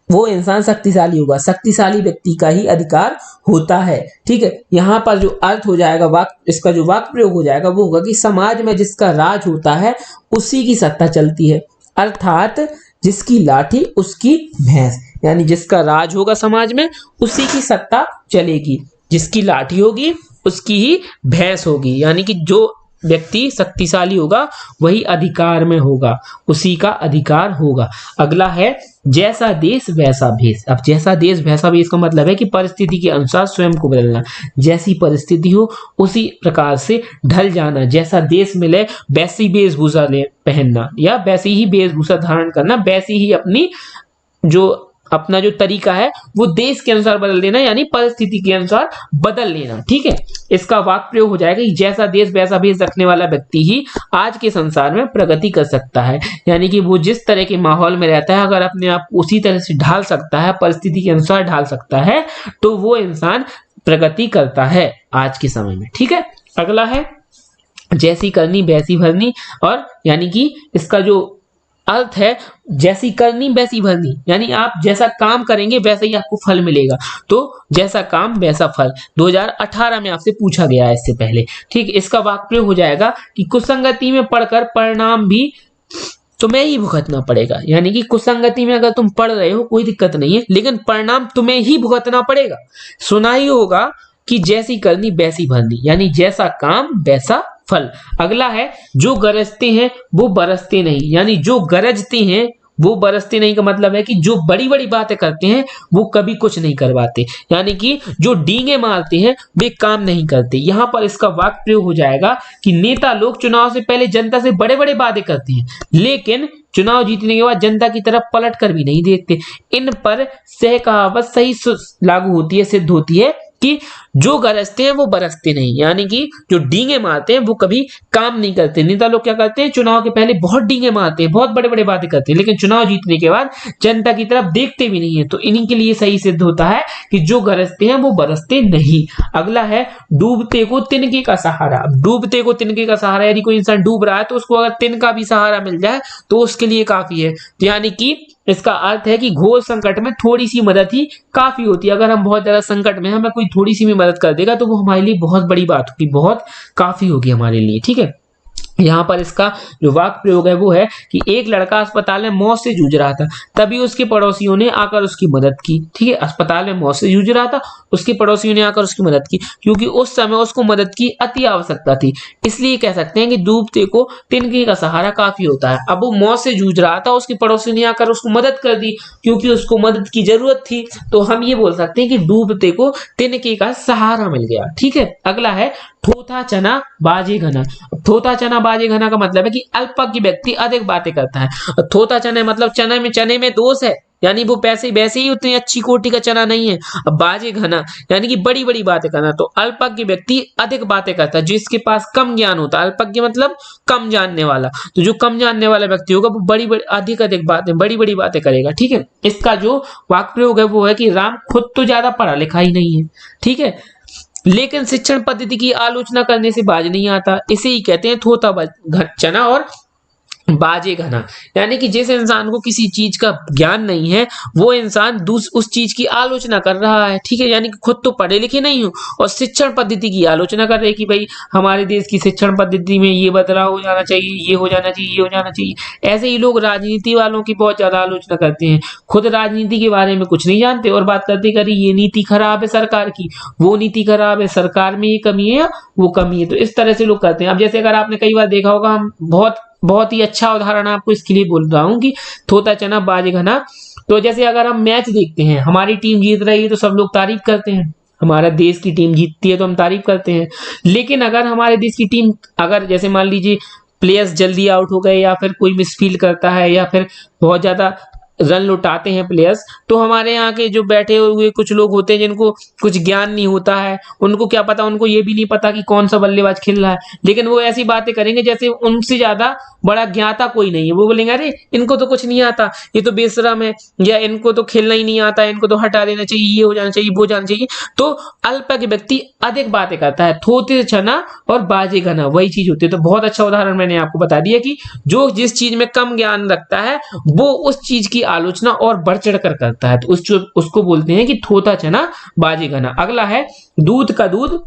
Speaker 1: वो इंसान शक्तिशाली होगा। शक्तिशाली व्यक्ति का ही अधिकार होता है। ठीक है, यहां पर जो अर्थ हो जाएगा वाक्य, इसका जो वाक्य प्रयोग हो जाएगा वो होगा कि समाज में जिसका राज होता है उसी की सत्ता चलती है। अर्थात जिसकी लाठी उसकी भैंस, यानी जिसका राज होगा समाज में उसी की सत्ता चलेगी। जिसकी लाठी होगी उसकी ही भैंस होगी, यानी कि जो व्यक्ति शक्तिशाली होगा वही अधिकार में होगा, उसी का अधिकार होगा। अगला है जैसा देश वैसा भेष। अब जैसा देश वैसा भेष का मतलब है कि परिस्थिति के अनुसार स्वयं को बदलना। जैसी परिस्थिति हो उसी प्रकार से ढल जाना। जैसा देश मिले वैसी वेशभूषा पहनना, या वैसी ही वेशभूषा धारण करना, वैसी ही अपना जो तरीका है वो देश के अनुसार बदल देना, यानी परिस्थिति के अनुसार बदल लेना। ठीक है, इसका वाक्य प्रयोग हो जाएगा कि जैसा देश वैसा भेष रखने वाला व्यक्ति ही आज के संसार में प्रगति कर सकता है। यानी कि वो जिस तरह के माहौल में रहता है अगर अपने आप उसी तरह से ढाल सकता है, परिस्थिति के अनुसार ढाल सकता है, तो वो इंसान प्रगति करता है आज के समय में। ठीक है, अगला है जैसी करनी वैसी भरनी। और यानी कि इसका जो अर्थ है जैसी करनी वैसी भरनी, यानी आप जैसा काम करेंगे वैसा ही आपको फल मिलेगा। तो जैसा काम वैसा फल 2018 में आपसे पूछा गया है इससे पहले। ठीक, इसका वाक्य प्रयोग हो जाएगा कि कुसंगति में पढ़कर परिणाम भी तुम्हें ही भुगतना पड़ेगा। यानी कि कुसंगति में अगर तुम पढ़ रहे हो कोई दिक्कत नहीं है, लेकिन परिणाम तुम्हें ही भुगतना पड़ेगा। सुना ही होगा कि जैसी करनी वैसी भरनी, यानी जैसा काम वैसा फल। अगला है जो गरजते हैं वो बरसते नहीं, यानी जो गरजते हैं वो बरसते नहीं का मतलब है कि जो बड़ी बड़ी बातें करते हैं वो कभी कुछ नहीं करवाते, यानी कि जो डींगे मारते हैं वे काम नहीं करते। यहां पर इसका वाक्य प्रयोग हो जाएगा कि नेता लोग चुनाव से पहले जनता से बड़े बड़े वादे करते हैं, लेकिन चुनाव जीतने के बाद जनता की तरफ पलट कर भी नहीं देखते। इन पर सह कहावत सही लागू होती है, सिद्ध होती है कि जो गरजते हैं वो बरसते नहीं, यानी कि जो डींगे मारते हैं वो कभी काम नहीं करते। नेता लोग क्या करते हैं, चुनाव के पहले बहुत डींगे मारते हैं, बहुत बड़े बड़े बातें करते हैं, लेकिन चुनाव जीतने के बाद जनता की तरफ देखते भी नहीं है। तो इन्हीं के लिए सही सिद्ध होता है कि जो गरजते हैं वो बरसते नहीं। अगला है डूबते को तिनके का सहारा। डूबते को तिनके का सहारा, यानी कोई इंसान डूब रहा है तो उसको अगर तिनका भी सहारा मिल जाए तो उसके लिए काफी है। यानी कि इसका अर्थ है कि घोर संकट में थोड़ी सी मदद ही काफी होती है। अगर हम बहुत ज्यादा संकट में हमें कोई थोड़ी सी भी मदद कर देगा तो वो हमारे लिए बहुत बड़ी बात होगी, बहुत काफी होगी हमारे लिए। ठीक है, यहाँ पर इसका जो वाक्य प्रयोग है वो है कि एक लड़का अस्पताल में मौत से जूझ रहा था, तभी उसके पड़ोसियों ने आकर उसकी मदद की। ठीक है, अस्पताल में मौत से जूझ रहा था, उसके पड़ोसियों ने आकर उसकी मदद की, क्योंकि उस समय उसको मदद की अति आवश्यकता थी। इसलिए कह सकते हैं कि डूबते को तिनके का सहारा काफी होता है। अब वो मौत से जूझ रहा था, उसके पड़ोसियों ने आकर उसको मदद कर दी क्योंकि उसको मदद की जरूरत थी, तो हम ये बोल सकते हैं कि डूबते को तिनके का सहारा मिल गया। ठीक है, अगला है थोथा चना बाजे घना। थोथा चना बाजे घना का मतलब है कि अल्पज्ञ व्यक्ति अधिक बातें करता है। थोथा चना मतलब चने में दोष है, यानी वो पैसे वैसे ही उतनी अच्छी कोटि का चना नहीं है। अब बाजे घना यानी कि बड़ी बड़ी बातें करना। तो अल्पज्ञ व्यक्ति अधिक बातें करता है, जिसके पास कम ज्ञान होता है। अल्पज्ञ मतलब कम जानने वाला, तो जो कम जानने वाला व्यक्ति होगा वो बड़ी बड़ी अधिक बातें बड़ी बड़ी बातें करेगा। ठीक है, इसका जो वाक्य प्रयोग है वो है कि राम खुद तो ज्यादा पढ़ा लिखा ही नहीं है, ठीक है, लेकिन शिक्षण पद्धति की आलोचना करने से बाज नहीं आता। इसे ही कहते हैं थोथा चना और बाजे घना। यानी कि जिस इंसान को किसी चीज का ज्ञान नहीं है वो इंसान उस चीज की आलोचना कर रहा है। ठीक है, यानी कि खुद तो पढ़े लिखे नहीं हो और शिक्षण पद्धति की आलोचना कर रहे हैं कि भाई हमारे देश की शिक्षण पद्धति में ये बदलाव हो जाना चाहिए, ये हो जाना चाहिए, ये हो जाना चाहिए। ऐसे ही लोग राजनीति वालों की बहुत ज्यादा आलोचना करते हैं, खुद राजनीति के बारे में कुछ नहीं जानते और बात करते करी ये नीति खराब है सरकार की, वो नीति खराब है, सरकार में ये कमी है, वो कमी है। तो इस तरह से लोग करते हैं। अब जैसे अगर आपने कई बार देखा होगा, हम बहुत ही अच्छा उदाहरण आपको इसके लिए बोल रहा हूं कि थोथा चना बाजे घना। तो जैसे अगर हम मैच देखते हैं, हमारी टीम जीत रही है तो सब लोग तारीफ करते हैं, हमारा देश की टीम जीतती है तो हम तारीफ करते हैं। लेकिन अगर हमारे देश की टीम अगर जैसे मान लीजिए प्लेयर्स जल्दी आउट हो गए या फिर कोई मिसफील्ड करता है या फिर बहुत ज्यादा रन लुटाते हैं प्लेयर्स, तो हमारे यहाँ के जो बैठे हुए कुछ लोग होते हैं जिनको कुछ ज्ञान नहीं होता है, उनको क्या पता, उनको ये भी नहीं पता कि कौन सा बल्लेबाज खेल रहा है, लेकिन वो ऐसी बातें करेंगे जैसे उनसे ज्यादा बड़ा ज्ञाता कोई नहीं है। वो बोलेंगे अरे इनको तो कुछ नहीं आता, ये तो बेशरम है, या इनको तो खेलना ही नहीं आता, इनको तो हटा देना चाहिए, ये हो जाना चाहिए, वो जाना चाहिए। तो अल्पज्ञ व्यक्ति अधिक बातें करता है, थोथे छना और बाजे घना, वही चीज होती है। तो बहुत अच्छा उदाहरण मैंने आपको बता दिया कि जो जिस चीज में कम ज्ञान रखता है वो उस चीज की आलोचना और बढ़ चढ़ कर करता है, तो उसको बोलते हैं कि थोथा चना बाजे घना। अगला है दूध का दूध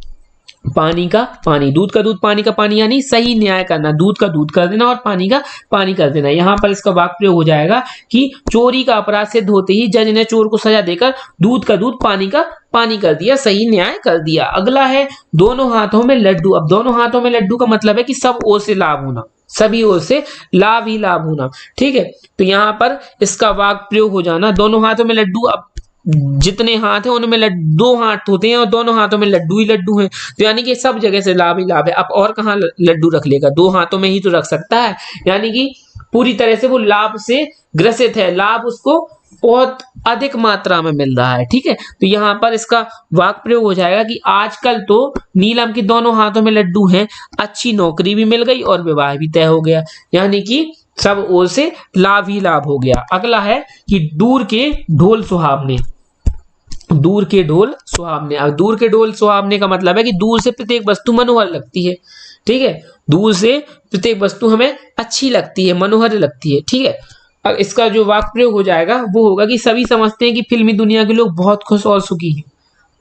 Speaker 1: पानी का पानी। दूध का दूध पानी का पानी यानी सही न्याय करना, दूध का दूध कर देना और पानी का पानी कर देना। यहां पर इसका वाक्य प्रयोग हो जाएगा कि चोरी का अपराध सिद्ध होते ही जज ने चोर को सजा देकर दूध का दूध पानी का पानी कर दिया, सही न्याय कर दिया। अगला है दोनों हाथों में लड्डू। अब दोनों हाथों में लड्डू का मतलब है कि सब ओर से लाभ होना, सभी ओर से लाभ ही लाभ होना, ठीक है। तो यहाँ पर इसका वाक्य प्रयोग हो जाना दोनों हाथों में लड्डू। अब जितने हाथ हैं उनमें दो हाथ होते हैं और दोनों हाथों में लड्डू ही लड्डू हैं, तो यानी कि सब जगह से लाभ ही लाभ है। अब और कहाँ लड्डू रख लेगा, दो हाथों में ही तो रख सकता है, यानी कि पूरी तरह से वो लाभ से ग्रसित है, लाभ उसको बहुत अधिक मात्रा में मिल रहा है, ठीक है। तो यहाँ पर इसका वाक्य प्रयोग हो जाएगा कि आजकल तो नीलम के दोनों हाथों में लड्डू हैं, अच्छी नौकरी भी मिल गई और विवाह भी तय हो गया, यानी कि सब ओर से लाभ ही लाभ हो गया। अगला है कि दूर के ढोल सुहावने। दूर के ढोल सुहावने। अब दूर के ढोल सुहावने का मतलब है कि दूर से प्रत्येक वस्तु मनोहर लगती है, ठीक है। दूर से प्रत्येक वस्तु हमें अच्छी लगती है, मनोहर लगती है, ठीक है। अब इसका जो वाक्य प्रयोग हो जाएगा वो होगा कि सभी समझते हैं कि फिल्मी दुनिया के लोग बहुत खुश और सुखी हैं,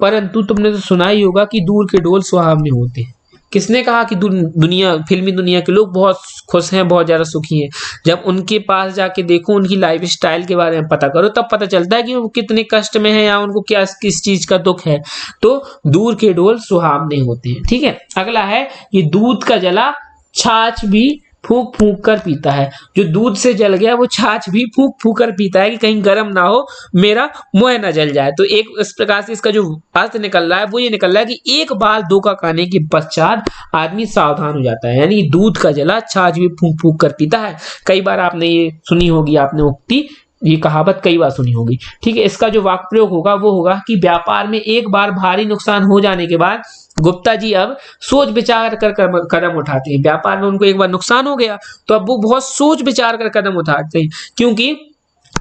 Speaker 1: परंतु तुमने तो सुना ही होगा कि दूर के ढोल सुहावने होते हैं। किसने कहा कि दुनिया फिल्मी दुनिया के लोग बहुत खुश हैं, बहुत ज्यादा सुखी हैं? जब उनके पास जाके देखो, उनकी लाइफ स्टाइल के बारे में पता करो, तब पता चलता है कि वो कितने कष्ट में है या उनको क्या किस चीज का दुख है। तो दूर के ढोल सुहावने होते हैं, ठीक है। अगला है कि दूध का जला छाछ भी फूक फूक कर पीता है। जो दूध से जल गया वो छाछ भी फूक फूक कर पीता है कि कहीं गर्म ना हो, मेरा मुंह ना जल जाए। तो एक इस प्रकार से इसका जो अर्थ निकल रहा है वो ये निकल रहा है कि एक बार धोखा खाने के पश्चात आदमी सावधान हो जाता है, यानी दूध का जला छाछ भी फूक फूक कर पीता है। कई बार आपने ये सुनी होगी, आपने उक्ति, ये कहावत कई बार सुनी होगी, ठीक है। इसका जो वाक्य प्रयोग होगा वो होगा कि व्यापार में एक बार भारी नुकसान हो जाने के बाद गुप्ता जी अब सोच विचार कर कदम उठाते हैं। व्यापार में उनको एक बार नुकसान हो गया तो अब वो बहुत सोच विचार कर कदम उठाते हैं, क्योंकि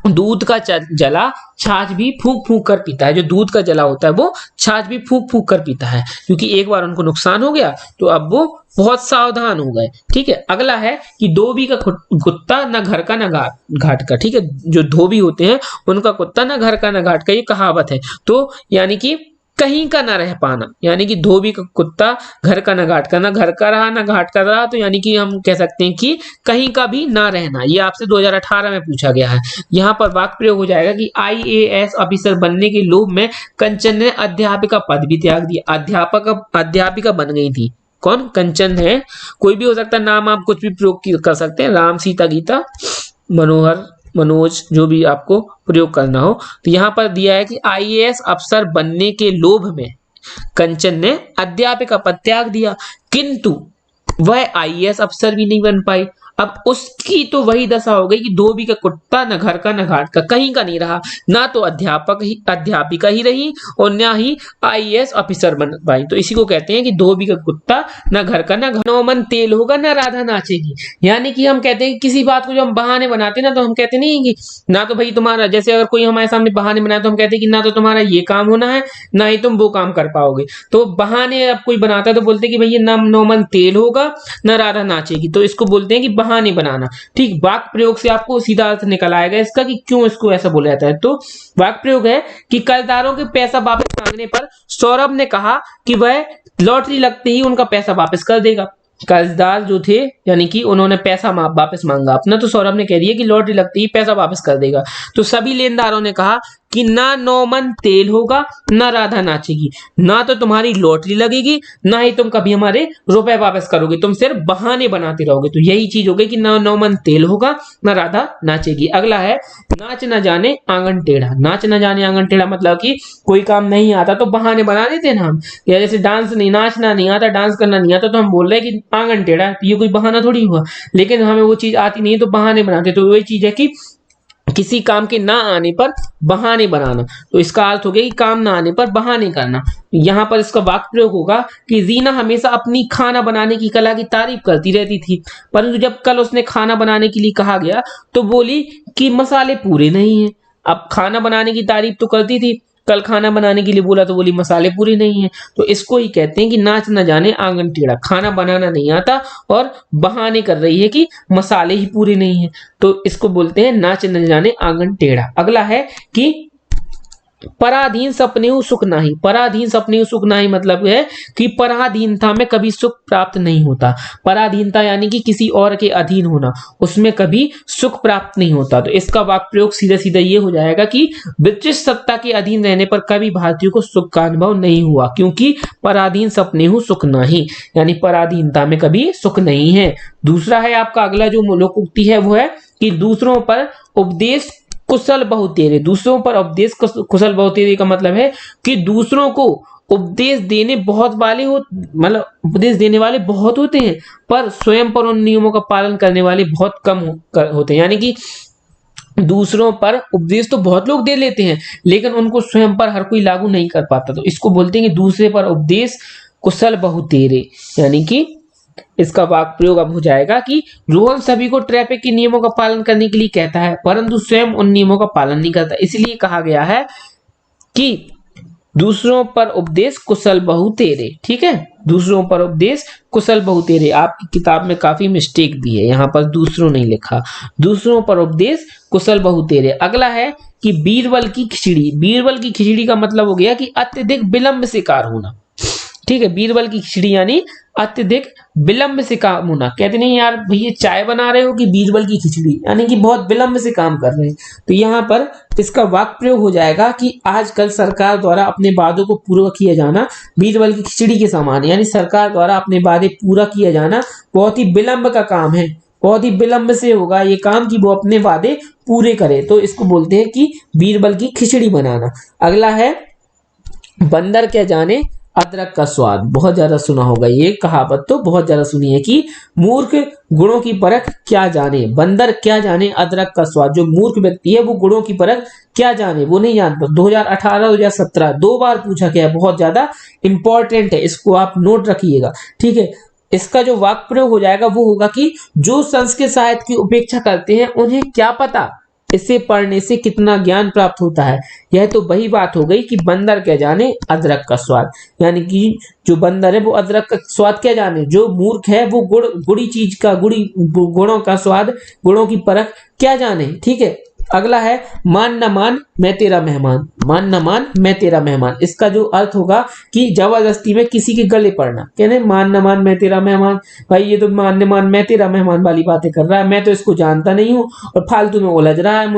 Speaker 1: दूध का जला छाछ भी फूक फूक कर पीता है। जो दूध का जला होता है वो छाछ भी फूक फूक कर पीता है, क्योंकि एक बार उनको नुकसान हो गया तो अब वो बहुत सावधान हो गए, ठीक है। अगला है कि धोबी का कुत्ता न घर का न घाट का, ठीक है। जो धोबी होते हैं उनका कुत्ता न घर का न घाट का, ये कहावत है। तो यानी कि कहीं का ना रह पाना, यानी कि धोबी का कुत्ता घर का ना घाट का, ना घर का रहा ना घाट का रहा, तो यानी कि हम कह सकते हैं कि कहीं का भी ना रहना। ये आपसे 2018 में पूछा गया है। यहाँ पर वाक्य प्रयोग हो जाएगा कि IAS ऑफिसर बनने के लोभ में कंचन ने अध्यापिका पद भी त्याग दिया। अध्यापिका बन गई थी, कौन? कंचन है, कोई भी हो सकता है नाम, आप कुछ भी प्रयोग कर सकते हैं, राम सीता गीता मनोहर मनोज, जो भी आपको प्रयोग करना हो। तो यहाँ पर दिया है कि IAS अफसर बनने के लोभ में कंचन ने अध्यापिका पद त्याग दिया, किंतु वह IAS अफसर भी नहीं बन पाई। अब उसकी तो वही दशा हो गई कि धोबी का कुत्ता न घर का न घाट का, कहीं का नहीं रहा, ना तो अध्यापिका ही रही और ना ही IAS ऑफिसर बन पाई। तो इसी को कहते हैं कि धोबी का कुत्ता न घर का न घाट, मन तेल होगा न राधा नाचेगी। यानी कि हम कहते हैं कि किसी बात को जब हम बहाने बनाते हैं ना, तो हम कहते नहीं कि ना तो भाई तुम्हारा, जैसे अगर कोई हमारे सामने बहाने बनाए तो हम कहते हैं कि ना तो तुम्हारा ये काम होना है, ना ही तुम वो काम कर पाओगे। तो बहाने अब कोई बनाता है तो बोलते हैं कि भैया न मन तेल होगा न राधा नाचेगी, तो इसको बोलते हैं कि बहाने बनाना, ठीक। वाक्य प्रयोग से आपको सीधा अर्थ निकल आएगा इसका कि क्यों इसको ऐसा बोला जाता है। तो वाक्य प्रयोग है कि कर्जदारों के पैसा वापस मांगने पर सौरभ ने कहा कि वह लॉटरी लगते ही उनका पैसा वापस कर देगा। कर्जदार जो थे, यानी कि उन्होंने पैसा वापस मांगा अपना, तो सौरभ ने कह दिया कि लॉटरी लगते ही पैसा वापस कर देगा। तो सभी लेनदारों ने कहा कि ना 9 मन तेल होगा ना राधा नाचेगी, ना तो तुम्हारी लॉटरी लगेगी ना ही तुम कभी हमारे रुपए वापस करोगे, तुम सिर्फ बहाने बनाते रहोगे। तो यही चीज हो गई कि ना 9 मन तेल होगा ना राधा नाचेगी। अगला है नाच न जाने आंगन टेढ़ा। नाच न जाने आंगन टेढ़ा मतलब कि कोई काम नहीं आता तो बहाने बना देते हैं ना हम, या जैसे डांस नहीं, नाचना नहीं आता, डांस करना नहीं आता, तो हम बोल रहे हैं कि आंगन टेढ़ा, ये कोई बहाना थोड़ी हुआ। लेकिन हमें वो चीज आती नहीं है तो बहाने बनाते। तो वही चीज है कि किसी काम के ना आने पर बहाने बनाना, तो इसका अर्थ हो गया कि काम ना आने पर बहाने करना। यहाँ पर इसका वाक्य प्रयोग होगा कि रीना हमेशा अपनी खाना बनाने की कला की तारीफ करती रहती थी, परंतु जब कल उसने खाना बनाने के लिए कहा गया तो बोली कि मसाले पूरे नहीं हैं। अब खाना बनाने की तारीफ तो करती थी, कल खाना बनाने के लिए बोला तो बोली मसाले पूरे नहीं हैं। तो इसको ही कहते हैं कि नाच न जाने आंगन टेढ़ा, खाना बनाना नहीं आता और बहाने कर रही है कि मसाले ही पूरे नहीं हैं, तो इसको बोलते हैं नाच न जाने आंगन टेढ़ा। अगला है कि पराधीन सपनेहु सुख नाही। पराधीन सपनेहु सुख नाही मतलब है कि पराधीनता में कभी सुख प्राप्त नहीं होता। पराधीनता यानी कि किसी और के अधीन होना, उसमें कभी सुख प्राप्त नहीं होता। तो इसका वाक्य प्रयोग सीधा सीधा ये हो जाएगा कि ब्रिटिश सत्ता के अधीन रहने पर कभी भारतीयों को सुख का अनुभव नहीं हुआ, क्योंकि पराधीन सपनेहु सुख नाही, यानी पराधीनता में कभी सुख नहीं है। दूसरा है आपका अगला जो लोकोक्ति है वो है कि दूसरों पर उपदेश कुशल बहुतेरे। दूसरों पर उपदेश कुशल बहुतेरे का मतलब है कि दूसरों को उपदेश देने बहुत वाले हो, मतलब उपदेश देने वाले बहुत होते हैं, पर स्वयं पर उन नियमों का पालन करने वाले बहुत कम होते हैं। यानी कि दूसरों पर उपदेश तो बहुत लोग दे लेते हैं, लेकिन उनको स्वयं पर हर कोई लागू नहीं कर पाता। तो इसको बोलते हैं कि दूसरे पर उपदेश कुशल बहुतेरे, यानी कि इसका वाक्य प्रयोग अब हो जाएगा कि रोहन सभी को ट्रैफिक के नियमों का पालन करने के लिए कहता है, परंतु स्वयं उन नियमों का पालन नहीं करता। इसलिए कहा गया है कि दूसरों पर उपदेश कुशल बहुतेरे। ठीक है, दूसरों पर उपदेश कुशल बहुतेरे। आपकी किताब में काफी मिस्टेक दी है, यहाँ पर दूसरों नहीं लिखा, दूसरों पर उपदेश कुशल बहुतेरे। अगला है कि बीरबल की खिचड़ी। बीरबल की खिचड़ी का मतलब हो गया कि अत्यधिक विलंब से कार्य होना। ठीक है, बीरबल की खिचड़ी यानी अत्यधिक विलंब से काम होना। कहते नहीं यार भैया चाय बना रहे हो कि बीरबल की खिचड़ी, यानी कि बहुत विलंब से काम कर रहे हैं। तो यहाँ पर इसका वाक्य प्रयोग हो जाएगा कि आजकल सरकार द्वारा अपने वादों को पूरा किया जाना बीरबल की खिचड़ी के समान है, यानी सरकार द्वारा अपने वादे पूरा किया जाना बहुत ही विलंब का काम है, बहुत ही विलंब से होगा ये काम कि वो अपने वादे पूरे करे। तो इसको बोलते हैं कि बीरबल की खिचड़ी बनाना। अगला है बंदर क्या जाने अदरक का स्वाद। बहुत ज्यादा सुना होगा ये कहावत, तो बहुत ज्यादा सुनी है कि मूर्ख गुणों की परख क्या जाने, बंदर क्या जाने अदरक का स्वाद। जो मूर्ख व्यक्ति है वो गुणों की परख क्या जाने, वो नहीं जानता। 2018 2017 दो बार पूछा गया है, बहुत ज्यादा इंपॉर्टेंट है, इसको आप नोट रखिएगा। ठीक है, इसका जो वाक्य प्रयोग हो जाएगा वो होगा कि जो संस्कृत साहित्य की उपेक्षा करते हैं उन्हें क्या पता इसे पढ़ने से कितना ज्ञान प्राप्त होता है। यह तो वही बात हो गई कि बंदर क्या जाने अदरक का स्वाद, यानी कि जो बंदर है वो अदरक का स्वाद क्या जाने, जो मूर्ख है वो गुड़ी चीज का गुणों का स्वाद, गुणों की परख क्या जाने। ठीक है, अगला है मान न मान मैं तेरा मेहमान। मान न मान मैं तेरा मेहमान, इसका जो अर्थ होगा कि जबरदस्ती में किसी के गले पड़ना। कहने मान न मान मैं तेरा मेहमान, भाई ये तो मान न मान मैं तेरा मेहमान वाली बातें कर रहा है, मैं तो इसको जानता नहीं हूँ और फालतू में उलझ रहा है,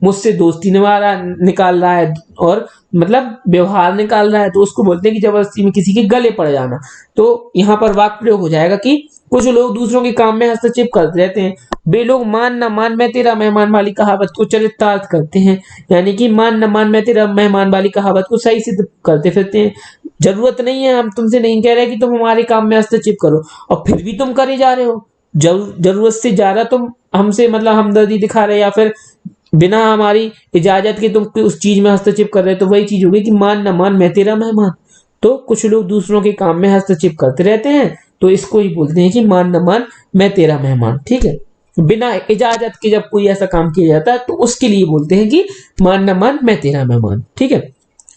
Speaker 1: मुझसे दोस्ती निकाल रहा है और मतलब व्यवहार निकाल रहा है। तो उसको बोलते हैं कि जबरदस्ती में किसी के गले पड़ जाना। तो यहाँ पर वाक्य प्रयोग हो जाएगा कि कुछ लोग दूसरों के काम में हस्तक्षेप करते रहते हैं, वे लोग मान न मान मैं तेरा मेहमान वाली कहावत को चरितार्थ करते हैं, यानी कि मान न मान मैं तेरा मेहमान वाली कहावत को सही सिद्ध करते फिरते हैं। जरूरत नहीं है, हम तुमसे नहीं कह रहे कि तुम हमारे काम में हस्तक्षेप करो, और फिर भी तुम करे जा रहे हो। जरूरत से ज्यादा तुम हमसे मतलब हमदर्दी दिखा रहे, या फिर बिना हमारी इजाजत के तुम उस चीज में हस्तक्षेप कर रहे, तो वही चीज होगी कि मान न मान मैं तेरा मेहमान। तो कुछ लोग दूसरों के काम में हस्तक्षेप करते रहते हैं, तो इसको ही बोलते हैं कि मान न मान मैं तेरा मेहमान। ठीक है, बिना इजाजत के जब कोई ऐसा काम किया जाता है तो उसके लिए बोलते हैं कि मान न मान मैं तेरा मेहमान। ठीक है,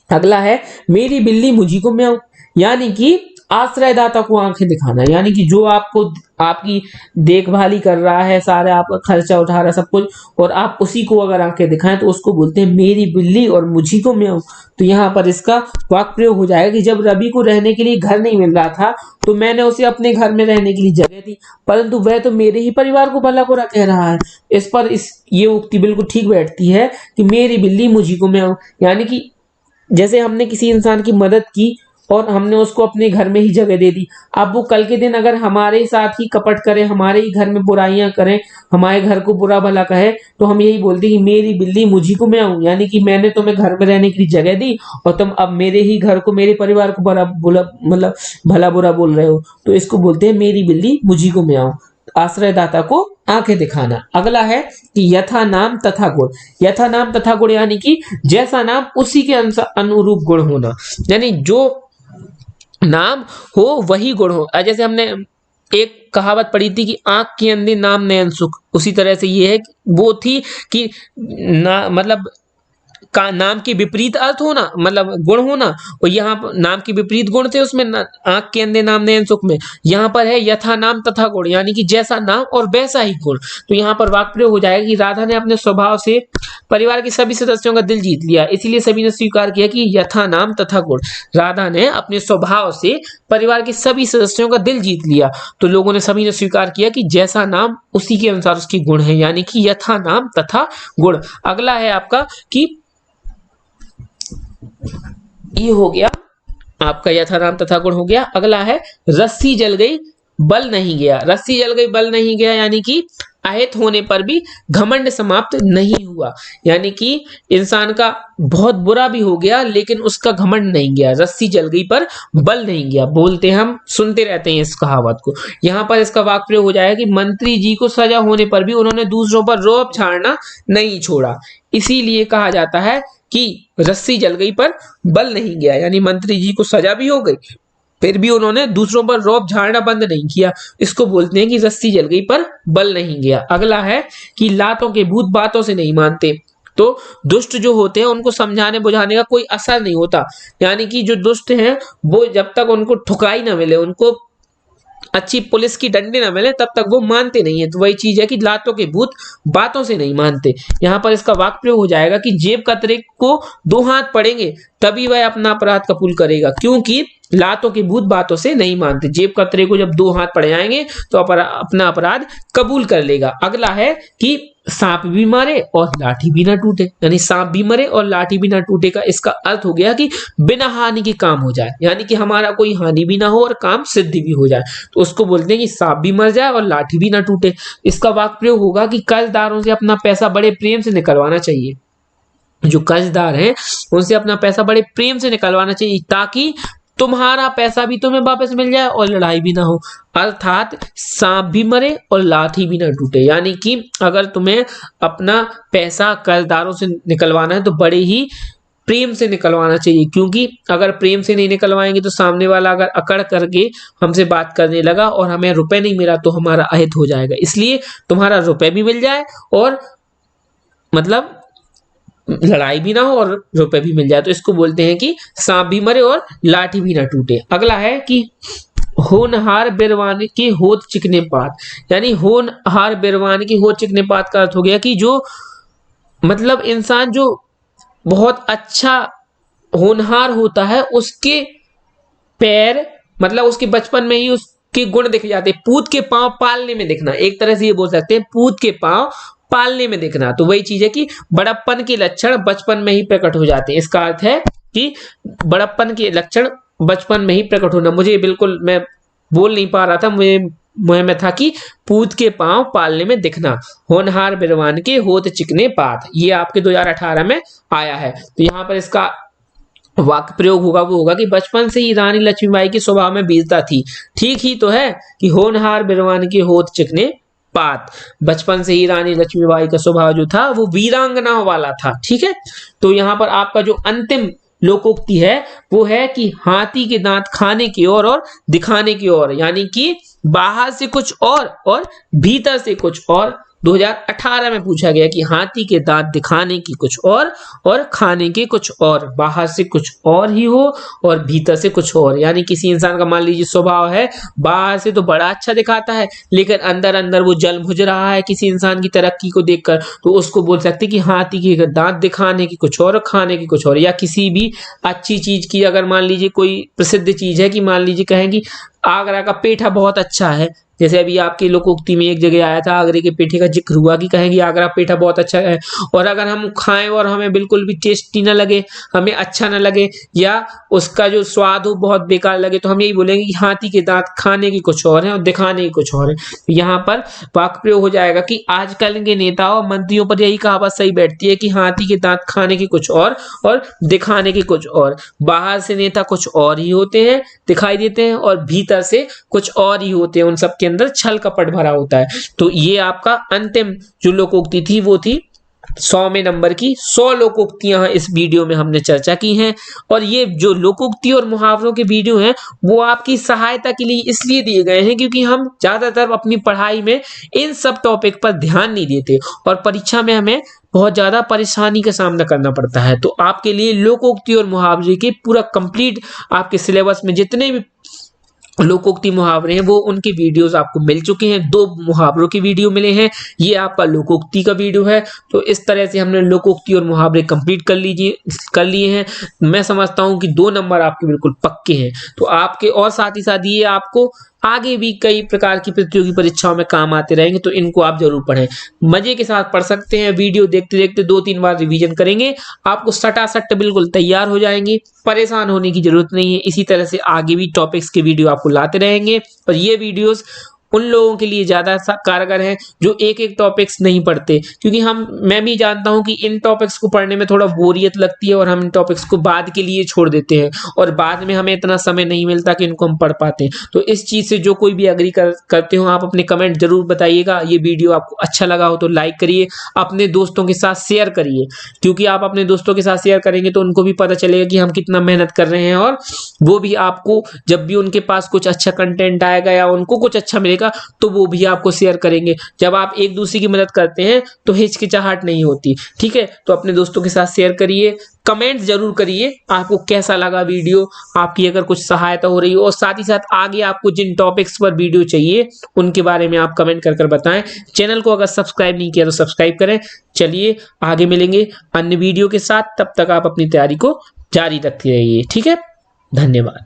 Speaker 1: अगला है मेरी बिल्ली मुझी को म्याऊं, यानी कि आश्रयदाता को आंखें दिखाना, यानी कि जो आपको आपकी देखभाल ही कर रहा है, सारा आपका खर्चा उठा रहा है सब कुछ, और आप उसी को अगर आंखें दिखाएं तो उसको बोलते हैं मेरी बिल्ली और मुझी को म्याऊं। तो यहाँ पर इसका वाक्य प्रयोग हो जाएगा कि जब रवि को रहने के लिए घर नहीं मिल रहा था तो मैंने उसे अपने घर में रहने के लिए जगह दी, परंतु वह तो मेरे ही परिवार को भला बुरा कह रहा है। इस पर ये उक्ति बिल्कुल ठीक बैठती है कि मेरी बिल्ली मुझी को म्याऊं, यानी कि जैसे हमने किसी इंसान की मदद की और हमने उसको अपने घर में ही जगह दे दी, अब वो कल के दिन अगर हमारे साथ ही कपट करे, हमारे ही घर में बुराइयां करें, हमारे घर को बुरा भला कहे, तो हम यही बोलते हैं कि मेरी बिल्ली मुझी को म्याऊं, यानी कि मैंने तुम्हें घर में रहने के लिए जगह दी और तुम अब मेरे ही घर को, मेरे परिवार को बुरा मतलब भला बुरा बोल रहे हो। तो इसको बोलते हैं मेरी बिल्ली मुझी को म्याऊं। आश्रयदाता को आंखें दिखाना। अगला है कि यथा नाम तथा गुण। यथा नाम तथा गुण यानी कि जैसा नाम उसी के अनुरूप गुण होना, यानी जो नाम हो वही गुण हो। जैसे हमने एक कहावत पढ़ी थी कि आंख के अंधे नाम नयन सुख, उसी तरह से ये है वो थी कि मतलब का नाम के विपरीत अर्थ होना, मतलब गुण होना, और यहाँ पर नाम के विपरीत गुण थे उसमें, आंख के अंधे नाम नयन सुख में। यहाँ पर है यथा नाम तथा गुण, यानी कि जैसा नाम और वैसा ही गुण। तो यहाँ पर वाक्य प्रयोग हो जाएगा कि राधा ने अपने स्वभाव से परिवार के सभी सदस्यों का दिल जीत लिया, इसीलिए सभी ने स्वीकार किया कि यथा नाम तथा गुण। राधा ने अपने स्वभाव से परिवार के सभी सदस्यों का दिल जीत लिया, तो लोगों ने सभी ने स्वीकार किया कि जैसा नाम उसी के अनुसार उसकी गुण है, यानी कि यथा नाम तथा गुण। अगला है आपका कि ये हो गया आपका यथा नाम तथा गुण हो गया। अगला है रस्सी जल गई बल नहीं गया। रस्सी जल गई बल नहीं गया यानी कि अहित होने पर भी घमंड समाप्त नहीं हुआ, यानी कि इंसान का बहुत बुरा भी हो गया लेकिन उसका घमंड नहीं गया। रस्सी जल गई पर बल नहीं गया, बोलते हम सुनते रहते हैं इस कहावत को। यहाँ पर इसका वाक्य प्रयोग हो जाएगा कि मंत्री जी को सजा होने पर भी उन्होंने दूसरों पर रौब झाड़ना नहीं छोड़ा, इसीलिए कहा जाता है कि रस्सी जल गई पर बल नहीं गया, यानी मंत्री जी को सजा भी हो गई फिर भी उन्होंने दूसरों पर रौब झाड़ना बंद नहीं किया, इसको बोलते हैं कि रस्सी जल गई पर बल नहीं गया। अगला है कि लातों के भूत बातों से नहीं मानते। तो दुष्ट जो होते हैं उनको समझाने बुझाने का कोई असर नहीं होता, यानी कि जो दुष्ट हैं वो जब तक उनको ठुकाई ना मिले, उनको अच्छी पुलिस की डंडे ना मिले, तब तक वो मानते नहीं है। तो वही चीज है कि लातों के भूत बातों से नहीं मानते। यहाँ पर इसका वाक्य प्रयोग हो जाएगा कि जेब कतरे को 2 हाथ पड़ेंगे तभी वह अपना अपराध कबूल करेगा, क्योंकि लातों के भूत बातों से नहीं मानते। जेब कतरे को जब 2 हाथ पड़ जाएंगे तो अपना अपराध कबूल कर लेगा। अगला है कि सांप भी मारे और लाठी भी ना टूटे, यानी सांप भी मरे और लाठी भी ना टूटे का इसका अर्थ हो गया कि बिना हानि के काम हो जाए, यानी कि हमारा कोई हानि भी ना हो और काम सिद्ध भी हो जाए, तो उसको बोलते हैं कि सांप भी मर जाए और लाठी भी ना टूटे। इसका वाक्य प्रयोग होगा कि कर्जदारों से अपना पैसा बड़े प्रेम से निकलवाना चाहिए। जो कर्जदार हैं उनसे अपना पैसा बड़े प्रेम से निकलवाना चाहिए, ताकि तुम्हारा पैसा भी तुम्हें वापस मिल जाए और लड़ाई भी ना हो। अर्थात सांप भी मरे और लाठी भी ना टूटे, यानी कि अगर तुम्हें अपना पैसा कर्जदारों से निकलवाना है तो बड़े ही प्रेम से निकलवाना चाहिए, क्योंकि अगर प्रेम से नहीं निकलवाएंगे तो सामने वाला अगर अकड़ करके हमसे बात करने लगा और हमें रुपए नहीं मिला तो हमारा अहित हो जाएगा। इसलिए तुम्हारा रुपए भी मिल जाए और मतलब लड़ाई भी ना हो और रुपए भी मिल जाए, तो इसको बोलते हैं कि सांप भी मरे और लाठी भी ना टूटे। अगला है कि होनहार बिरवान की होत चिकने पात, यानी होनहार बिरवान की होत चिकने पात का अर्थ हो गया कि जो मतलब इंसान जो बहुत अच्छा होनहार होता है उसके पैर मतलब उसके बचपन में ही उसके गुण दिख जाते हैं। पूत के पांव पालने में दिखना, एक तरह से ये बोल सकते हैं पूत के पांव पालने में दिखना। तो वही चीज है कि बड़प्पन के लक्षण बचपन में ही प्रकट हो जाते हैं। इसका अर्थ है कि बड़प्पन के लक्षण बचपन में ही प्रकट होना। मुझे बिल्कुल मैं बोल नहीं पा रहा था, मुझे में था कि पूत के पांव पालने में दिखना, होनहार बिरवान के होत चिकने पात, ये आपके 2018 में आया है। तो यहाँ पर इसका वाक्य प्रयोग होगा वो होगा कि बचपन से ही रानी लक्ष्मीबाई के स्वभाव में वीरता थी। ठीक ही तो है कि होनहार बिरवान के होत चिकने पात, बचपन से ही रानी लक्ष्मीबाई का स्वभाव जो था वो वीरांगना वाला था। ठीक है, तो यहाँ पर आपका जो अंतिम लोकोक्ति है वो है कि हाथी के दांत खाने की ओर और दिखाने की ओर, यानी कि बाहर से कुछ और भीतर से कुछ और। 2018 में पूछा गया कि हाथी के दांत दिखाने की कुछ और खाने के कुछ और, बाहर से कुछ और ही हो और भीतर से कुछ और। यानी किसी इंसान का मान लीजिए स्वभाव है बाहर से तो बड़ा अच्छा दिखाता है लेकिन अंदर अंदर वो जल भुज रहा है किसी इंसान की तरक्की को देखकर, तो उसको बोल सकते कि हाथी के दांत दिखाने की कुछ और खाने की कुछ और। या किसी भी अच्छी चीज की अगर मान लीजिए कोई प्रसिद्ध चीज है कि मान लीजिए कहें कि आगरा का पेठा बहुत अच्छा है, जैसे अभी आपके लोकोक्ति में एक जगह आया था आगरे के पेठे का जिक्र हुआ कि कहेंगे आगरा पेठा बहुत अच्छा है, और अगर हम खाएं और हमें बिल्कुल भी टेस्टी ना लगे, हमें अच्छा ना लगे या उसका जो स्वाद हो बहुत बेकार लगे, तो हम यही बोलेंगे कि हाथी के दांत खाने की कुछ और है और दिखाने की कुछ और है। तो यहाँ पर वाक्य प्रयोग हो जाएगा कि आजकल के नेताओं और मंत्रियों पर यही कहावत सही बैठती है कि हाथी के दांत खाने की कुछ और दिखाने की कुछ और। बाहर से नेता कुछ और ही होते हैं, दिखाई देते हैं, और भीतर भीतर से कुछ और ही होते हैं, उन सब के अंदर छल कपट भरा होता है। तो ये आपका अंतिम जो लोकोक्ति थी वो थी 100वें नंबर की 100 लोकोक्तियां इस वीडियो में हमने चर्चा की हैं। और ये जो लोकोक्ति और मुहावरों के वीडियो हैं वो आपकी सहायता के लिए इसलिए दिए गए हैं क्योंकि हम ज्यादातर अपनी पढ़ाई में इन सब टॉपिक पर ध्यान नहीं देते और परीक्षा में हमें बहुत ज्यादा परेशानी का सामना करना पड़ता है। तो आपके लिए लोकोक्ति और मुहावरे के पूरा कंप्लीट आपके सिलेबस में जितने भी लोकोक्ति मुहावरे हैं वो उनके वीडियोस आपको मिल चुके हैं। 2 मुहावरों के वीडियो मिले हैं, ये आपका लोकोक्ति का वीडियो है। तो इस तरह से हमने लोकोक्ति और मुहावरे कंप्लीट कर लिए हैं। मैं समझता हूं कि 2 नंबर आपके बिल्कुल पक्के हैं। तो आपके और साथ ही साथ ये आपको आगे भी कई प्रकार की प्रतियोगी परीक्षाओं में काम आते रहेंगे, तो इनको आप जरूर पढ़ें। मजे के साथ पढ़ सकते हैं, वीडियो देखते देखते 2-3 बार रिवीजन करेंगे, आपको सटासट बिल्कुल तैयार हो जाएंगे। परेशान होने की जरूरत नहीं है। इसी तरह से आगे भी टॉपिक्स के वीडियो आपको लाते रहेंगे और ये वीडियोस उन लोगों के लिए ज्यादा कारगर है जो एक एक टॉपिक्स नहीं पढ़ते, क्योंकि मैं भी जानता हूं कि इन टॉपिक्स को पढ़ने में थोड़ा बोरियत लगती है और हम इन टॉपिक्स को बाद के लिए छोड़ देते हैं और बाद में हमें इतना समय नहीं मिलता कि इनको हम पढ़ पाते हैं। तो इस चीज से जो कोई भी एग्री करते हो आप अपने कमेंट जरूर बताइएगा। ये वीडियो आपको अच्छा लगा हो तो लाइक करिए, अपने दोस्तों के साथ शेयर करिए, क्योंकि आप अपने दोस्तों के साथ शेयर करेंगे तो उनको भी पता चलेगा कि हम कितना मेहनत कर रहे हैं और वो भी आपको जब भी उनके पास कुछ अच्छा कंटेंट आएगा या उनको कुछ अच्छा मिलेगा तो वो भी आपको शेयर करेंगे। जब आप एक दूसरे की मदद करते हैं तो हिचकिचाहट नहीं होती। ठीक है, तो अपने दोस्तों के साथ शेयर करिए, कमेंट जरूर करिए आपको कैसा लगा वीडियो, आपकी अगर कुछ सहायता हो रही हो और साथ ही साथ आगे आपको जिन टॉपिक्स पर वीडियो चाहिए उनके बारे में आप कमेंट कर बताएं। चैनल को अगर सब्सक्राइब नहीं किया तो सब्सक्राइब करें। चलिए आगे मिलेंगे अन्य वीडियो के साथ, तब तक आप अपनी तैयारी को जारी रखते रहिए। ठीक है, धन्यवाद।